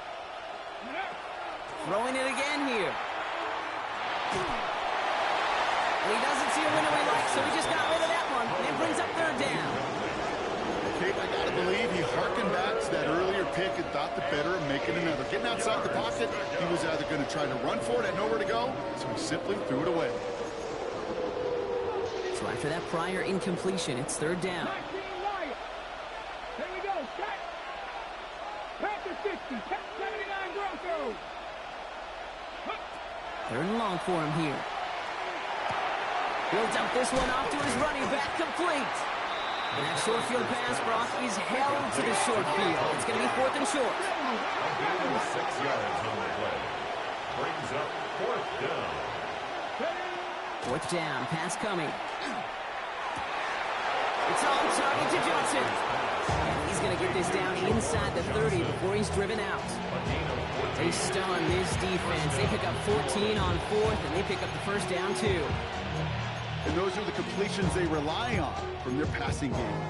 Throwing it again here. And he doesn't see a window he likes, so he just got rid of that one. And it brings up 3rd down. Kate, I got to believe he harkened back to that earlier pick and thought the better of making another. Getting outside the pocket, he was either going to try to run for it, had nowhere to go, so he simply threw it away. So after that prior incompletion, it's 3rd down. 19 Lions. Here we go. Check. Panther 60, 79 Broncos. 3rd and long for him here. He'll dump this one off to his running back, complete. And that short field pass, Brock, is held to the short field. It's going to be 4th and short. Again, 6 yards on the play. Brings up 4th down. 4th down, pass coming. It's on target to Johnson. And he's going to get this down inside the 30 before he's driven out. They stun this defense. They pick up 14 on 4th, and they pick up the first down, too. And those are the completions they rely on from their passing game.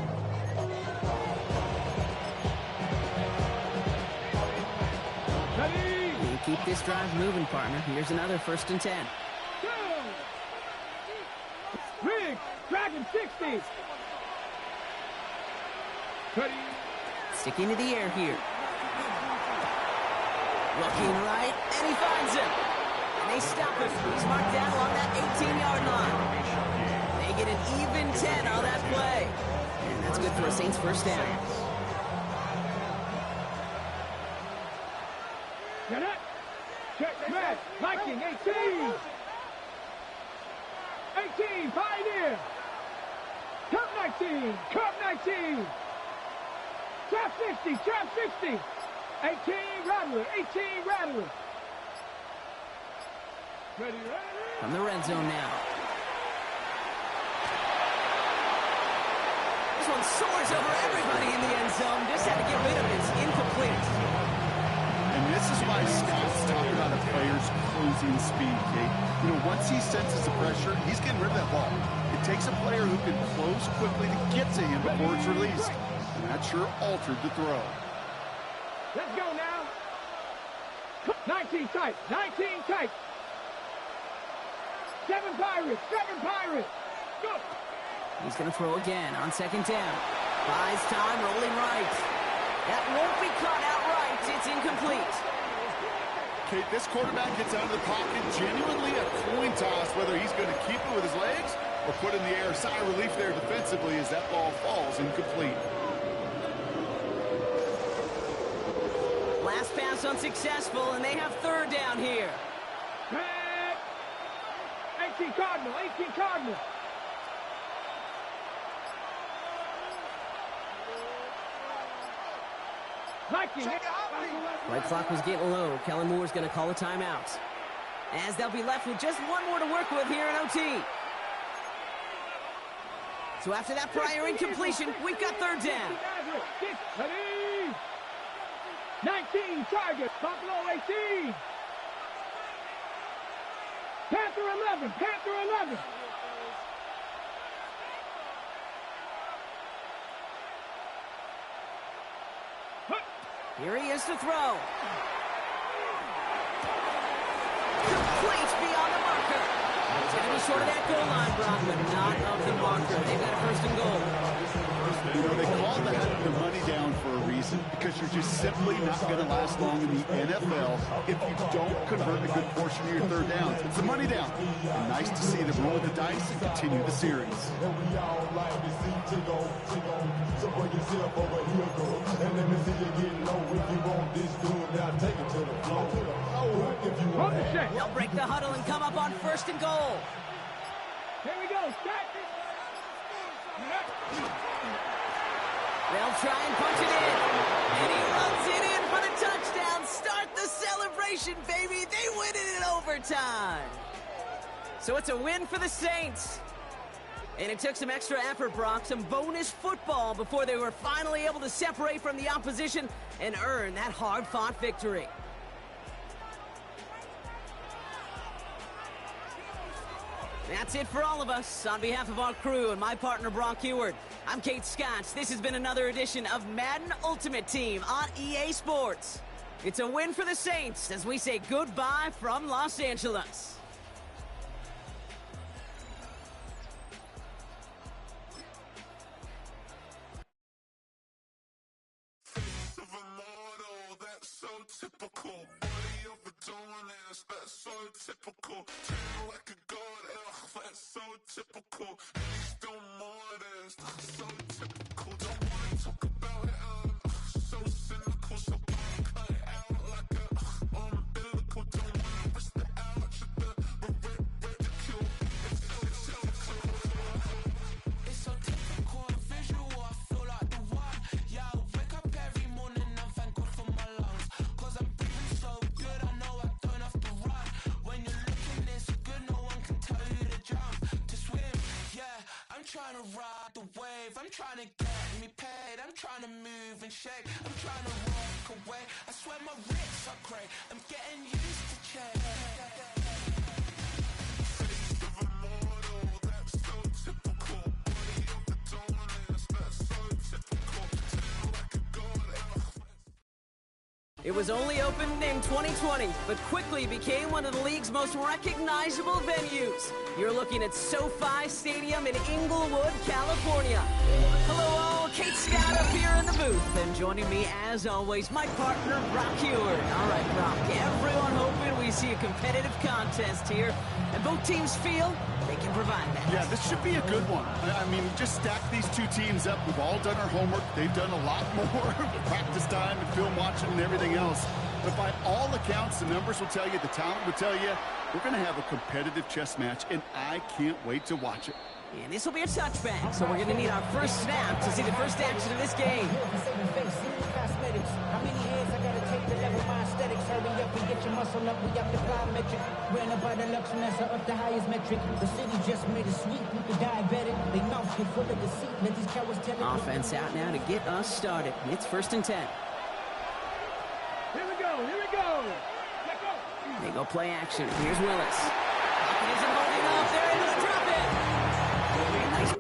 this drive moving, partner. Here's another 1st and 10. Riggs, Dragon 60. Sticking to the air here. Looking right, and he finds him. And they stop him. He's marked down along that 18-yard line. They get an even 10 on that play. And that's good for a Saints 1st down. Get it? Check Matt. Viking 18. 18, Pioneer. Cup 19, Cup 19. Trap 60, Trap 60. 18, Rattler, 18, Rattler. Ready. From the red zone now. This one soars over everybody in the end zone. Just had to get rid of it. It's incomplete. And this is why Scott's talking about a player's closing speed, Kate. You know, once he senses the pressure, he's getting rid of that ball. It takes a player who can close quickly to get to him before it's released. And that sure altered the throw. Let's go now. 19 tight, 19 tight. 7 Pirates, 7 Pirates. Go. He's going to throw again on 2nd down. Buys time, rolling right. That won't be caught outright. It's incomplete. Kate, this quarterback gets out of the pocket, genuinely a coin toss, whether he's going to keep it with his legs or put in the air. Sigh of relief there defensively as that ball falls incomplete. Last pass unsuccessful, and they have 3rd down here. 18 Cardinal, 18 Cardinal. Right clock was getting low. Kellen Moore's going to call a timeout, as they'll be left with just one more to work with here in OT. So after that prior incompletion, we've got 3rd down. 19 target, Buffalo 18. Panther 11, Panther 11. Here he is to throw. Complete beyond the marker. It's going to be short of that goal line, Brock, but not of the marker. They've got a 1st and goal. You know, they call that the money down for a reason, because you're just simply not going to last long in the NFL if you don't convert a good portion of your 3rd downs. It's the money down. And nice to see them roll the dice and continue the series. They'll break the huddle and come up on 1st and goal. Here we go, start. They'll try and punch it in. And he runs it in for the touchdown. Start the celebration, baby. They win it in overtime. So it's a win for the Saints. And it took some extra effort, Brock, some bonus football before they were finally able to separate from the opposition and earn that hard-fought victory. That's it for all of us. On behalf of our crew and my partner, Brock Ewart, I'm Kate Scotts. This has been another edition of Madden Ultimate Team on EA Sports. It's a win for the Saints as we say goodbye from Los Angeles. Typical, body of Adonis, that's so typical. Turn like a god, that's so typical. He's still modest, so typical. Don't wanna talk about it, so cynical. So cut it out like a umbilical. Don't wanna risk the ouch of the ridicule. It's so typical, visual. I feel like the one. Yeah, I wake up every morning and thank God for my lungs. I'm trying to ride the wave, I'm trying to get me paid, I'm trying to move and shake, I'm trying to walk away, I swear my wrists are grey, I'm getting used to change. It was only opened in 2020, but quickly became one of the league's most recognizable venues. You're looking at SoFi Stadium in Inglewood, California. Hello all, Kate Scott up here in the booth, and joining me as always, my partner, Brock Heward. All right, Brock, everyone hoping we see a competitive contest here, and both teams feel they can provide that. Yeah, this should be a good one. I mean, just stack these two teams up. We've all done our homework. They've done a lot more practice time and film watching and everything else. But by all accounts, the numbers will tell you, the talent will tell you, we're going to have a competitive chess match, and I can't wait to watch it. And this will be a touchback, so we're going to need our first snap to see the first action of this game. How many hands I gotta take to level my aesthetics? Hurry up and get your muscle up, we up the plyometric. Ran up by the Lux Master up the highest metric. The city just made it sweet, people diabetic. They mouths get full of deceit, let these cowards tell it. Offense out now to get us started. It's 1st and 10. Here we go, here we go. They go play action. Here's Willis. Pocket isn't holding up. They're able to drop it. Nice.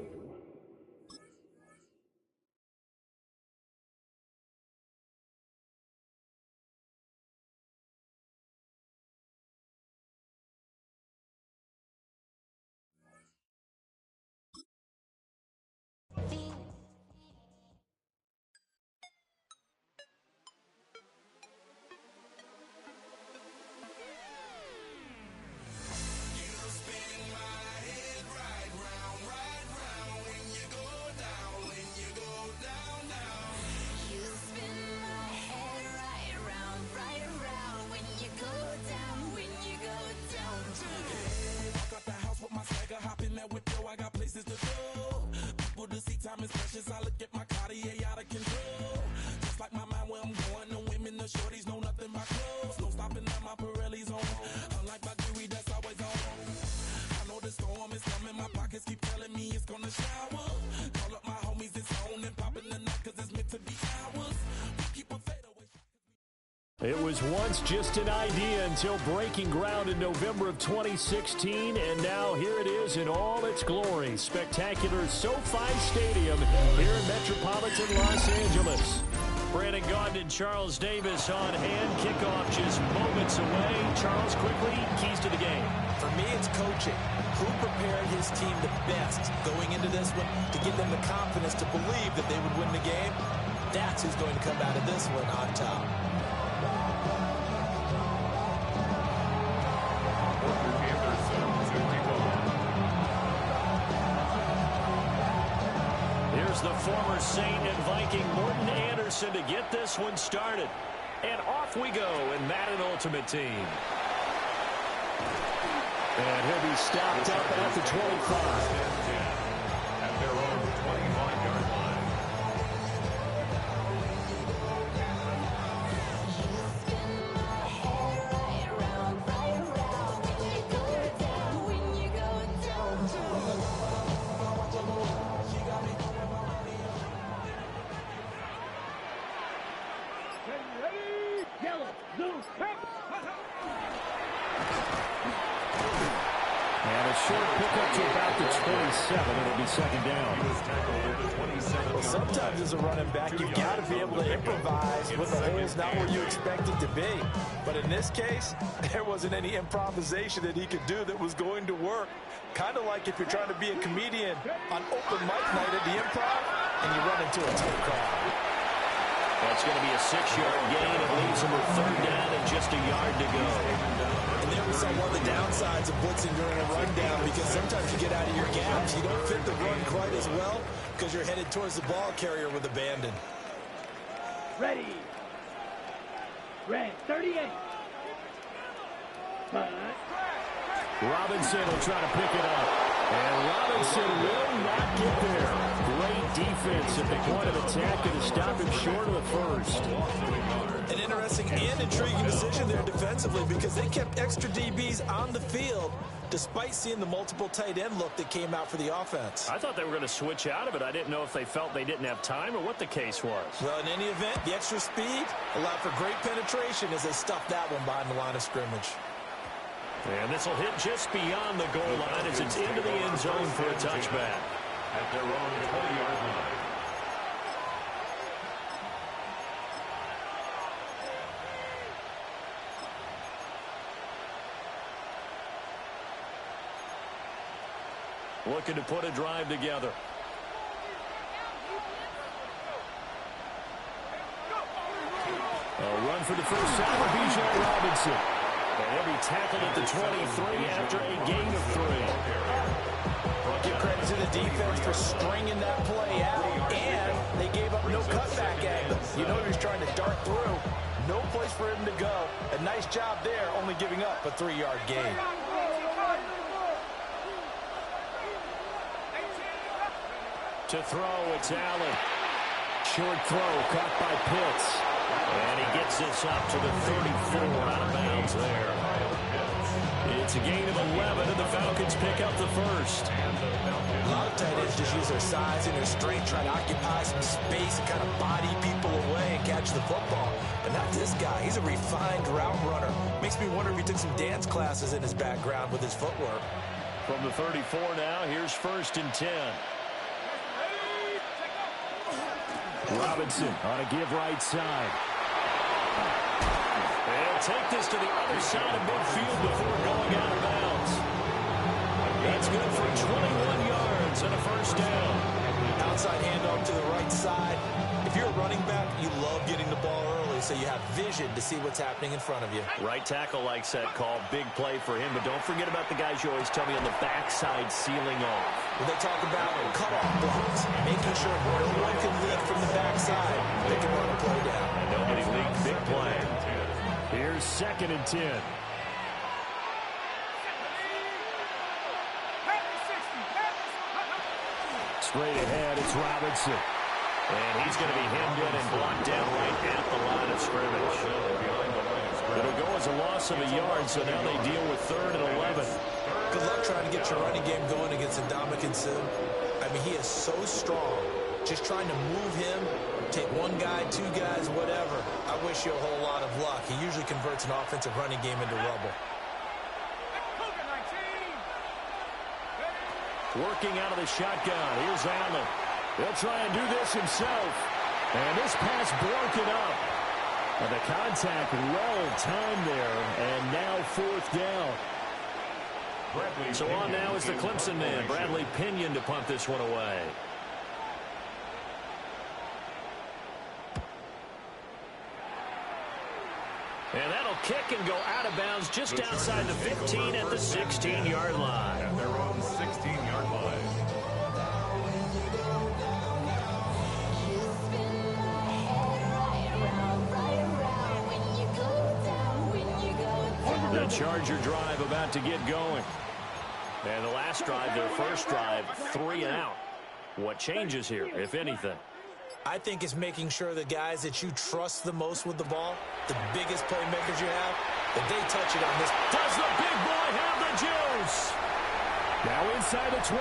It was once just an idea until breaking ground in November of 2016, and now here it is in all its glory. Spectacular SoFi Stadium here in metropolitan Los Angeles. Brandon Gaudin and Charles Davis on hand. Kickoff just moments away. Charles, quickly, keys to the game. For me, it's coaching. Who prepared his team the best going into this one to give them the confidence to believe that they would win the game? That's who's going to come out of this one on top. Here's the former Saint and Viking Morton Anderson to get this one started. And off we go in Madden Ultimate Team. And he'll be stopped up at the 25. At their own 25-yard line. Short pickup to about the 27. It'll be second down. Well, sometimes as a running back, you've got to be able to improvise when the hole's not where you expect it to be. But in this case, there wasn't any improvisation that he could do that was going to work. Kind of like if you're trying to be a comedian on open mic night at the Improv and you run into a tight crowd. That's going to be a 6-yard gain. It leaves him with third down and just a yard to go. And there we saw one of the downsides of blitzing during a rundown, because sometimes you get out of your gaps. You don't fit the run quite as well because you're headed towards the ball carrier with abandon. Ready. Red 38. Robinson will try to pick it up. And Robinson will not get there. Great defense at the point of attack to stop him short of the first. An interesting and intriguing decision there defensively, because they kept extra DBs on the field despite seeing the multiple tight end look that came out for the offense. I thought they were going to switch out of it. I didn't know if they felt they didn't have time or what the case was. Well, in any event, the extra speed allowed for great penetration as they stuffed that one behind the line of scrimmage. And this will hit just beyond the goal line as it's into the end zone for a touchback. At their own 20-yard line. looking to put a drive together. A run for the first down of Bijan Robinson. And he'll be tackled at the 23 after a gain of 3. Give credit to the defense for stringing that play out, and they gave up no cutback angle. You know he's trying to dart through. No place for him to go. A nice job there, only giving up a 3-yard gain. To throw, it's Allen. Short throw, caught by Pitts. And he gets this up to the 34, out of bounds there. It's a gain of 11, and the Falcons pick up the first. A lot of tight ends just use their size and their strength, try to occupy some space and kind of body people away and catch the football. But not this guy. He's a refined route runner. Makes me wonder if he took some dance classes in his background with his footwork. From the 34 now, here's 1st and 10. Robinson on a give right side. They'll take this to the other side of midfield before going out of bounds. That's good for 21 yards and a first down. Outside handoff to the right side. If you're a running back, you love getting the ball early so you have vision to see what's happening in front of you. Right tackle likes that call. Big play for him, but don't forget about the guys you always tell me on the backside sealing off. When they talk about cutoff blocks, making sure no one can leak from the backside, they can run a play down. And nobody leaked. Big play. Here's 2nd and 10. Straight ahead, it's Robinson. And he's going to be hemmed in and blocked down right at the line of scrimmage. It'll go as a loss of a yard, so now they deal with 3rd and 11. Good luck trying to get your running game going against Ndamukong Suh. I mean, he is so strong. Just trying to move him, take one guy, 2 guys, whatever. I wish you a whole lot of luck. He usually converts an offensive running game into rubble. Working out of the shotgun. Here's Allen. He'll try and do this himself. And this pass broken up. And the contact well timed there. And now 4th down. So on now is the Clemson man, Bradley Pinion, to punt this one away. And that'll kick and go out of bounds just outside the 15 at the 16-yard line. At their own 16-yard line. The Charger drive about to get going. And the last drive, their first drive, 3 and out. What changes here, if anything? I think it's making sure the guys that you trust the most with the ball, the biggest playmakers you have, that they touch it on this. Does the big boy have the juice? Now inside the 25.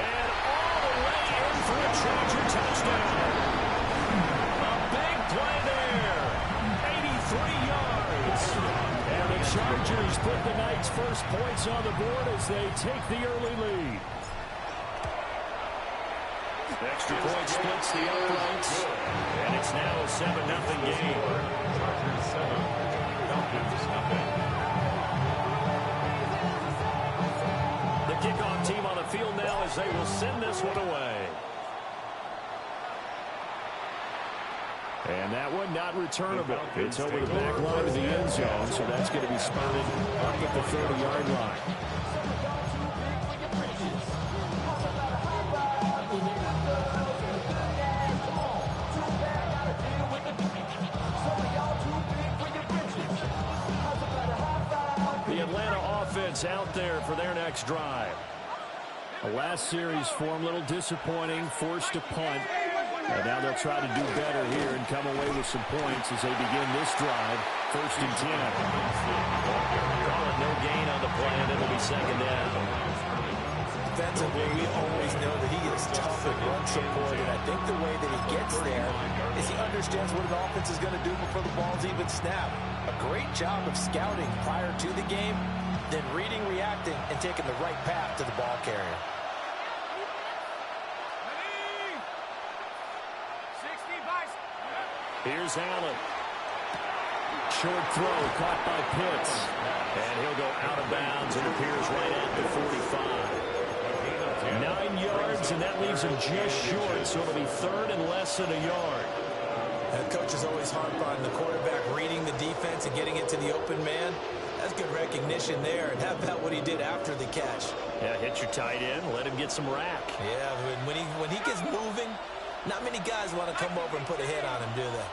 And all the way in for a Charger touchdown. A big play there. 83 yards. And the Chargers put the Knights' first points on the board as they take the early lead. Extra point splits the uprights, and it's now a 7-0 game. Chargers 7, Falcons nothing. The kickoff team on the field now as they will send this one away. And that one not returnable. It's over the back line of the end zone, so that's going to be spotted up at the 30-yard line. The Atlanta offense out there for their next drive. The last series form a little disappointing, forced to punt. And now they'll try to do better here and come away with some points as they begin this drive. 1st and 10. Call it no gain on the play, and it'll be 2nd down. Defensively, we always know that he is tough and run support, and I think the way that he gets there is he understands what an offense is going to do before the ball's even snapped. A great job of scouting prior to the game, then reading, reacting, and taking the right path to the ball carrier. Here's Allen. Short throw caught by Pitts. And he'll go out of bounds and appears right at the 45. 9 yards, and that leaves him just short, so it'll be third and less than a yard. That coach is always harp on the quarterback reading the defense and getting it to the open man. That's good recognition there. And how about what he did after the catch? Yeah, hit your tight end, let him get some rack. Yeah, when he gets moving, not many guys want to come over and put a hit on him, do they?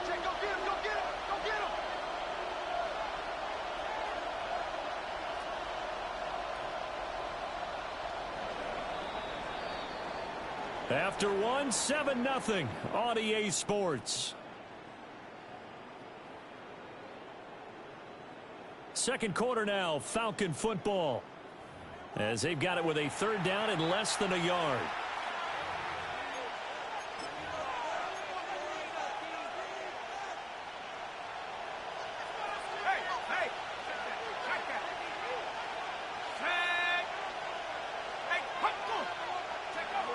After one, 7-0 on EA Sports. Second quarter now, Falcon football. As they've got it with a third down and less than a yard.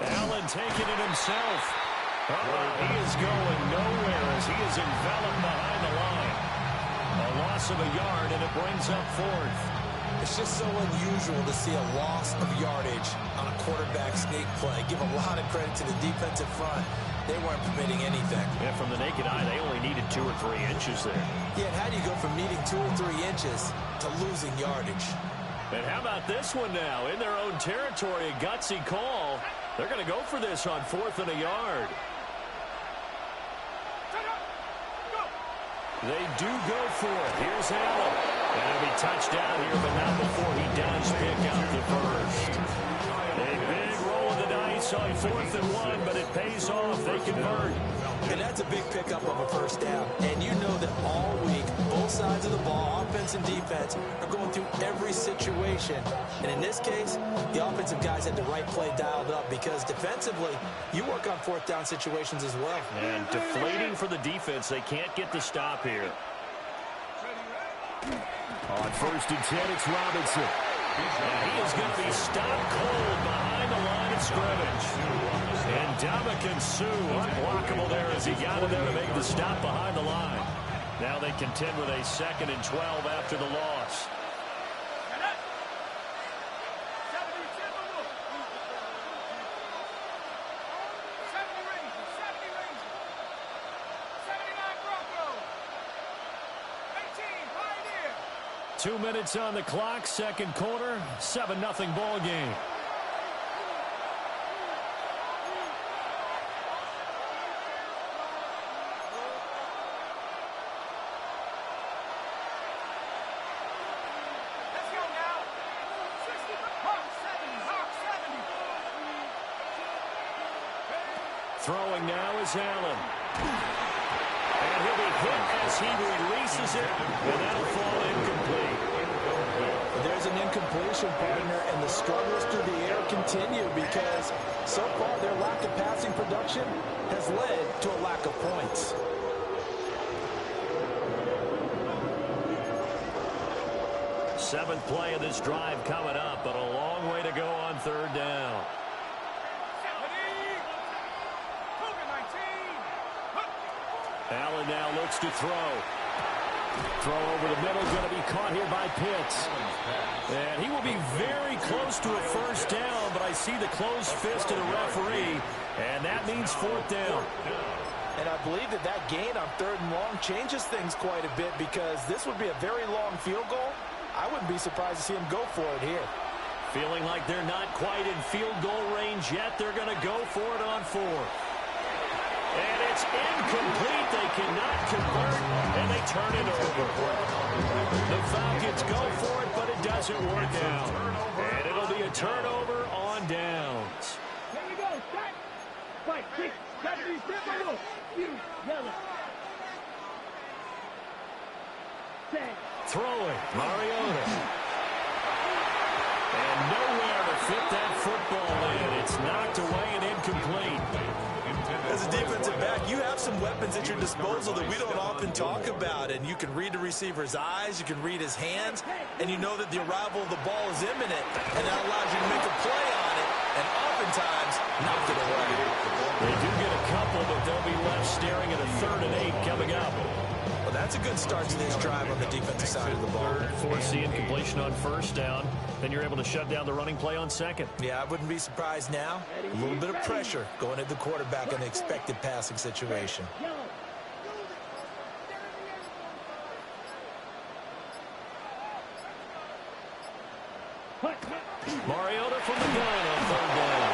Allen taking it himself. He is going nowhere as he is enveloped behind the line. A loss of a yard, and it brings up fourth. It's just so unusual to see a loss of yardage on a quarterback sneak play. Give a lot of credit to the defensive front. They weren't permitting anything. Yeah, from the naked eye, they only needed 2 or 3 inches there. Yeah, and how do you go from needing 2 or 3 inches to losing yardage? And how about this one now? In their own territory, a gutsy call. They're going to go for this on 4th and a yard. They do go for it. Here's Allen. And he'll be touched down here, but not before he does pick out the first. A big roll of the dice on 4th and 1, but it pays off. They convert. And that's a big pickup of a first down. And you know that all week, both sides of the ball, offense and defense, are going through every situation. And in this case, the offensive guys had the right play dialed up because defensively, you work on 4th down situations as well. And deflating for the defense. They can't get the stop here. On 1st and 10, it's Robinson. And he is going to be stopped cold behind the line of scrimmage. And Dominican Sue, unblockable there as he got in there to make the stop behind the line. Now they contend with a 2nd and 12 after the loss. Two minutes on the clock, second quarter, 7-0 ball game. Throwing now is Allen. And he'll be hit as he releases it, and that'll fall incomplete. There's an incompletion, partner, and the struggles through the air continue because so far their lack of passing production has led to a lack of points. Seventh play of this drive coming up, but a long way to go on 3rd down. Allen now looks to throw. Throw over the middle, going to be caught here by Pitts. And he will be very close to a first down, but I see the closed fist of the referee, and that means 4th down. And I believe that gain on 3rd and long changes things quite a bit because this would be a very long field goal. I wouldn't be surprised to see him go for it here. Feeling like they're not quite in field goal range yet, they're going to go for it on 4th. And it's incomplete. They cannot convert, and they turn it over. The Falcons go for it, but it doesn't work out. And it'll be a turnover on downs. Here we go. Start. Fight. 6, 7, 7, you yellow. 10. Throwing, Mariota. And nowhere to fit that football in. It's knocked away and incomplete. As a defensive back, you have some weapons at your disposal that we don't often talk about. And you can read the receiver's eyes, you can read his hands, and you know that the arrival of the ball is imminent. And that allows you to make a play on it, and oftentimes knock it away. They do get a couple, but they'll be left staring at a 3rd and 8 coming up. Well, that's a good start to this drive on the defensive side of the ball. Forcing incompletion on first down. Then you're able to shut down the running play on second. Yeah, I wouldn't be surprised now. A little bit of pressure going at the quarterback in an expected passing situation. Mariota from the gun on third down.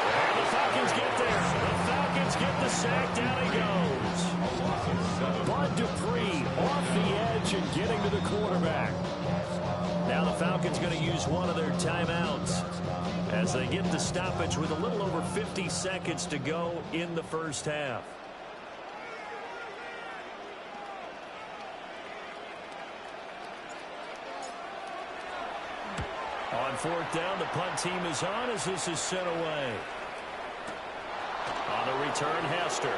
And the Falcons get there. The Falcons get the sack. Down he goes. Bud Dupree off the edge and getting to the quarterback. Now the Falcons going to use one of their timeouts as they get the stoppage with a little over 50 seconds to go in the first half. On fourth down, the punt team is on as this is sent away. On the return, Hester.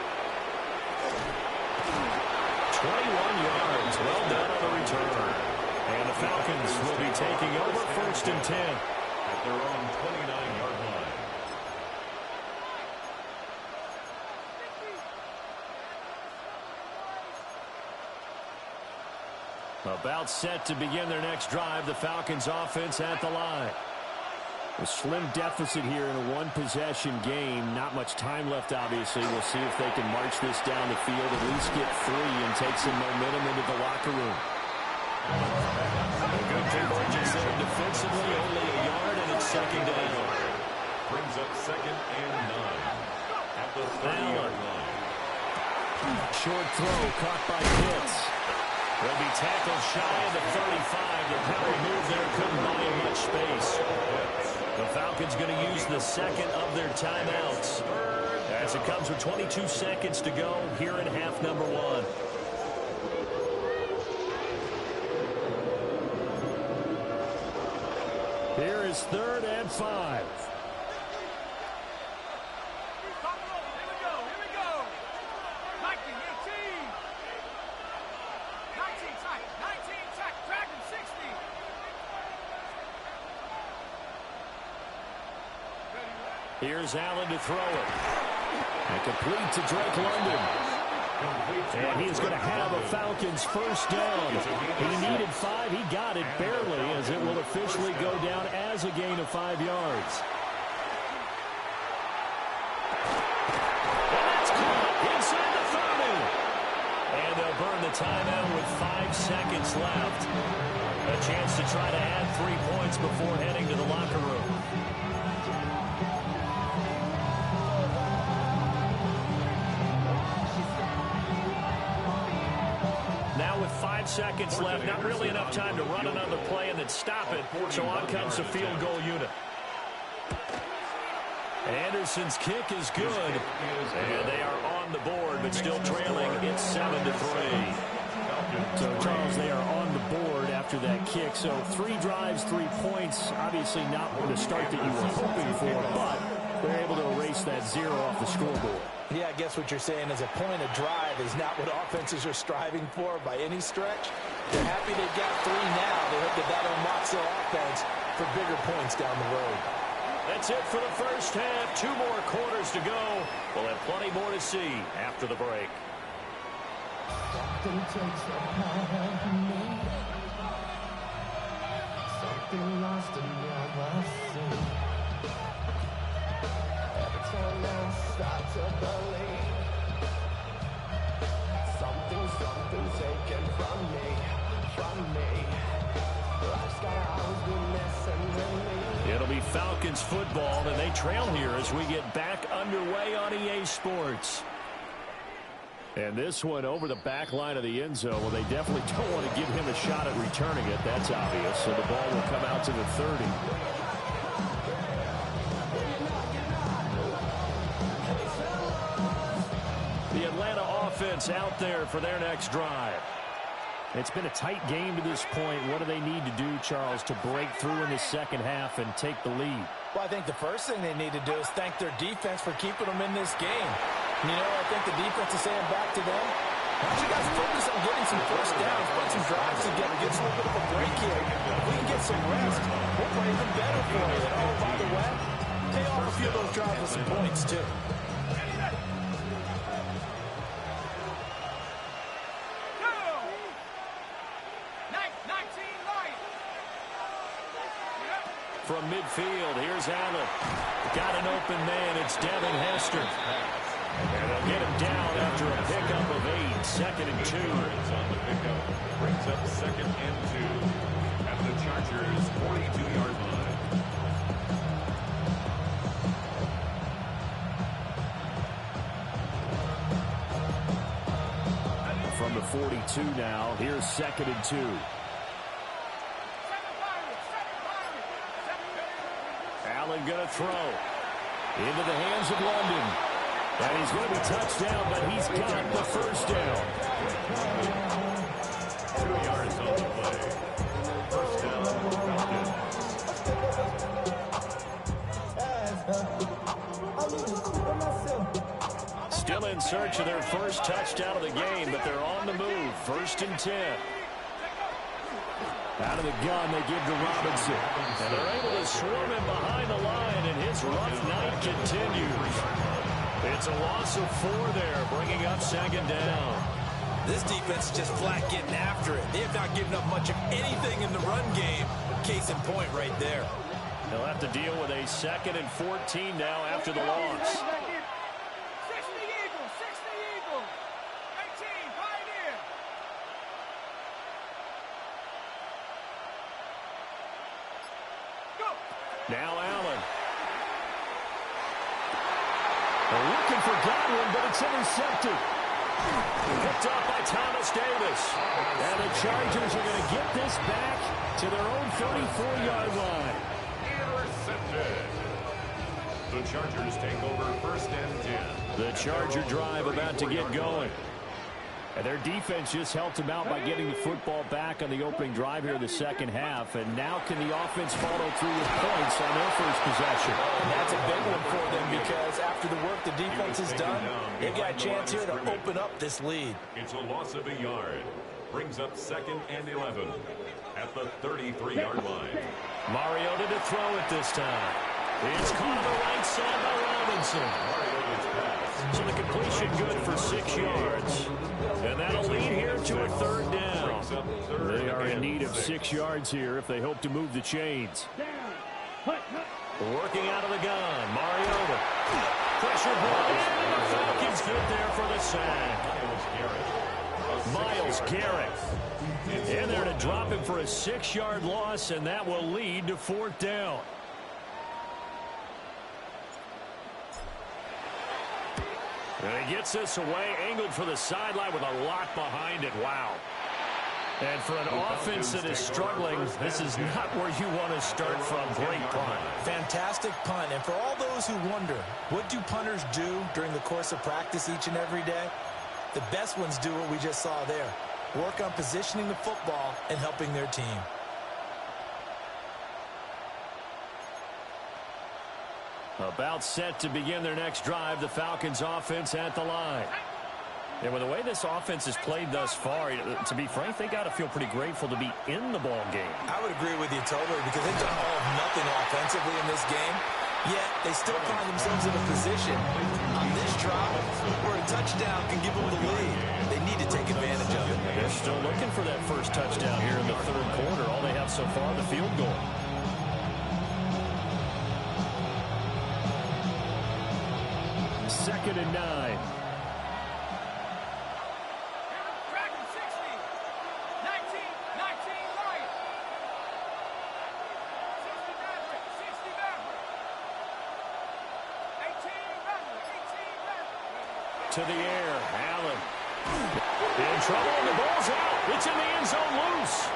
21 yards. Well done on the return. And the Falcons will be taking over first and 10. At their own 29-yard line. About set to begin their next drive. The Falcons offense at the line. A slim deficit here in a one-possession game. Not much time left, obviously. We'll see if they can march this down the field, at least get 3 and take some momentum into the locker room. A good convergence there defensively. Only a yard, and it's second down. Brings up second and 9 at the 30-yard line. Short throw caught by Pitts. Will be tackled shy of the 35. The power move there couldn't buy him much space. The Falcons going to use the second of their timeouts as it comes with 22 seconds to go here in half number 1. Here is 3rd and 5. Here's Allen to throw it. And complete to Drake London. And he is going to have a Falcons first down. He needed 5. He got it barely, as it will officially go down as a gain of 5 yards. And that's caught inside the 30. And they'll burn the timeout with 5 seconds left. A chance to try to add 3 points before heading to the locker room. Now with 5 seconds left, not really enough time to run another play and then stop it. So on comes the field goal unit. Anderson's kick is good. And they are on the board, but still trailing. It's 7-3. So, Charles, they are on the board after that kick. So 3 drives, 3 points. Obviously not the start that you were hoping for, but they're able to erase that 0 off the scoreboard. Yeah, I guess what you're saying is a point of drive is not what offenses are striving for by any stretch. They're happy they got 3 now. They hope that unlocks their offense for bigger points down the road. That's it for the first half. 2 more quarters to go. We'll have plenty more to see after the break. Something takes a part of me. Something lost and never seen. Every time I start to believe something's taken from me. Life's gotta always be messing with me. It'll be Falcons football, and they trail here as we get back underway on EA Sports. And this one over the back line of the end zone. Well, they definitely don't want to give him a shot at returning it. That's obvious. So the ball will come out to the 30. The Atlanta offense out there for their next drive. It's been a tight game to this point. What do they need to do, Charles, to break through in the second half and take the lead? Well, I think the first thing they need to do is thank their defense for keeping them in this game. You know, I think the defense is saying back to them, why don't you guys focus on getting some first downs, put some drives together, get us a little bit of a break here. If we can get some rest, we'll play even better for you. And oh, by the way, pay off a few of those drives with some points, too. Go! from midfield. Here's Allen. Got an open man. It's Devin Hester. And they'll get him down after a pickup of 8. 2nd and 2. On the pickup. Brings up 2nd and 2. At the Chargers' 42-yard line. From the 42 now. Here's 2nd and 2. Allen going to throw. Into the hands of London. And he's going to be touched down, but he's got the first down. 2 yards on the play. First down, Falcons. Still in search of their first touchdown of the game, but they're on the move. 1st and 10. Out of the gun, they give to Robinson. And they're able to swarm him behind the line, and his rough night continues. It's a loss of 4 there, bringing up 2nd down. This defense is just flat getting after it. They have not given up much of anything in the run game. Case in point right there. They'll have to deal with a 2nd and 14 now after the loss. Now Allen. They're looking for Godwin, but it's intercepted. Picked up by Thomas Davis. And the Chargers are going to get this back to their own 34-yard line. Intercepted. The Chargers take over 1st and 10. The Charger drive about to get going. And their defense just helped them out by getting the football back on the opening drive here in the 2nd half. And now can the offense follow through with points on their first possession? And that's a big one for them because after the work the defense has done, they've got a chance here to open up this lead. It's a loss of a yard. Brings up 2nd and 11 at the 33-yard line. Mariota to throw it this time. It's caught on the right side by Robinson. So the completion good for 6 yards. And that'll lead here to a 3rd down. They are in need of 6 yards here if they hope to move the chains. Working out of the gun, Mariota. Pressure ball. The Falcons get there for the sack. Myles Garrett. In there to drop him for a 6-yard loss, and that will lead to 4th down. And he gets this away, angled for the sideline with a lot behind it. Wow. And for an offense that is struggling, this is not where you want to start from. Great punt. Fantastic punt. And for all those who wonder, what do punters do during the course of practice each and every day? The best ones do what we just saw there. Work on positioning the football and helping their team. About set to begin their next drive, the Falcons offense at the line. And with the way this offense has played thus far, to be frank, they got to feel pretty grateful to be in the ball game. I would agree with you totally because they've done all of nothing offensively in this game. Yet they still find themselves in a position on this drive where a touchdown can give them the lead. They need to take advantage of it. They're still looking for that first touchdown here in the 3rd quarter. All they have so far, the field goal. Second and 9. To the air, Allen. In trouble, and the ball's out. It's in the end zone loose.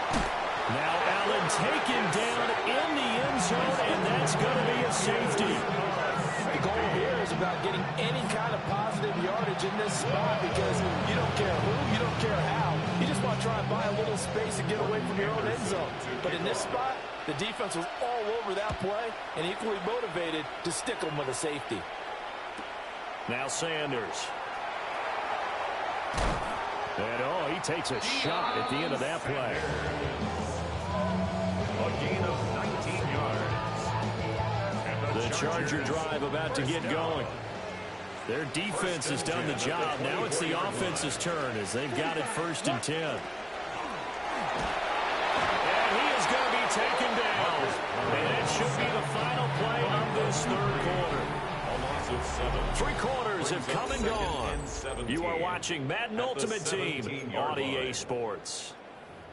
Now Allen taken down in the end zone, and that's going to be a safety. The goal here is about getting any kind of positive yardage in this spot because you don't care who, you don't care how. You just want to try and buy a little space and get away from your own end zone. But in this spot, the defense was all over that play and equally motivated to stick them with a safety. Now Sanders. And, oh, he takes a shot at the end of that play. A gain of 19 yards. The Charger drive about to get going. Their defense has done the job. Now it's the offense's turn as they've got it 1st and 10. And he is going to be taken down. And it should be the final play of this third quarter. 3 quarters have come and gone. You are watching Madden Ultimate Team on EA Sports.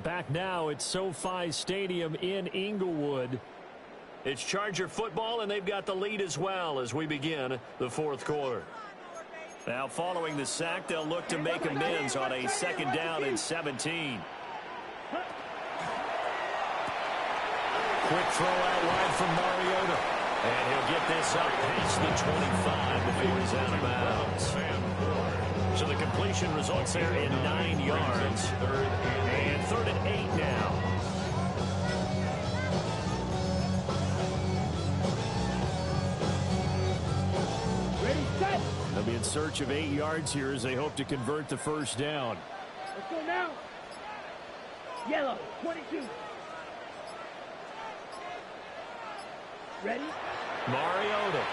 Back now at SoFi Stadium in Inglewood. It's Charger football, and they've got the lead as well as we begin the fourth quarter. Now, following the sack, they'll look to make amends on a 2nd down and 17. Quick throw out wide from Mariota. And he'll get this up past the 25 before he's out of bounds. So the completion results there in 9 yards. And 3rd and 8 now. Ready, set. They'll be in search of 8 yards here as they hope to convert the first down. Let's go now. Yellow, 22. Ready? Mariota.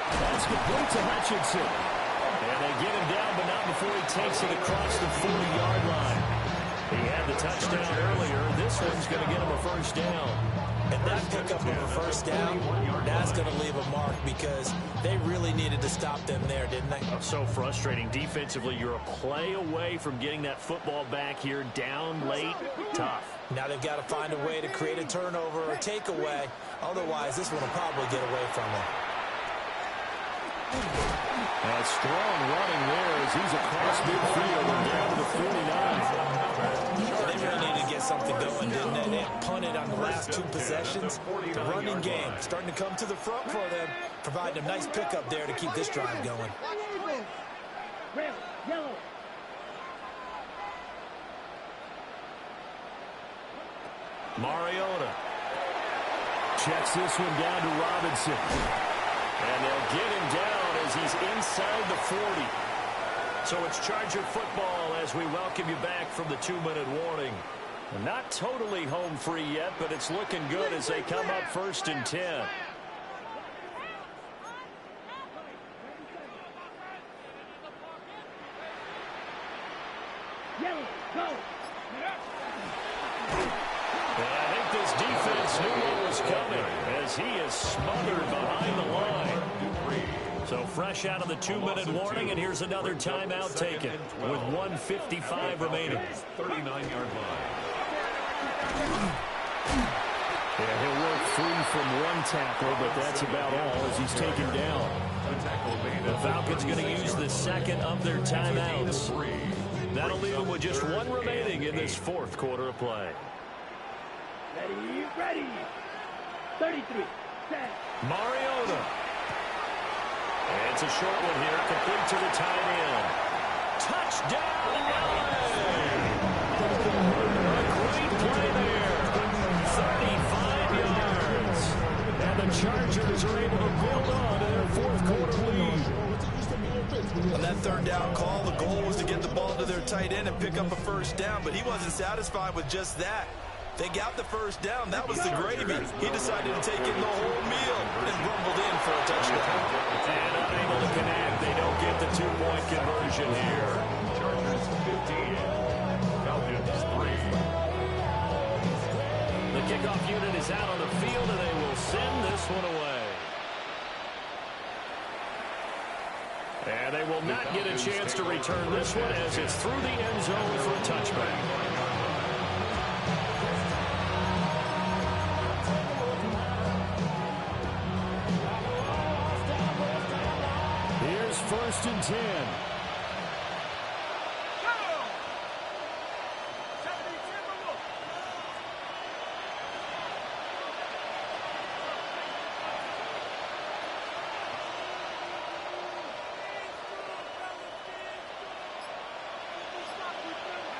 That's complete to Hutchinson. And they get him down, but not before he takes it across the 40-yard line. He had the touchdown earlier. This one's going to get him a first down. And that pickup of a first down, that's going to leave a mark because they really needed to stop them there, didn't they? So frustrating. Defensively, you're a play away from getting that football back here down late. Tough. Now they've got to find a way to create a turnover or takeaway. Otherwise, this one will probably get away from them. A strong running there as he's across midfield and down to the 49. They really needed to get something going, didn't they? They had punted on the last 2 possessions. The running game starting to come to the front for them, providing a nice pickup there to keep this drive going. Red, yellow. Mariota checks this one down to Robinson. And they'll get him down as he's inside the 40. So it's Charger football as we welcome you back from the 2-minute warning. Not totally home free yet, but it's looking good as they come up 1st and 10. Yellow, go. I think this defense knew what was coming as he is smothered behind the line. So fresh out of the 2-minute warning, and here's another timeout taken with 1:55 remaining. 39-yard line. Yeah, he'll work free from one tackle, but that's about all as he's taken down. The Falcons going to use the 2nd of their timeouts. That'll leave them with just 1 remaining in this 4th quarter of play. Ready, ready. 33, set. Mariota. And it's a short one here, complete to the tight end. Touchdown, LA! A great play there. 35 yards. And the Chargers are able to build on to their 4th quarter lead. On that 3rd down call, the goal was to get the ball to their tight end and pick up a first down, but he wasn't satisfied with just that. They got the first down. That was the gravy. He decided to take in the whole meal and rumbled in for a touchdown. And unable to connect. They don't get the 2-point conversion here. Chargers 15. Falcons 3. The kickoff unit is out on the field, and they will send this one away. And they will not get a chance to return this one as it's through the end zone for a touchback. Here's 1st and 10.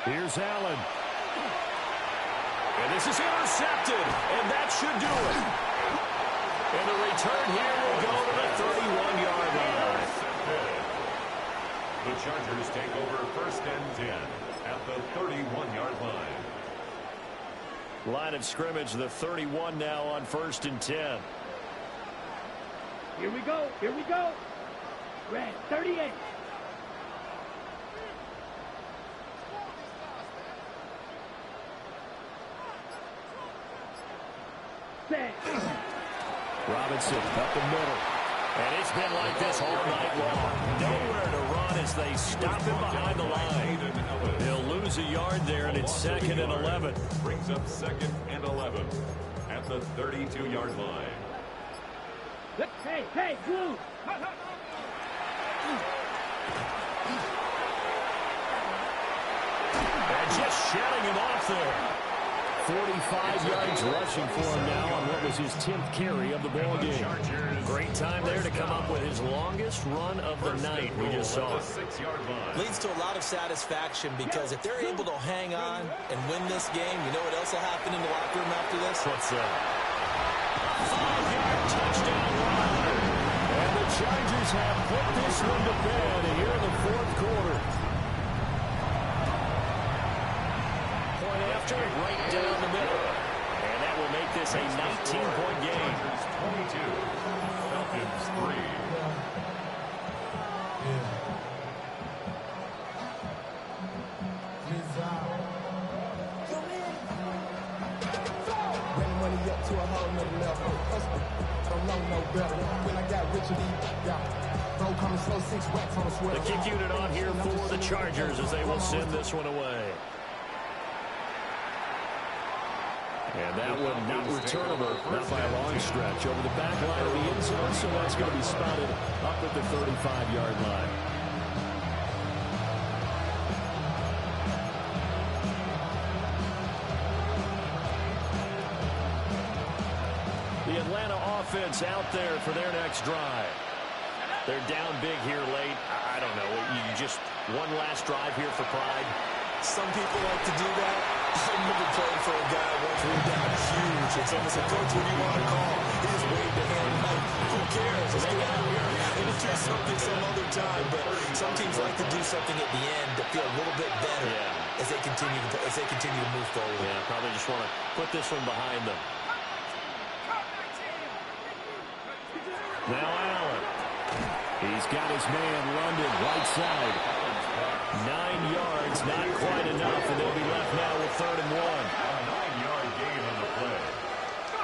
Here's Allen. And this is intercepted, and that should do it. And the return here will go to the 31-yard line. The Chargers take over 1st and 10 at the 31-yard line. Line of scrimmage, the 31 now on 1st and 10. Here we go, here we go. Red, 38. Robinson up the middle. And it's been like this all night long. Nowhere to run as they stop him behind the line. He'll lose a yard there, and it's 2nd and 11. Brings up 2nd and 11 at the 32-yard line. Hey, Blue! And just shutting him off there. 45 yards rushing for him now on what was his 10th carry of the ball game. Great time there to come up with his longest run of the night. We just saw it. Leads to a lot of satisfaction because if they're able to hang on and win this game, you know what else will happen in the locker room after this? What's that? 5-yard touchdown run. And the Chargers have put this one to bed here in the 4th quarter. Right down the middle. And that will make this a 19-point game. 22. Falcons 3. Ran money up to a whole nother level. Don't know no better. When I got rich and bro coming slow, 6 racks on a sweater. The kick unit on here for the Chargers as they will send this one away. And that one not returnable, not by a long stretch, over the back line of the end zone, so that's going to be spotted up at the 35-yard line. The Atlanta offense out there for their next drive. They're down big here late. I don't know. You just one last drive here for pride. Some people like to do that. I remember playing for a guy once we were down huge. And someone said, Coach, what do you want to call? He just waved the hand. Like, who cares? Let's get out of here. And we'll do something some other time. But some teams like to do something at the end to feel a little bit better as they continue to move forward. Yeah, probably just want to put this one behind them. Now Allen. He's got his man London right side. 9 yards, not quite enough, and they'll be left now with 3rd and 1. A 9-yard gain on the play.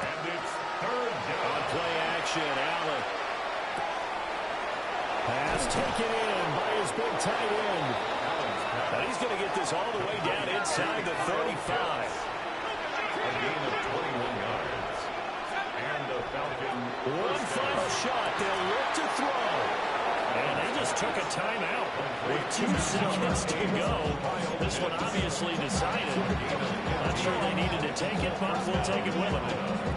And it's 3rd down. On play action, Allen. Pass taken in by his big tight end. And he's going to get this all the way down inside the 35. A gain of 21 yards. And the Falcons. One final shot. They'll look to throw. And they just took a timeout with 2 seconds to go. This one obviously decided. Not sure they needed to take it, but we'll take it with them.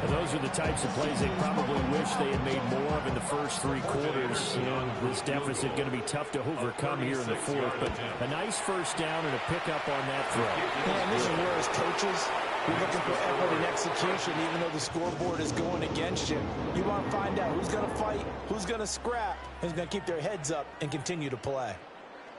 And those are the types of plays they probably wish they had made more of in the first 3 quarters. You know, this deficit going to be tough to overcome here in the 4th, but a nice first down and a pickup on that throw. Man, this is where as coaches, you're looking for effort and execution, even though the scoreboard is going against you. You want to find out who's going to fight, who's going to scrap, who's going to keep their heads up and continue to play.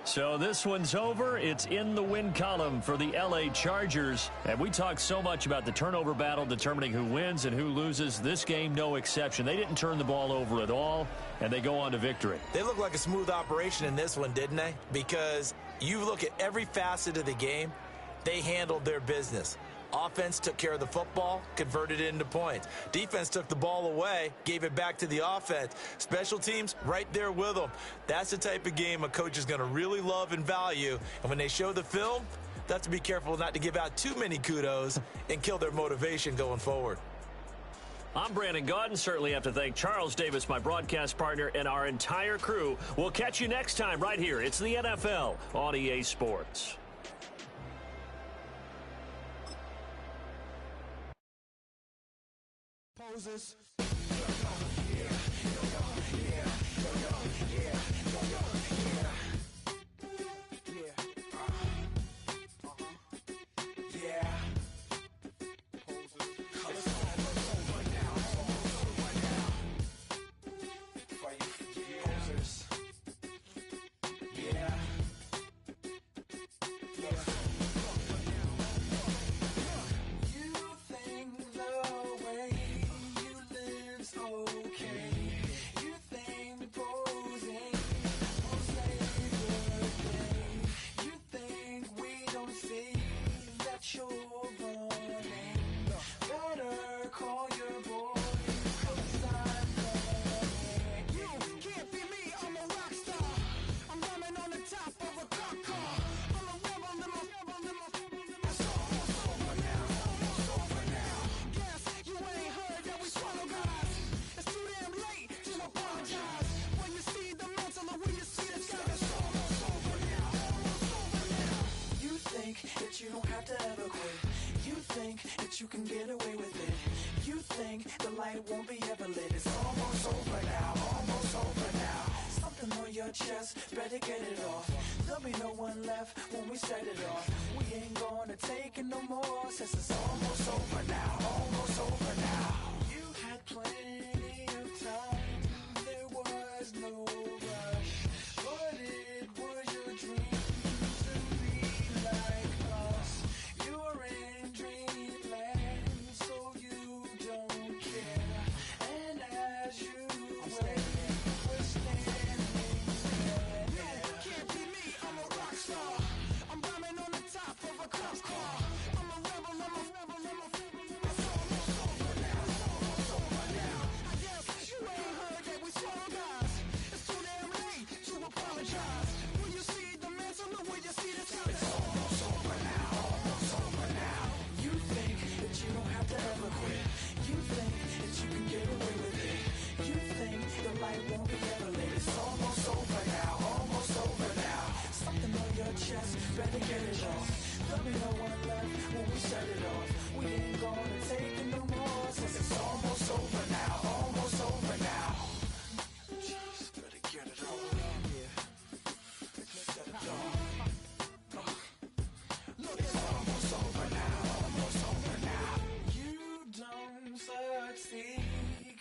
So this one's over. It's in the win column for the LA Chargers. And we talked so much about the turnover battle determining who wins and who loses. This game, no exception. They didn't turn the ball over at all, and they go on to victory. They look like a smooth operation in this one, didn't they? Because you look at every facet of the game, they handled their business. Offense took care of the football, converted it into points. Defense took the ball away, gave it back to the offense. Special teams, right there with them. That's the type of game a coach is going to really love and value. And when they show the film, they have to be careful not to give out too many kudos and kill their motivation going forward. I'm Brandon Gaudin. Certainly have to thank Charles Davis, my broadcast partner, and our entire crew. We'll catch you next time right here. It's the NFL on EA Sports. Poses. Okay. that you can get away with it. You think the light won't be ever lit. It's almost over now, almost over now. Something on your chest, better get it off. There'll be no one left when we set it off. We ain't gonna take it no more, since it's almost over now, almost over now. You had plenty of time, there was no rush, but it was your dream to be like us. You're in dreamland, so you don't care. And as you wait, we're standing there. No, can't be me, I'm a rock star. I'm bombing on the top of a cop's car. I'm a rebel, I'm a rebel, I'm a rebel. It's almost over now, almost over now. I guess you ain't heard that we swallow guys. It's too damn late to apologize. When you see the mantle, know when you see the time. It's almost over now, almost over now. You think that you don't have to ever quit. You think that you can get away with it. You think the light won't be ever lit. It's almost over now, almost over now. Something on your chest, better get it off. There'll be no one left when we set it off. We ain't gonna take it no more, since it's almost over now, almost over now. Just better get it off. Yeah. Set it off. Look, it's almost over now, almost over now. You don't succeed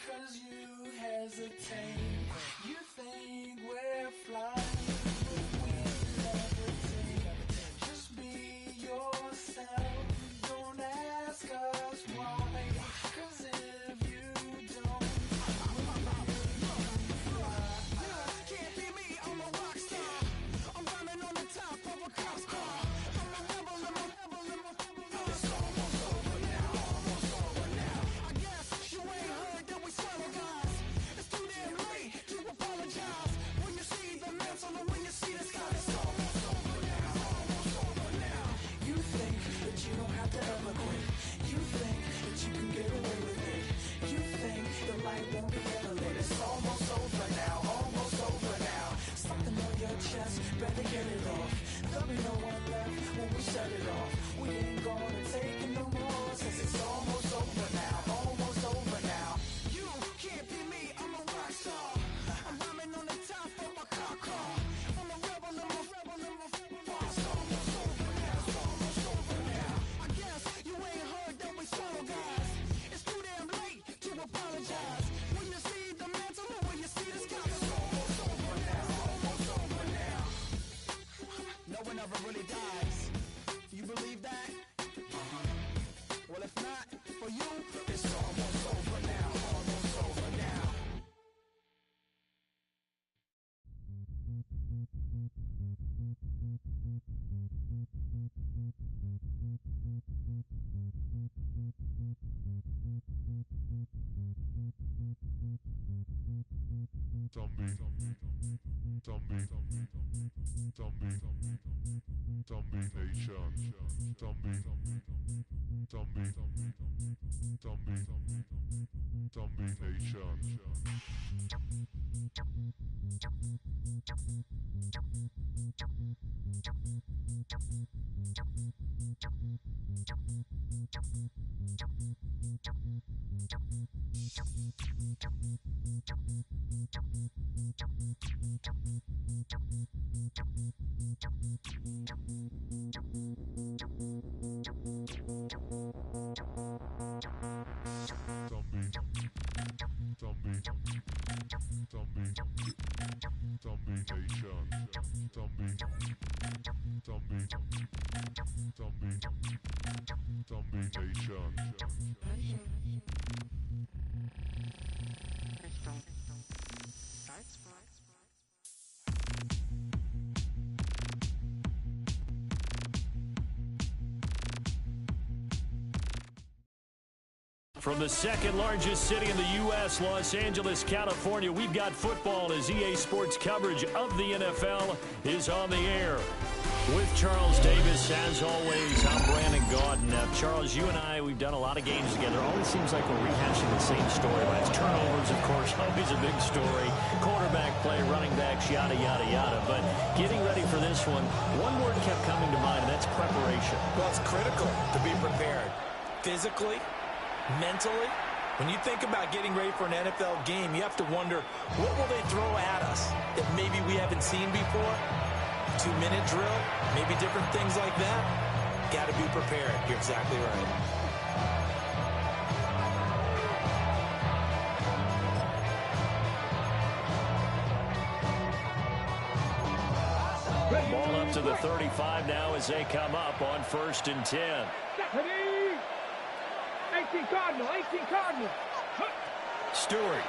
'cause you hesitate. You think we're flying, but we levitate. Just be yourself, don't ask us why. 'Cause if you don't, can't be me, I'm a rock star. I'm running on the top of a cop's car. I'm a rebel, I'm a rebel, I'm a rebel. It's almost over now, almost over now. I guess you ain't heard that we swallow guys. It's too damn late to apologize. When you see the mantle and when you see the sky, it's almost over now, almost over now. You think that you don't have to ever quit. You think that you can get away with it. You think the light won't be ever lit. It's almost over now, almost over now. Something on your chest, better get it off. There'll be no one left when we set it off. We ain't gonna take it no more, since it's almost over now, almost over now. You can't be me, I'm a rock star. I'm rhyming on the top of my car. I'm a rebel, I'm a rebel, I'm a rebel. It's almost over now, it's almost over now. I guess you ain't heard that we swallow guys. It's too damn late to apologize. When you see the mantle or when you see the sky, it's almost over now, almost over now. No one ever really dies. You believe that? Well, if not, for you, it's almost over now, almost over now. Zombie Nation. Zombie Nation. From the second largest city in the U.S., Los Angeles, California, we've got football as EA Sports coverage of the NFL is on the air. With Charles Davis, as always, I'm Brandon Gaudin. Now, Charles, you and I, we've done a lot of games together. Always seems like we're rehashing the same storylines. Turnovers, of course, always a big story. Quarterback play, running backs, yada, yada, yada. But getting ready for this one word kept coming to mind, and that's preparation. Well, it's critical to be prepared. physically, mentally. When you think about getting ready for an NFL game, you have to wonder, what will they throw at us that maybe we haven't seen before? 2-minute drill, maybe different things like that. Got to be prepared. You're exactly right. Ball up to the 35 now as they come up on 1st and 10. 18 Cardinal, 18 Cardinal. Stewart.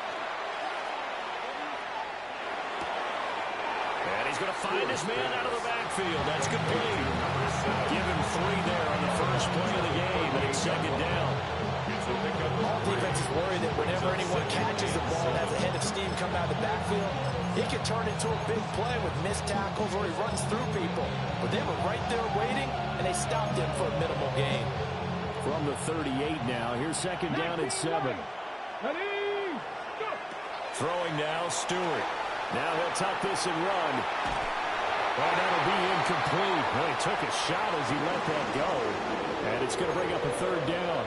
And he's going to find his man out of the backfield. That's complete. Give him 3 there on the first play of the game, and it's 2nd down. All defenses worry that whenever anyone catches the ball and has a head of steam come out of the backfield, it can turn into a big play with missed tackles or he runs through people. But they were right there waiting, and they stopped him for a minimal gain. From the 38 now, here's 2nd down and 7. Throwing now, Stewart. Now he'll tuck this and run. Well, that'll be incomplete. Well, he took a shot as he let that go. And it's going to bring up a 3rd down.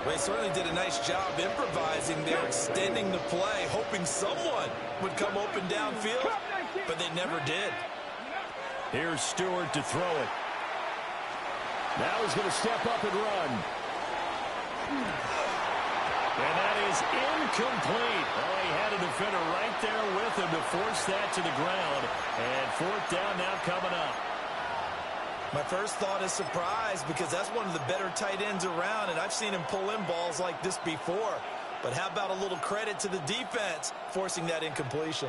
Well, they certainly did a nice job improvising there, extending the play, hoping someone would come open downfield, but they never did. Here's Stewart to throw it. Now he's going to step up and run. And that is incomplete. Oh, he had a defender right there with him to force that to the ground. And 4th down now coming up. My first thought is surprise because that's one of the better tight ends around, and I've seen him pull in balls like this before. But how about a little credit to the defense forcing that incompletion?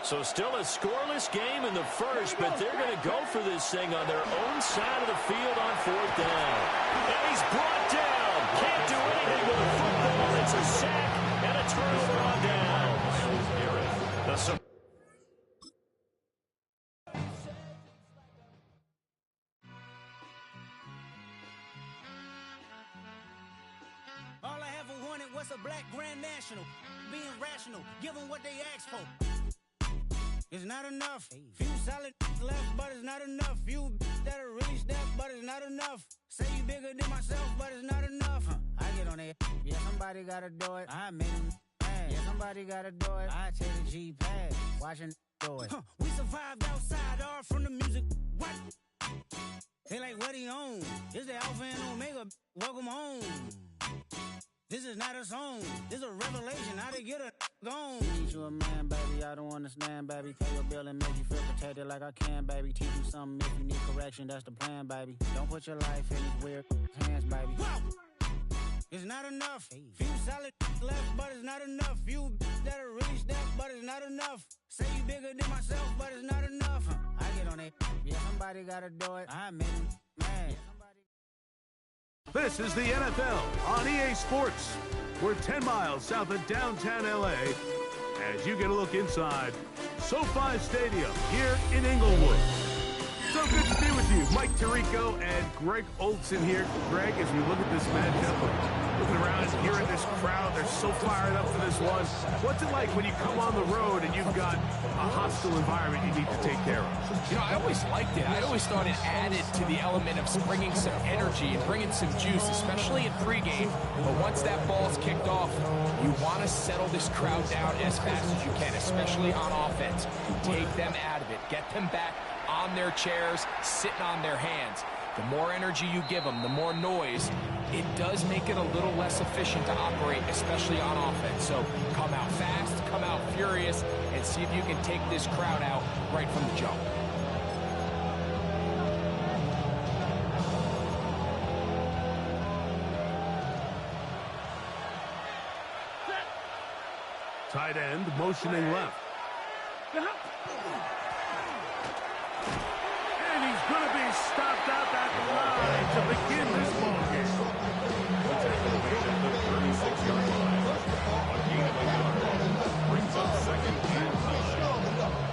So still a scoreless game in the first, but they're going to go for this thing on their own side of the field on 4th down. And he's brought down. Can't do anything with a football. It's a sack and a turnover on down. All I ever wanted was a black Grand National. Being rational, give them what they ask for. It's not enough. Few solid left, but it's not enough. Few that are really step, but it's not enough. Say you bigger than myself, but it's not enough. I get on it. Yeah, somebody gotta do it. I made him mad. Yeah, somebody gotta do it. I take the G-pad. Watching do it. We survived outside, all from the music. What? They like, what he on? This the Alpha and Omega. Welcome home. This is not a song. This is a revelation. How they get a gone. Teach you a man, baby. I don't understand, baby. Pay your bill and make you feel protected like I can, baby. Teach you something if you need correction. That's the plan, baby. Don't put your life in these weird hands, baby. Whoa! It's not enough. Few solid left, but it's not enough. Few that are really step, but it's not enough. Say you bigger than myself, but it's not enough. I get on it. Yeah, somebody gotta do it. I made him mad. This is the NFL on EA Sports. We're 10 miles south of downtown LA as you get a look inside SoFi Stadium here in Inglewood. So good to be with you. Mike Tirico and Greg Olson here. Greg, as we look at this matchup, looking around and hearing this crowd, they're so fired up for this one. What's it like when you come on the road and you've got a hostile environment you need to take care of? You know, I always liked it. I always thought it added to the element of bringing some energy and bringing some juice, especially in pregame. But once that ball's kicked off, you want to settle this crowd down as fast as you can, especially on offense. Take them out of it. Get them back on their chairs, sitting on their hands. The more energy you give them, the more noise, it does make it a little less efficient to operate, especially on offense. So come out fast, come out furious, and see if you can take this crowd out right from the jump. Tight end motioning left. And he's going to be stopped out that line to begin this ball game. The 36-yard line. A gain of a yard. Brings up 2nd and 9.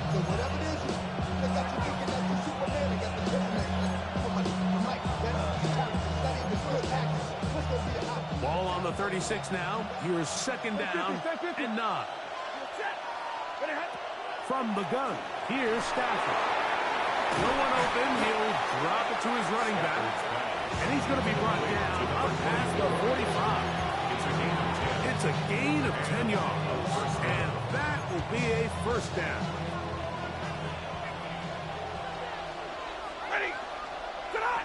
So whatever it is, they got you thinking that you're Superman. They got the ball on the 36 now. Here's 2nd down and 9. From the gun, here's Stafford. No one open. He'll drop it to his running back. And he's going to be brought down up past the 45. It's a gain of 10 yards. And that will be a first down. Ready? Good on!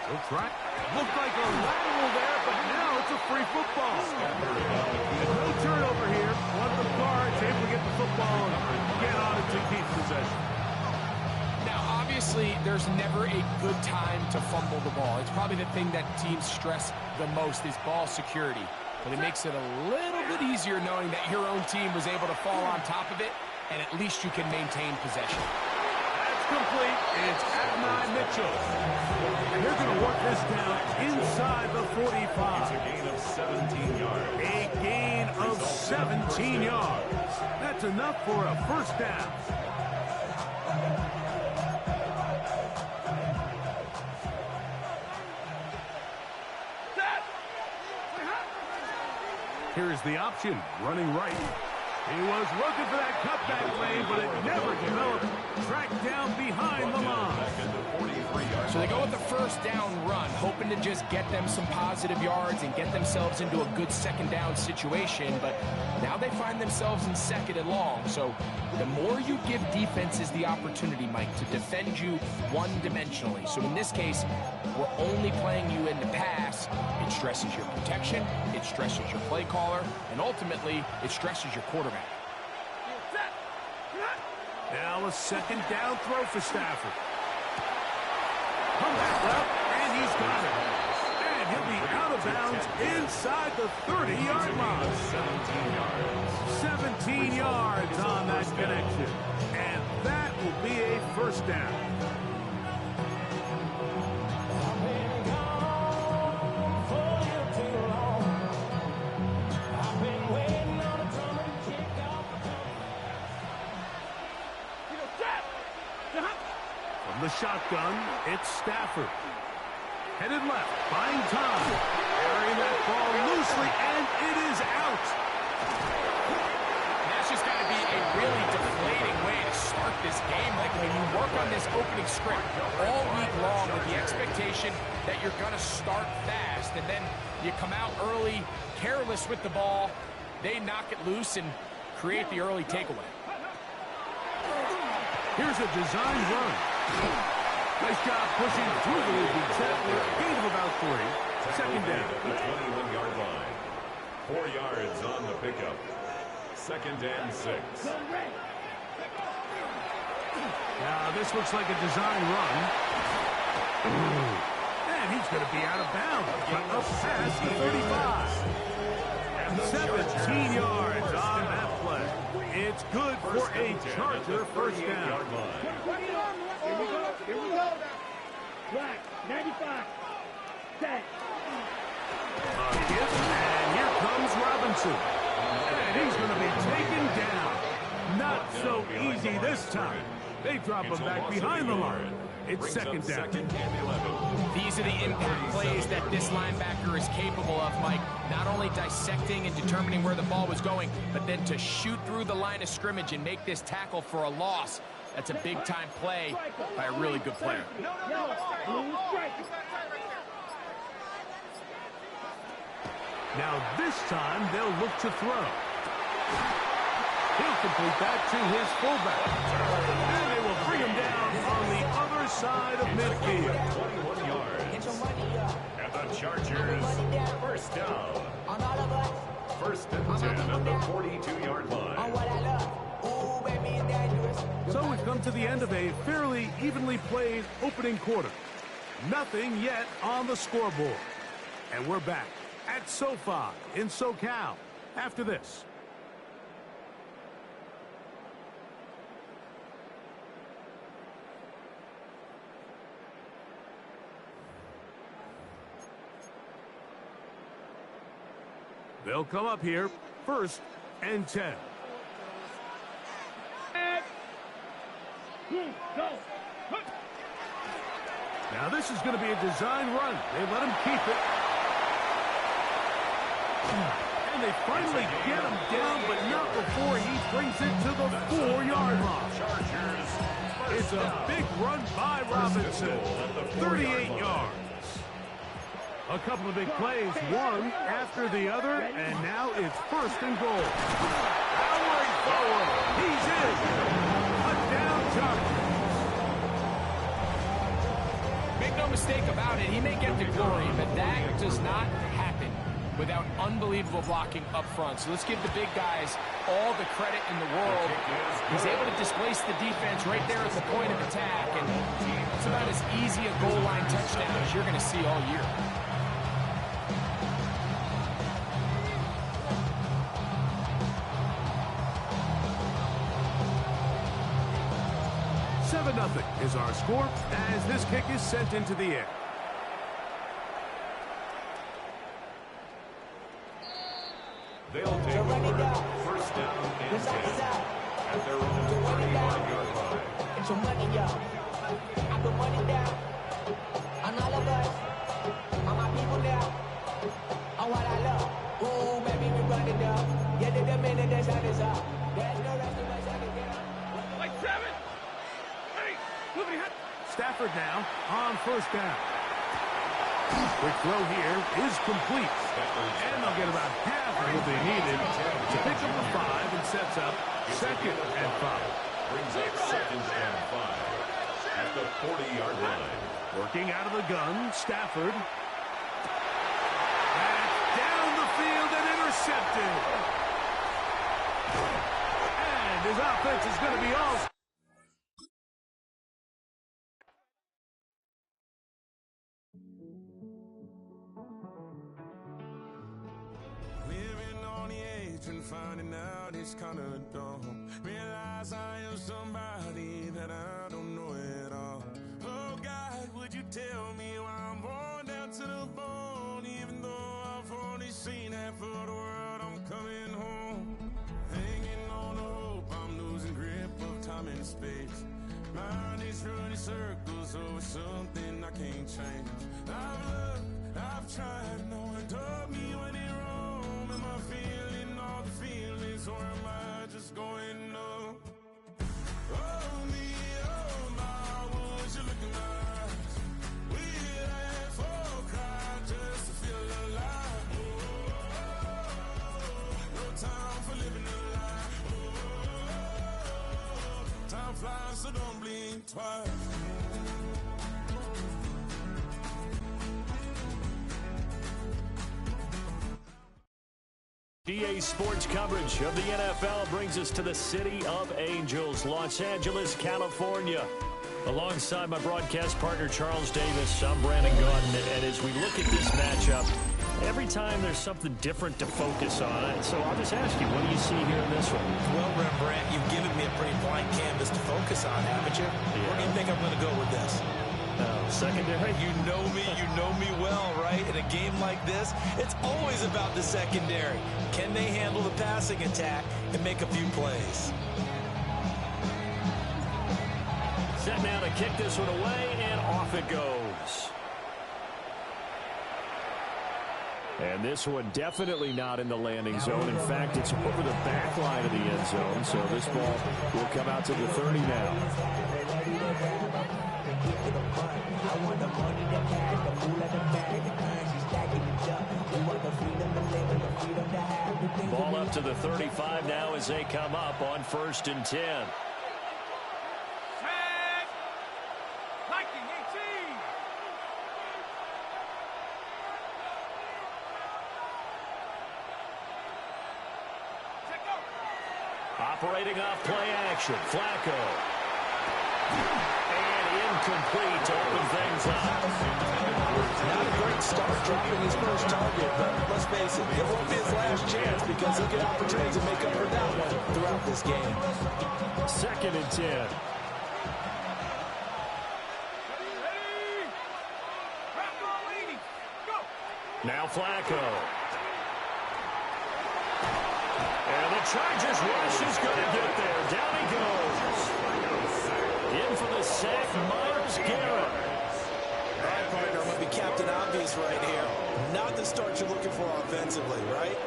He'll try. Looked like a lateral there, but now it's a free football. No turnover here. One of the guards able to get the football and get on it to keep possession. Now, obviously, there's never a good time to fumble the ball. It's probably the thing that teams stress the most is ball security. But it makes it a little bit easier knowing that your own team was able to fall on top of it, and at least you can maintain possession. Complete. It's Adonai Mitchell. And they're going to work this down inside the 45. It's a gain of 17 yards. A gain of 17 yards. That's enough for a first down. Here's the option, running right. He was looking for that cutback lane, but it never developed. Tracked down behind the line. So they go with the first down run, hoping to just get them some positive yards and get themselves into a good second down situation. But now they find themselves in second and long. So the more you give defenses the opportunity, Mike, to defend you one-dimensionally. So in this case, we're only playing you in the pass. It stresses your protection, it stresses your play caller, and ultimately, it stresses your quarterback. Now a second down throw for Stafford. Come back left, and he's got it. And he'll be out of bounds inside the 30-yard line. 17 yards on that connection. And that will be a first down. From the shotgun, it's Stafford. Headed left, buying time. Carrying that ball loosely, and it is out. That's just got to be a really deflating way to start this game. Like when you work on this opening script all week long with the expectation that you're going to start fast, and then you come out early, careless with the ball, they knock it loose and create the early takeaway. Here's a design run. Nice job pushing through the lead set with a gain of about 3. Second down. The 21-yard line. 4 yards on the pickup. Second and 6. Now this looks like a design run. And he's going to be out of bounds. But up past the 35. 17 yards on that play. It's good for a Charger first down. Here we go. Black, 95. Set. And here comes Robinson. And he's going to be taken down. Not so easy this time. They drop him back behind the line. It's second down. These are the impact plays that this linebacker is capable of, Mike. Not only dissecting and determining where the ball was going, but then to shoot through the line of scrimmage and make this tackle for a loss. That's a big-time play by a really good player. Now this time they'll look to throw. He'll complete that to his fullback. And they will bring him down on the other side of midfield. 21 yards. And the Chargers, first down. First and 10 at the 42-yard line. So we've come to the end of a fairly evenly played opening quarter. Nothing yet on the scoreboard. And we're back at SoFi in SoCal after this. They'll come up here, first and 10. Now this is going to be a design run. They let him keep it. And they finally get him down, but not before he brings it to the 4-yard line. It's a big run by Robinson, 38 yards. A couple of big plays, one after the other, and now it's 1st and goal. Powering forward, he's in. A down target. Make no mistake about it, he may get the glory, but that does not happen without unbelievable blocking up front. So let's give the big guys all the credit in the world. He's able to displace the defense right there at the point of attack, and it's about as easy a goal line touchdown as you're going to see all year. 7-0 is our score as this kick is sent into the air. They'll take over 1st down and 10 at their own 31-yard line. It's your money, y'all. I put money down on all of us, on my people now, on what I love. Ooh, baby, we run it up. Yeah, the minute the sun is up. There's no rest of us shutting down. Like 7, 8, Stafford now on 1st down. Quick throw here is complete. And they'll get about half of what they needed to pick up the 5 and sets up 2nd and 5. Brings up 2nd and 5 at the 40-yard line. Working out of the gun, Stafford. That's down the field and intercepted. And his offense is going to be all... And finding out it's kind of dumb. Realize I am somebody that I don't know at all. Oh God, would you tell me why I'm worn down to the bone? Even though I've only seen half of the world, I'm coming home. Hanging on to hope, I'm losing grip of time and space. Mind is running circles over something I can't change. I've looked, I've tried, no one told me when it wrong. Am I feeling all the feelings, or am I just going up? Oh me, oh my, would you look in my eyes? We laugh or cry just to feel alive. No time for living a lie. Time flies, so don't blink twice. EA Sports coverage of the NFL brings us to the City of Angels, Los Angeles, California. Alongside my broadcast partner, Charles Davis, I'm Brandon Gautin, and as we look at this matchup, every time there's something different to focus on. So I'll just ask you, what do you see here in this one? Well, Rembrandt, you've given me a pretty blank canvas to focus on, haven't you? Yeah. Where do you think I'm going to go with this? Secondary? You know me well, right? In a game like this, it's always about the secondary. Can they handle the passing attack and make a few plays? Set now to kick this one away, and off it goes. And this one definitely not in the landing zone. In fact, it's over the back line of the end zone, so this ball will come out to the 30 now. Ball up to the 35 now as they come up on 1st and 10. Operating off play action, Flacco. And incomplete to open things up. Not a great start dropping his first target, but let's face it, it won't be his last chance because he'll get opportunities to make up for that one throughout this game. 2nd and 10. Now Flacco. And the Chargers rush is going to get there. Down he goes. In for the sack, Myles Garrett. All right, partner, I'm going to be Captain Obvious right here. Not the start you're looking for offensively, right?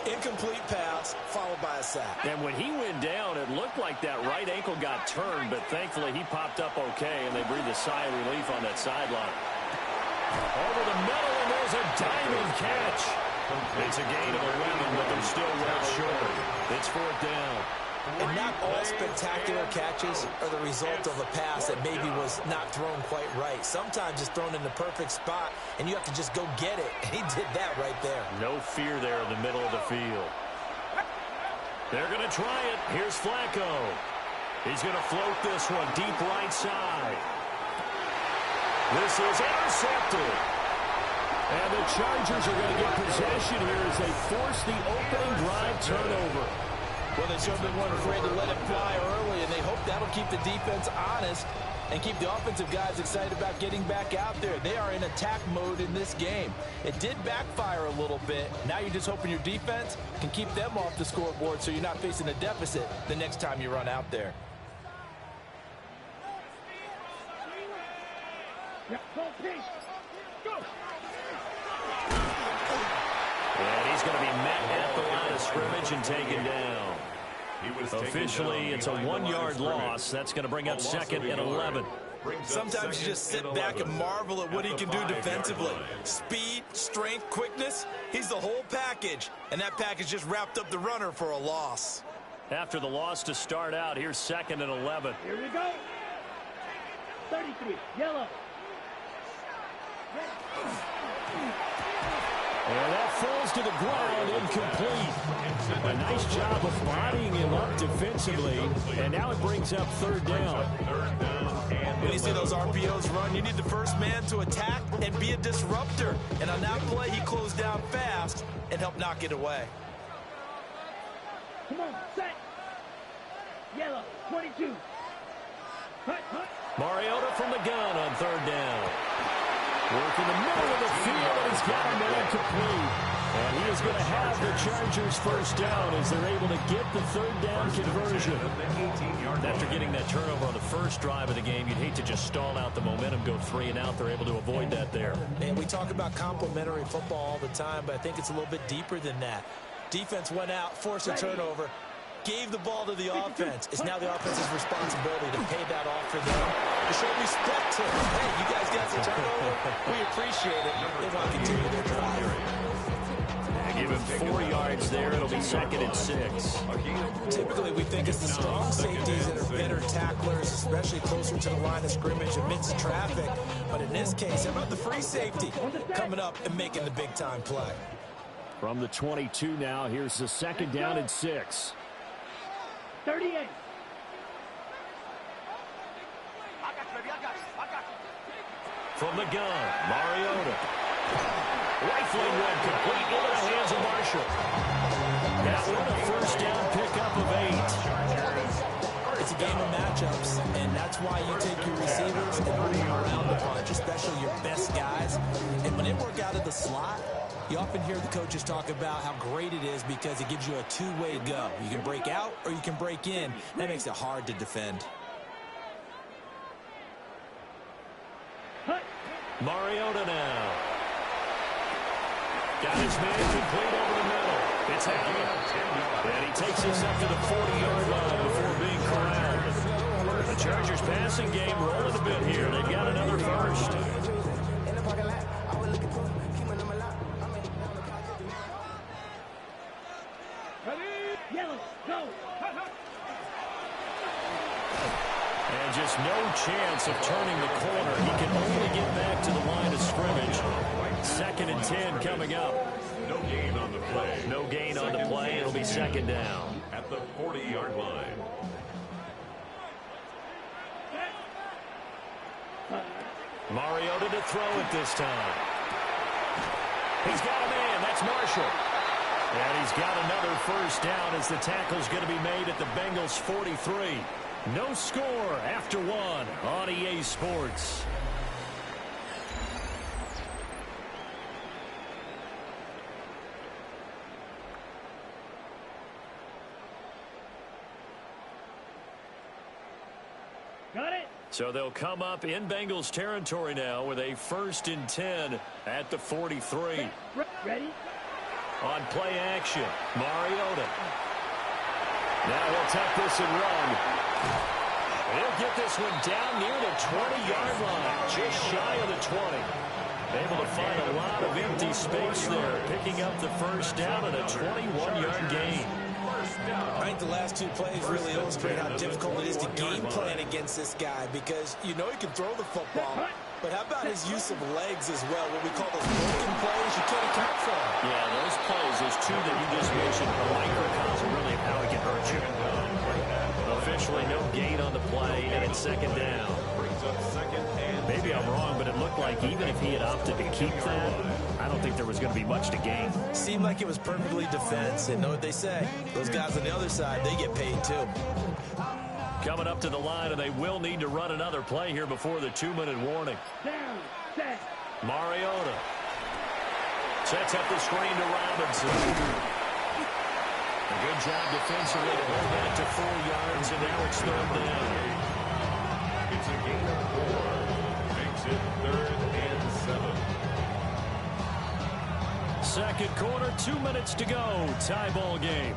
Incomplete pass, followed by a sack. And when he went down, it looked like that right ankle got turned, but thankfully he popped up okay, and they breathed a sigh of relief on that sideline. Over the middle, and there's a diamond catch. It's a gain of 11, but they're still well short. It's fourth down. And not all spectacular catches are the result of a pass that maybe was not thrown quite right. Sometimes it's thrown in the perfect spot, and you have to just go get it. And he did that right there. No fear there in the middle of the field. They're going to try it. Here's Flacco. He's going to float this one deep right side. This is intercepted. And the Chargers are going to get possession here as they force the opening drive turnover. Well, they certainly weren't afraid to let it fly early, and they hope that'll keep the defense honest and keep the offensive guys excited about getting back out there. They are in attack mode in this game. It did backfire a little bit. Now you're just hoping your defense can keep them off the scoreboard so you're not facing a deficit the next time you run out there. And he's going to be met at the line of scrimmage and taken down. Officially, it's a 1-yard loss. That's going to bring up second and 11. Sometimes you just sit back and marvel at what he can do defensively. Speed, strength, quickness, he's the whole package. And that package just wrapped up the runner for a loss. After the loss to start out, here's second and 11. Here we go. 33, yellow. And that falls to the ground, incomplete. A nice job of bodying him up defensively, and now it brings up third down. When you see those RPOs run, you need the first man to attack and be a disruptor. And on that play, he closed down fast and helped knock it away. Come on, set. Yellow, 22. Hut, hut. Mariota from the gun on third down. Work in the middle of the field, and he's got him incomplete. And he is going to have the Chargers first down as they're able to get the third down conversion. After getting that turnover on the first drive of the game, you'd hate to just stall out the momentum, go 3 and out. They're able to avoid that there. And we talk about complementary football all the time, but I think it's a little bit deeper than that. Defense went out, forced a turnover, gave the ball to the offense. It's now the offense's responsibility to pay that off for them, to show respect to them. Hey, you guys got the turnover. We appreciate it. They want to continue their drive. Give him 4 yards there. It'll be second and 6. Typically, we think it's the strong safeties that are better tacklers, especially closer to the line of scrimmage amidst traffic. But in this case, how about the free safety coming up and making the big-time play? From the 22 now, here's the second down and 6. 38. From the gun, Mariota. Rifling one complete into the hands of Marshall. That one a first down pickup of 8. It's a game of matchups, and that's why you take your receivers and move them around a bunch, especially your best guys. And when they work out of the slot, you often hear the coaches talk about how great it is because it gives you a two-way go. You can break out or you can break in. That makes it hard to defend. Mariota now. Got his man complete over the middle. It's Allen. And he takes us up to the 40-yard line before being corralled. The Chargers passing game rolling a bit here. They've got another first. Yellow, go. And just no chance of turning the corner. He can only get back to the line of scrimmage. Second and 10 coming up. No gain on the play. No gain on the play. It'll be second down. At the 40-yard line. Mariota to throw it this time. He's got a man. That's Marshall. And he's got another first down as the tackle's going to be made at the Bengals 43. No score after 1 on EA Sports. Got it. So they'll come up in Bengals territory now with a 1st and 10 at the 43. Ready? On play action, Mariota. Now he'll tuck this and run. He'll get this one down near the 20-yard line, just shy of the 20. Able to find a lot of empty space there, picking up the first down and a 21-yard gain. I think the last two plays really illustrate how difficult it is to game plan against this guy because you know he can throw the football, but how about his use of legs as well, what we call those broken plays you can't account for? Yeah, those plays, those two that you just mentioned, are microcosm really of how he can hurt you. Officially no gain on the play, and it's second down. Maybe I'm wrong, but it looked like even if he had opted to keep that, I don't think there was going to be much to gain. Seemed like it was perfectly defense, and know what they say. Those guys on the other side, they get paid too. Coming up to the line, and they will need to run another play here before the 2-minute warning. Down, set. Mariota sets up the screen to Robinson. A good job defensively to hold that to 4 yards, and now it's third down. It's a gain of 4. Makes it 3rd and 7. Second quarter, 2 minutes to go. Tie ball game.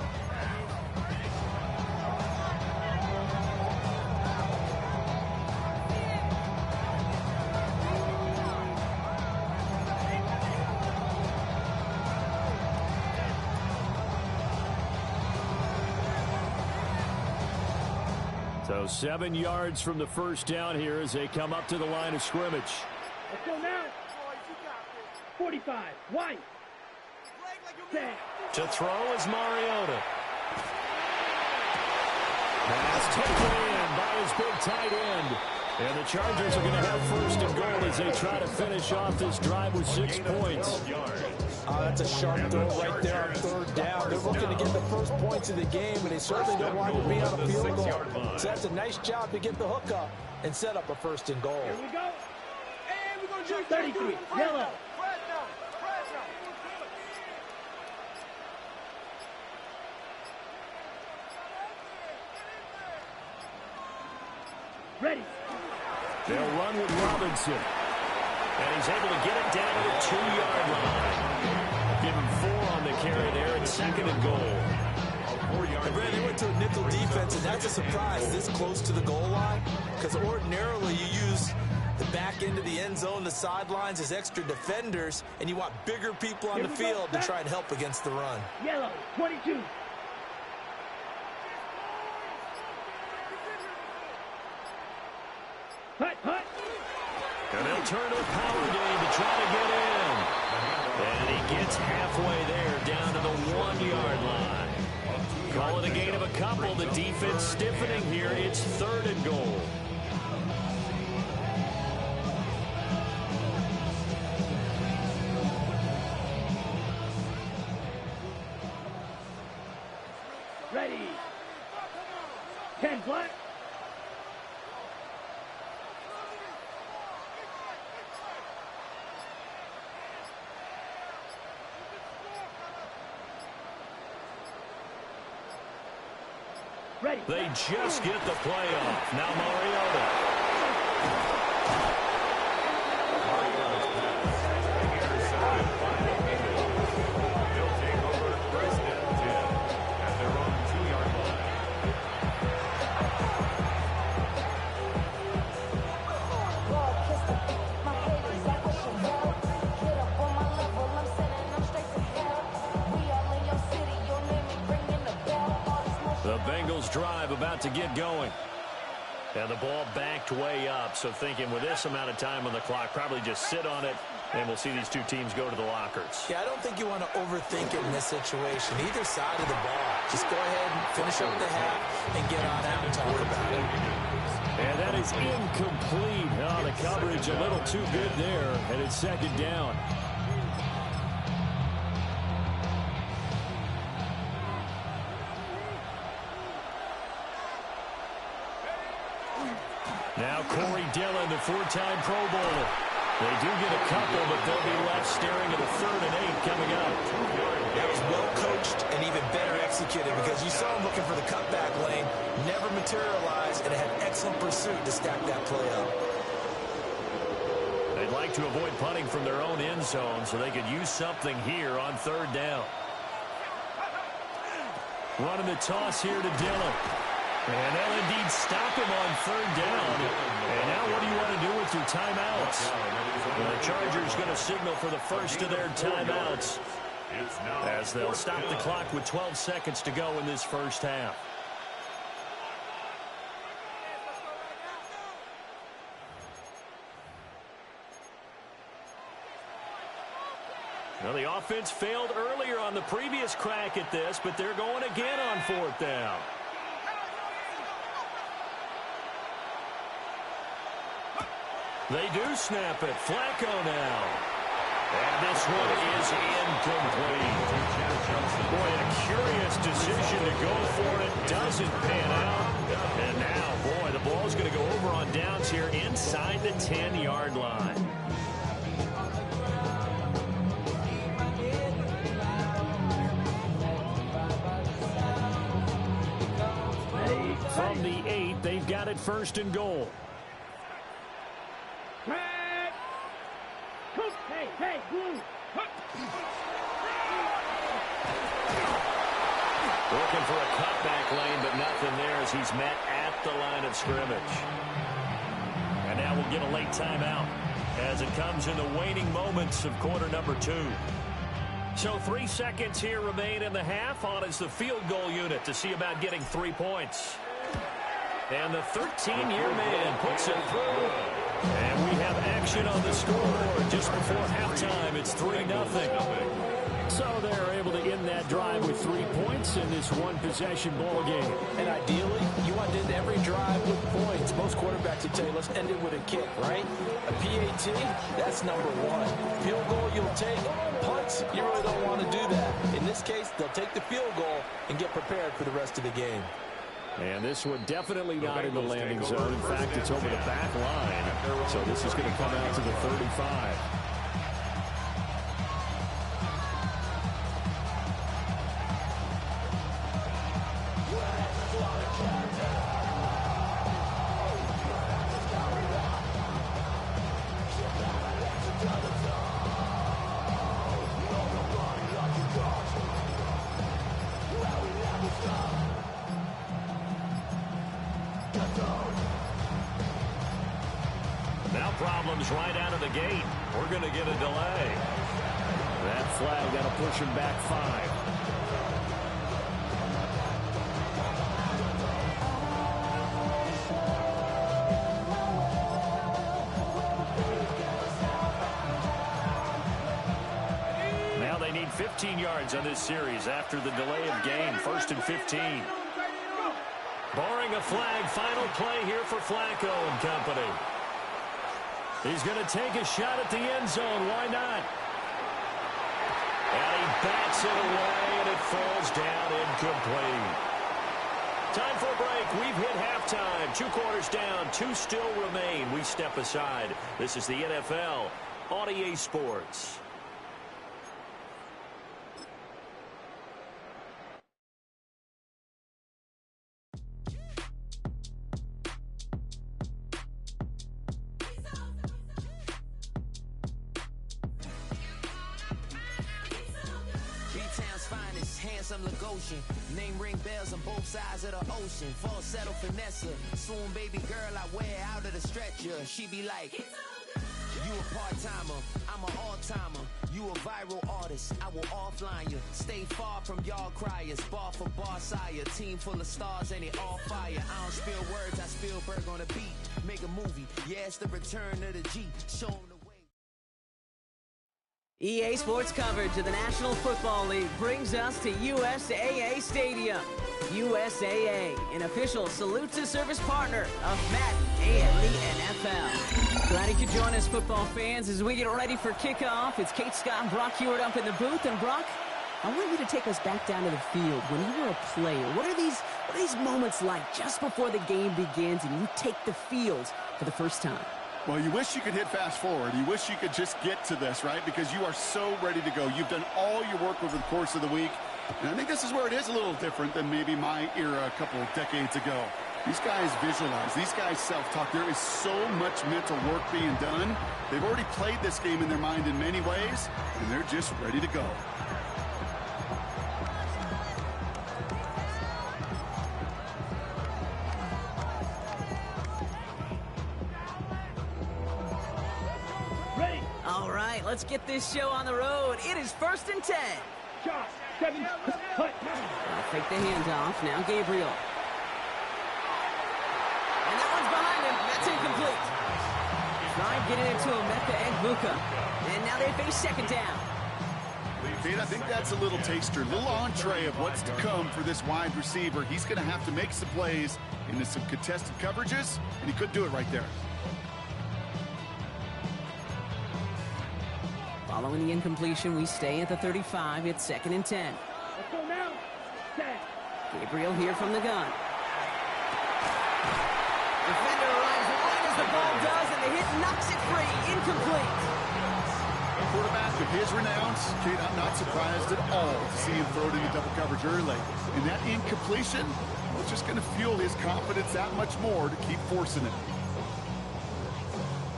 So 7 yards from the first down here as they come up to the line of scrimmage. Let's go now. 45. White. Set. To throw is Mariota. Pass taken in by his big tight end. And the Chargers are going to have first and goal as they try to finish off this drive with 6 points. That's a sharp throw right there on third down. They're looking to get the first points of the game, and they certainly don't want to be on a field goal. So that's a nice job to get the hook up and set up a first and goal. Here we go. And we're going to do 33. Yellow. Ready. They'll run with Robinson. And he's able to get it down to the 2-yard line. Give him 4 on the carry there. It's second and goal. And Brad, they went to a nickel defense, and that's a surprise this close to the goal line. Because ordinarily you use the back end of the end zone, the sidelines as extra defenders, and you want bigger people on the field to try and help against the run. Yellow, 22. Hut, hut. And they'll turn to a power game to try to get in. And he gets halfway there down to the 1-yard line. Call it a gain of a couple. The defense stiffening here. It's third and goal. Ready. 10 black. Ready. They just get the play off. Now Mariota. He'll take over first and 10 at their own 2-yard line. The Bengals drive about to get going. And the ball backed way up. So thinking with this amount of time on the clock, probably just sit on it, and we'll see these two teams go to the lockers. Yeah, I don't think you want to overthink it in this situation. Either side of the ball. Just go ahead and finish up the half and get on out and talk about it. And that is incomplete. Oh, the coverage a little too good there, and it's second down. Now Corey Dillon, the 4-time Pro Bowler. They do get a couple, but they'll be left staring at a 3rd and 8 coming up. That was well coached and even better executed because you saw him looking for the cutback lane, never materialized, and had excellent pursuit to stack that play up. They'd like to avoid punting from their own end zone so they could use something here on 3rd down. Running the toss here to Dillon. And they'll indeed stop him on third down. And now what do you want to do with your timeouts? Well, the Chargers going to signal for the first of their timeouts as they'll stop the clock with 12 seconds to go in this first half. Well, the offense failed earlier on the previous crack at this, but they're going again on fourth down. They do snap it. Flacco now. And this one is incomplete. Boy, a curious decision to go for it. Doesn't pan out. And now, boy, the ball's going to go over on downs here inside the 10-yard line. From the 8, they've got it first and goal. Looking for a cutback lane, but nothing there as he's met at the line of scrimmage. And now we'll get a late timeout as it comes in the waning moments of quarter number 2. So 3 seconds here remain in the half. On is the field goal unit to see about getting 3 points. And the 13-year man puts it through. And we have action on the scoreboard just before halftime. It's 3-0. So they're able to end that drive with 3 points in this one-possession ball game. And ideally, you want to end every drive with points. Most quarterbacks would tell you, let's end it with a kick, right? A PAT, that's number 1. Field goal, you'll take. Punts, you really don't want to do that. In this case, they'll take the field goal and get prepared for the rest of the game. And this one definitely not in the landing zone. In fact, it's over the back line. So this is going to come out to the 35. Now problems right out of the gate. We're going to get a delay. That flag got to push him back 5. Now they need 15 yards on this series after the delay of game. 1st and 15. Barring a flag, final play here for Flacco and company. He's going to take a shot at the end zone. Why not? And he bats it away, and it falls down incomplete. Time for a break. We've hit halftime. 2 quarters down. 2 still remain. We step aside. This is the NFL on EA Sports. Name ring bells on both sides of the ocean. Falsetto finesse, swoon baby girl I wear out of the stretcher. She be like, you a part-timer, I'm an all-timer. You a viral artist, I will offline you. Stay far from y'all criers, bar for bar sire. Team full of stars and it all fire. I don't spill words, I spill Berg on a beat. Make a movie, yeah, it's the return of the G. Show 'em the way. EA Sports coverage of the National Football League brings us to USAA Stadium. USAA, an official salute to service partner of Madden and the NFL. Glad you could join us, football fans, as we get ready for kickoff. It's Kate Scott and Brock Hewitt up in the booth. And Brock, I want you to take us back down to the field. When you were a player, what are these moments like just before the game begins and you take the field for the first time? Well, you wish you could hit fast forward. You wish you could just get to this, right? Because you are so ready to go. You've done all your work over the course of the week. And I think this is where it is a little different than maybe my era a couple of decades ago. These guys visualize. These guys self-talk. There is so much mental work being done. They've already played this game in their mind in many ways, and they're just ready to go. right, let's get this show on the road. It is 1st and 10. Shot, 7, cut. I'll fake the handoff. Now Gabriel. And that one's behind him. That's incomplete. Tried getting it to Emeka Egbuka. And now they face 2nd down. Kate, I think that's a little taster, a little entree of what's to come for this wide receiver. He's going to have to make some plays into some contested coverages, and he could do it right there. Following the incompletion, we stay at the 35. It's 2nd and 10. Let's go now. Set. Gabriel here from the gun. Defender arrives right as the ball does, and the hit knocks it free. Incomplete. A quarterback of his renowns, Kate, I'm not surprised at all to see him throw it into double coverage early. And that incompletion was just going to fuel his confidence that much more to keep forcing it.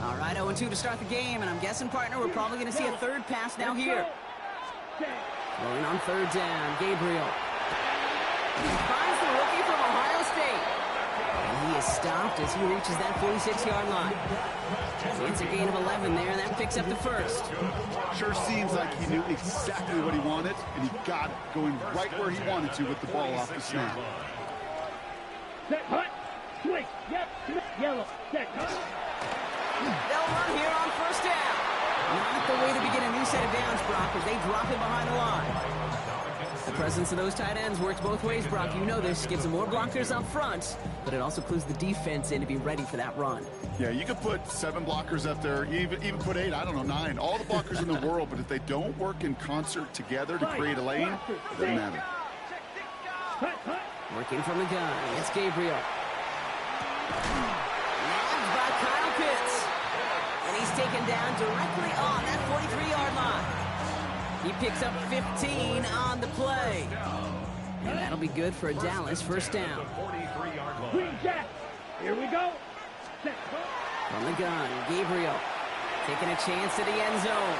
All right, 0-2 to start the game, and I'm guessing, partner, we're probably going to see a 3rd pass now here. Throwing on 3rd down, Gabriel. He finds the rookie from Ohio State. And he is stopped as he reaches that 46-yard line. It's a gain of 11 there, and that picks up the 1st. Sure seems like he knew exactly what he wanted, and he got it, going right where he wanted to with the ball off the snap. Set, hut, swing, yep, yellow, set, hut. They'll run here on 1st down. Not the way to begin a new set of downs, Brock, as they drop it behind the line. The presence of those tight ends works both ways, Brock. You know this. Gives them more blockers up front, but it also clues the defense in to be ready for that run. Yeah, you could put 7 blockers up there, even put 8, I don't know, 9. All the blockers in the world, but if they don't work in concert together to create a lane, it doesn't matter. Working from the gun. It's Gabriel. Nabbed by Kyle Pitts. And he's taken down directly on that 43-yard line. He picks up 15 on the play. And that'll be good for a Dallas 1st down. Green Jack. Here we go. Set. From the gun, Gabriel taking a chance at the end zone.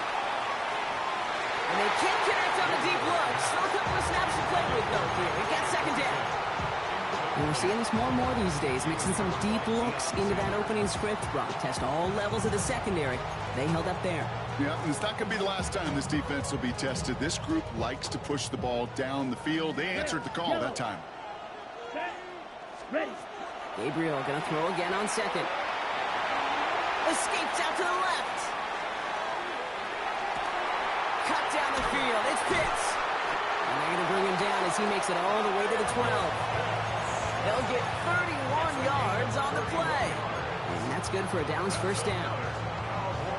And they can't connect on the deep look. Still a couple of snaps to play with, though, here. We've got 2nd down. And we're seeing this more and more these days, mixing some deep looks into that opening script. Brock test all levels of the secondary. They held up there. Yeah, and it's not going to be the last time this defense will be tested. This group likes to push the ball down the field. They answered the call that time. Ready. Gabriel going to throw again on 2nd. Escapes out to the left. Cut down the field. It's Pitts. And they're going to bring him down as he makes it all the way to the 12. They'll get 31 yards on the play. And that's good for a Dallas 1st down.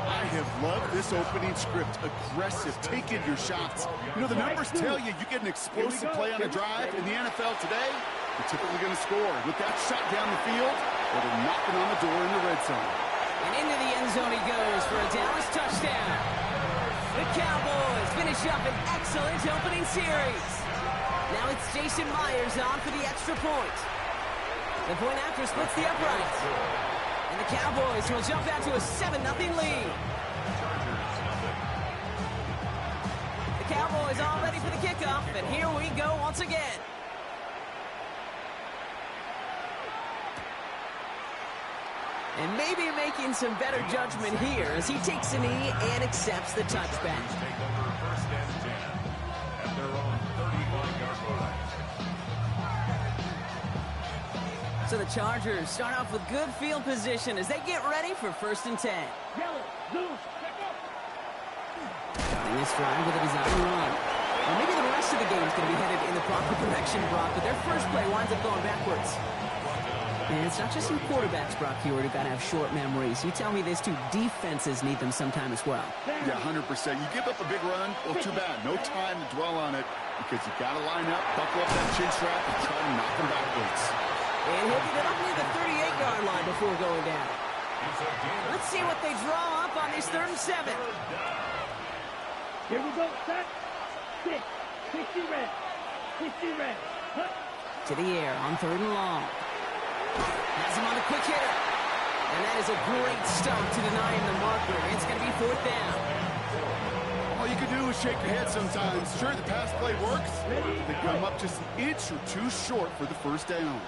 I have loved this opening script. Aggressive, taking your shots. You know, the numbers tell you you get an explosive play on a drive in the NFL today, you're typically going to score. With that shot down the field, or they're knocking on the door in the red zone. And into the end zone he goes for a Dallas touchdown. The Cowboys finish up an excellent opening series. Now it's Jason Myers on for the extra point. The point after splits the uprights. And the Cowboys will jump out to a 7-0 lead. The Cowboys all ready for the kickoff, and here we go once again. And maybe making some better judgment here as he takes a knee and accepts the touchback. Take over 1st and 10 at their own 35-yard line. So the Chargers start off with good field position as they get ready for 1st and 10. Yellow, zoom, Starting this drive with a design run. Or maybe the rest of the game is going to be headed in the proper direction, Brock, but their first play winds up going backwards. And it's not just in quarterbacks, Brock Hewitt, who've got to have short memories. You tell me this too, defenses need them sometime as well. Yeah, 100%. You give up a big run, well, too bad. No time to dwell on it because you got to line up, buckle up that chin strap, and try to knock them backwards. And he'll get it up near the 38-yard line before going down. Let's see what they draw up on this 3rd and 7. Here we go, set, 6, 60 red, 60 red, hut. To the air on 3rd and long. Has him on the quick hitter. And that is a great stop to deny him the marker. It's going to be 4th down. All you can do is shake your head sometimes. Sure, the pass play works, but they come up just an inch or two short for the 1st down.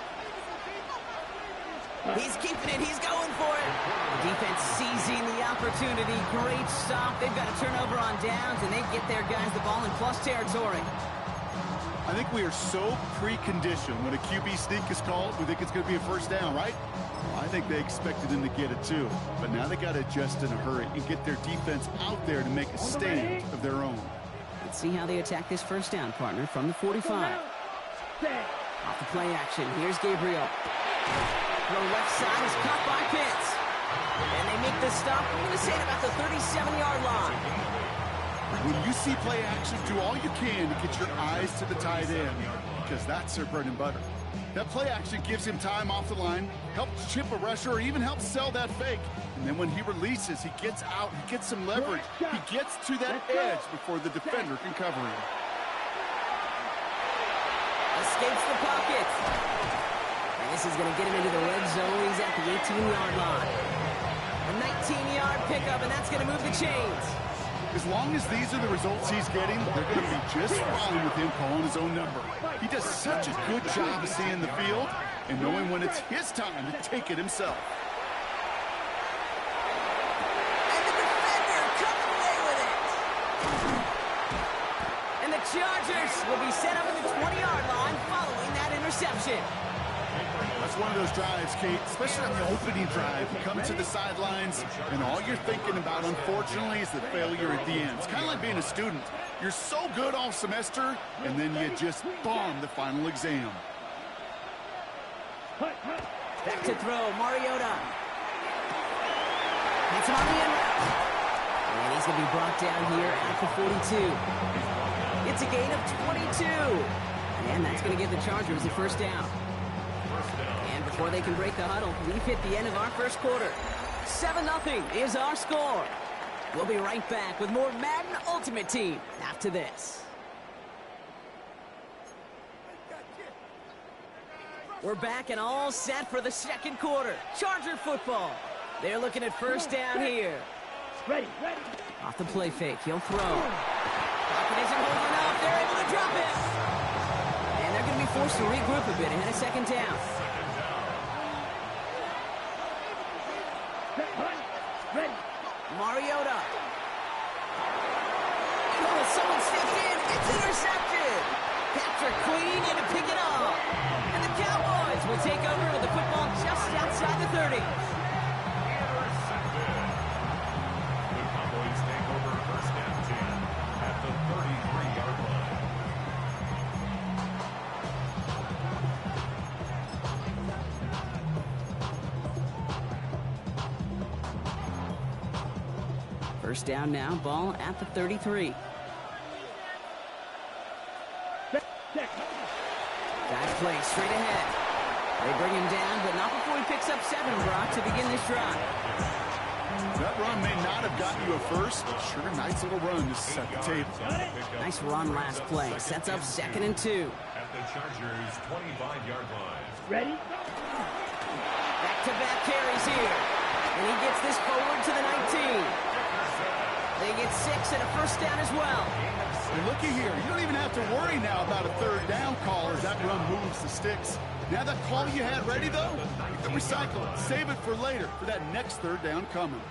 He's keeping it. He's going for it. The defense seizing the opportunity. Great stop. They've got a turnover on downs, and they get their guys the ball in plus territory. I think we are so preconditioned when a QB sneak is called, we think it's going to be a first down, right? Well, I think they expected him to get it too. But now they got to adjust in a hurry and get their defense out there to make a stand of their own. Let's see how they attack this first down, partner, from the 45. Off the play action. Here's Gabriel. Throw left side is caught by Pitts. And they make the stop. I'm going to say it about the 37-yard line. When you see play action, do all you can to get your eyes to the tight end, because that's their bread and butter. That play action gives him time off the line, helps chip a rusher, or even helps sell that fake. And then when he releases, he gets out, he gets some leverage. He gets to that edge before the defender can cover him. Escapes the pocket. And this is going to get him into the red zone. He's at the 18-yard line. A 19-yard pickup, and that's going to move the chains. As long as these are the results he's getting, they're going to be just fine with him calling his own number. He does such a good job of seeing the field and knowing when it's his time to take it himself. And the defender coming away with it. And the Chargers will be set up at the 20-yard line following that interception. That's one of those drives, Kate, especially on the opening drive. You come to the sidelines, and all you're thinking about, unfortunately, is the failure at the end. It's kind of like being a student. You're so good all semester, and then you just bomb the final exam. Back to throw, Mariota. It's on the end route. And he's going to be brought down here at the 42. It's a gain of 22. And that's going to give the Chargers a first down. And before they can break the huddle, we've hit the end of our first quarter. 7-0 is our score. We'll be right back with more Madden Ultimate Team after this. We're back and all set for the second quarter. Charger football. They're looking at first down here. Ready. Off the play fake, he'll throw. Pocket isn't holding enough. They're able to drop it. And they're going to be forced to regroup a bit ahead of second down. Mariota. Oh, someone stepped in. It's intercepted. Patrick Queen in to pick it up. And the Cowboys will take over with the football just outside the 30. Intercepted. The Cowboys take over first and 10 at the 33-yard line. First down now, ball at the 33. Dive play straight ahead. They bring him down, but not before he picks up 7, Brock, to begin this drive. That run may not have gotten you a first, but sure, nice little run to set the table. Nice run last play. Sets up 2nd and 2. At the Chargers' 25-yard line. Ready? Back-to-back carries here. And he gets this forward to the 19. They get 6 and a first down as well. And looky here, you don't even have to worry now about a third down call as that run moves the sticks. Now that call you had ready, though, you can recycle it. Save it for later, for that next third down coming.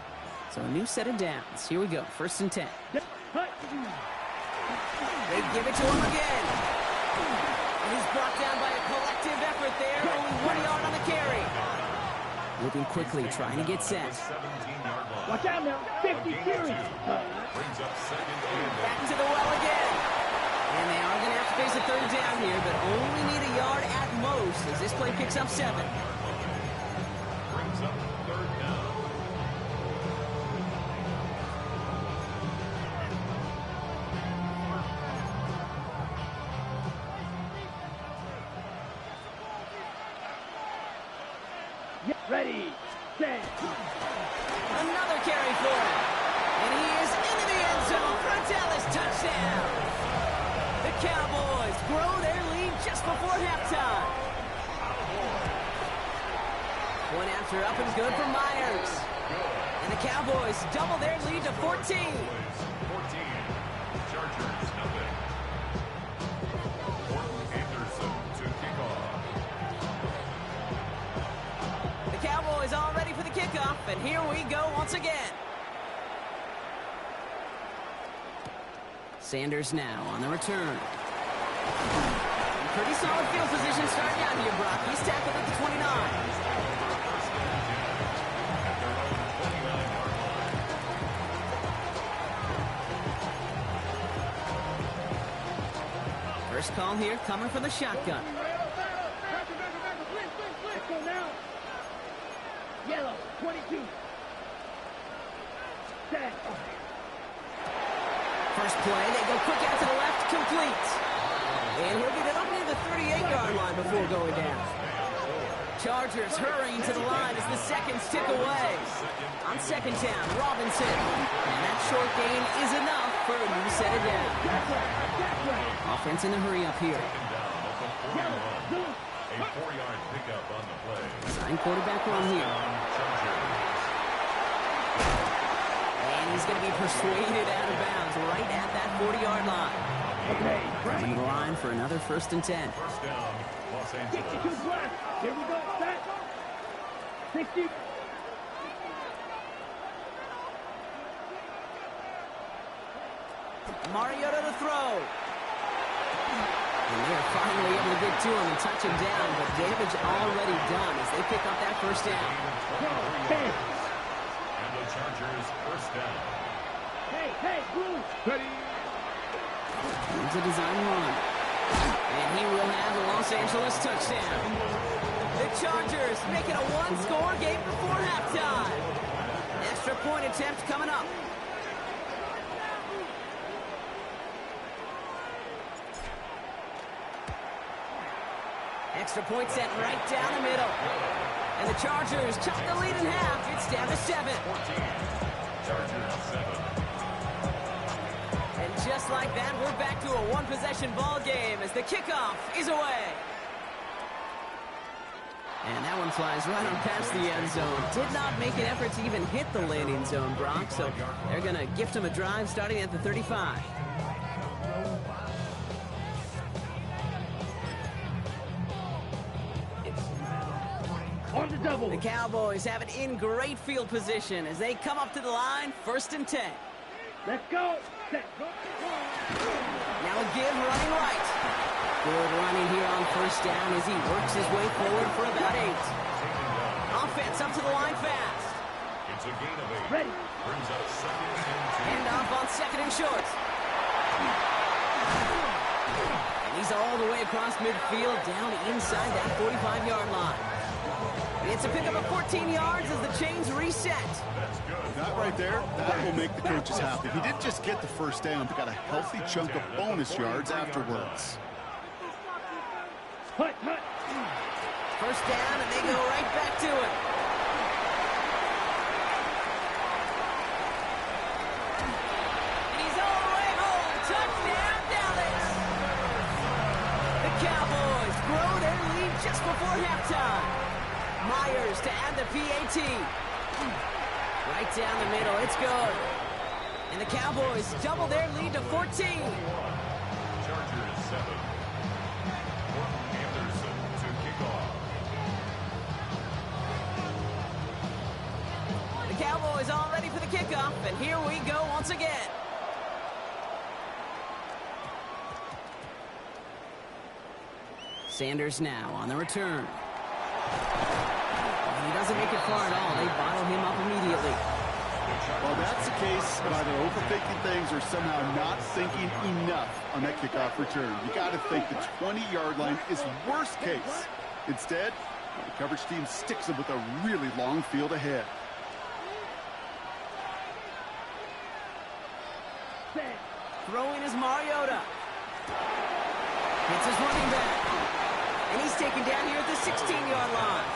So a new set of downs. Here we go, 1st and 10. They give it to him again. And he's brought down by a collective effort there. Only 1 yard on the carry. Moving quickly, trying to get set. Watch out now. 50 carries. Back to the well again. And they are going to have to face a third down here, but only need a yard at most as this play picks up 7. Brings up third down. Get ready. Set. Another carry for him. And he is into the end zone. Frontalis touchdown. The Cowboys grow their lead just before halftime. Point after up and good for Myers. And the Cowboys double their lead to 14. 14. Chargers nothing. Anderson to kick off. The Sanders now on the return. Pretty solid field position starting out here, Brock. He's tackled at the 29. First call here coming from the shotgun. Let's go now. Yellow, 22. Set. First play, they go quick out to the left, complete. And he'll get it up near the 38-yard line before going down. Chargers hurrying to the line as the seconds tick away. On second down, Robinson. And that short gain is enough for a new set of down. Offense in a hurry up here. A 4-yard pickup on the play. Sign quarterback run here. And he's going to be persuaded out of bounds right at that 40-yard line. Okay, Coming to the line for another 1st and 10. First down, Los Angeles. 62 black. Here we go. Set. 60. Mariota to throw. And they're finally able to get to him and touch him down, but damage already done as they pick up that first down. And the Chargers first down. Hey, Bruce. Ready. Here's a design run. And he will have the Los Angeles touchdown. The Chargers make it a one-score game before halftime. Extra point attempt coming up. Extra point sent right down the middle. And the Chargers chop the lead in half. It's down to 7. Chargers 7. And just like that, we're back to a one-possession ball game as the kickoff is away. And that one flies right on past the end zone. Did not make an effort to even hit the landing zone, Brock. So they're going to gift him a drive starting at the 35. On the double. The Cowboys have it in great field position as they come up to the line, 1st and 10. Let's go. Set. Now a give running right. Good running here on first down as he works his way forward for about 8. Offense up to the line fast. It's a gain of 8. Ready. Brings up 2nd and 2. Hand off on 2nd and short. And he's all the way across midfield down inside that 45-yard line. It's a pickup of 14 yards as the chains reset. That's good. That right there, that will make the coaches happy. He didn't just get the first down, but got a healthy chunk of bonus yards afterwards. Hut. First down, and they go right back to it. And he's all the way home. Touchdown, Dallas. The Cowboys grow their lead just before halftime. Myers to add the PAT. Right down the middle, it's good. And the Cowboys double their lead to 14. Chargers 7. Anderson to kick off. The Cowboys all ready for the kickoff, and here we go once again. Sanders now on the return. He doesn't make it far at all. They bottle him up immediately. Well, that's the case of either overthinking things or somehow not thinking enough on that kickoff return. You got to think the 20-yard line is worst case. Instead, the coverage team sticks them with a really long field ahead. Throwing is Mariota. Hits his running back. And he's taken down here at the 16-yard line.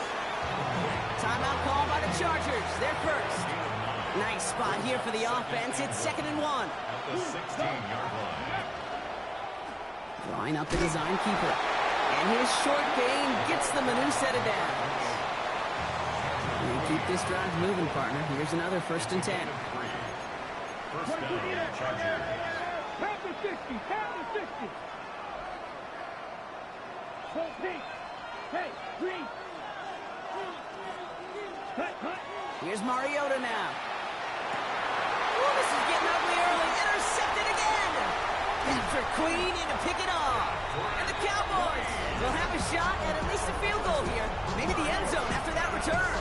Timeout call by the Chargers. They're first. Nice spot here for the offense. It's 2nd and 1. At the 16-yard line. Drawing up the design keeper. And his short gain gets them a new set of downs. We keep this drive moving, partner. Here's another 1st and 10. First down, Chargers. Pound the 60. Pound the 60. Hold pink. Hey, green. Hut. Here's Mariota now. Ooh, this is getting ugly early. Intercepted again. Queen in to pick it off. And the Cowboys will have a shot at least a field goal here. Maybe the end zone after that return.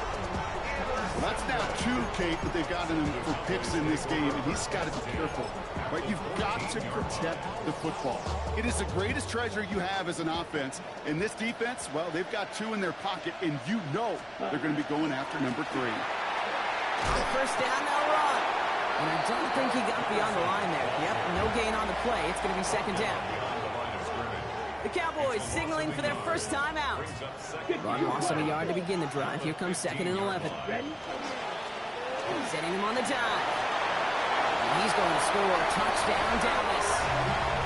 Well, that's now 2, Kate, that they've gotten him for picks in this game, and he's got to be careful. Right? You've got to protect the football. It is the greatest treasure you have as an offense. In this defense, well, they've got 2 in their pocket, and you know they're going to be going after number 3. On first down, they'll run. And I don't think he got beyond the line there. Yep, no gain on the play. It's going to be second down. The Cowboys signaling for their first time out. Run loss of a yard to begin the drive. Here comes 2nd and 11. Setting him on the dime. And he's going to score a touchdown, Dallas.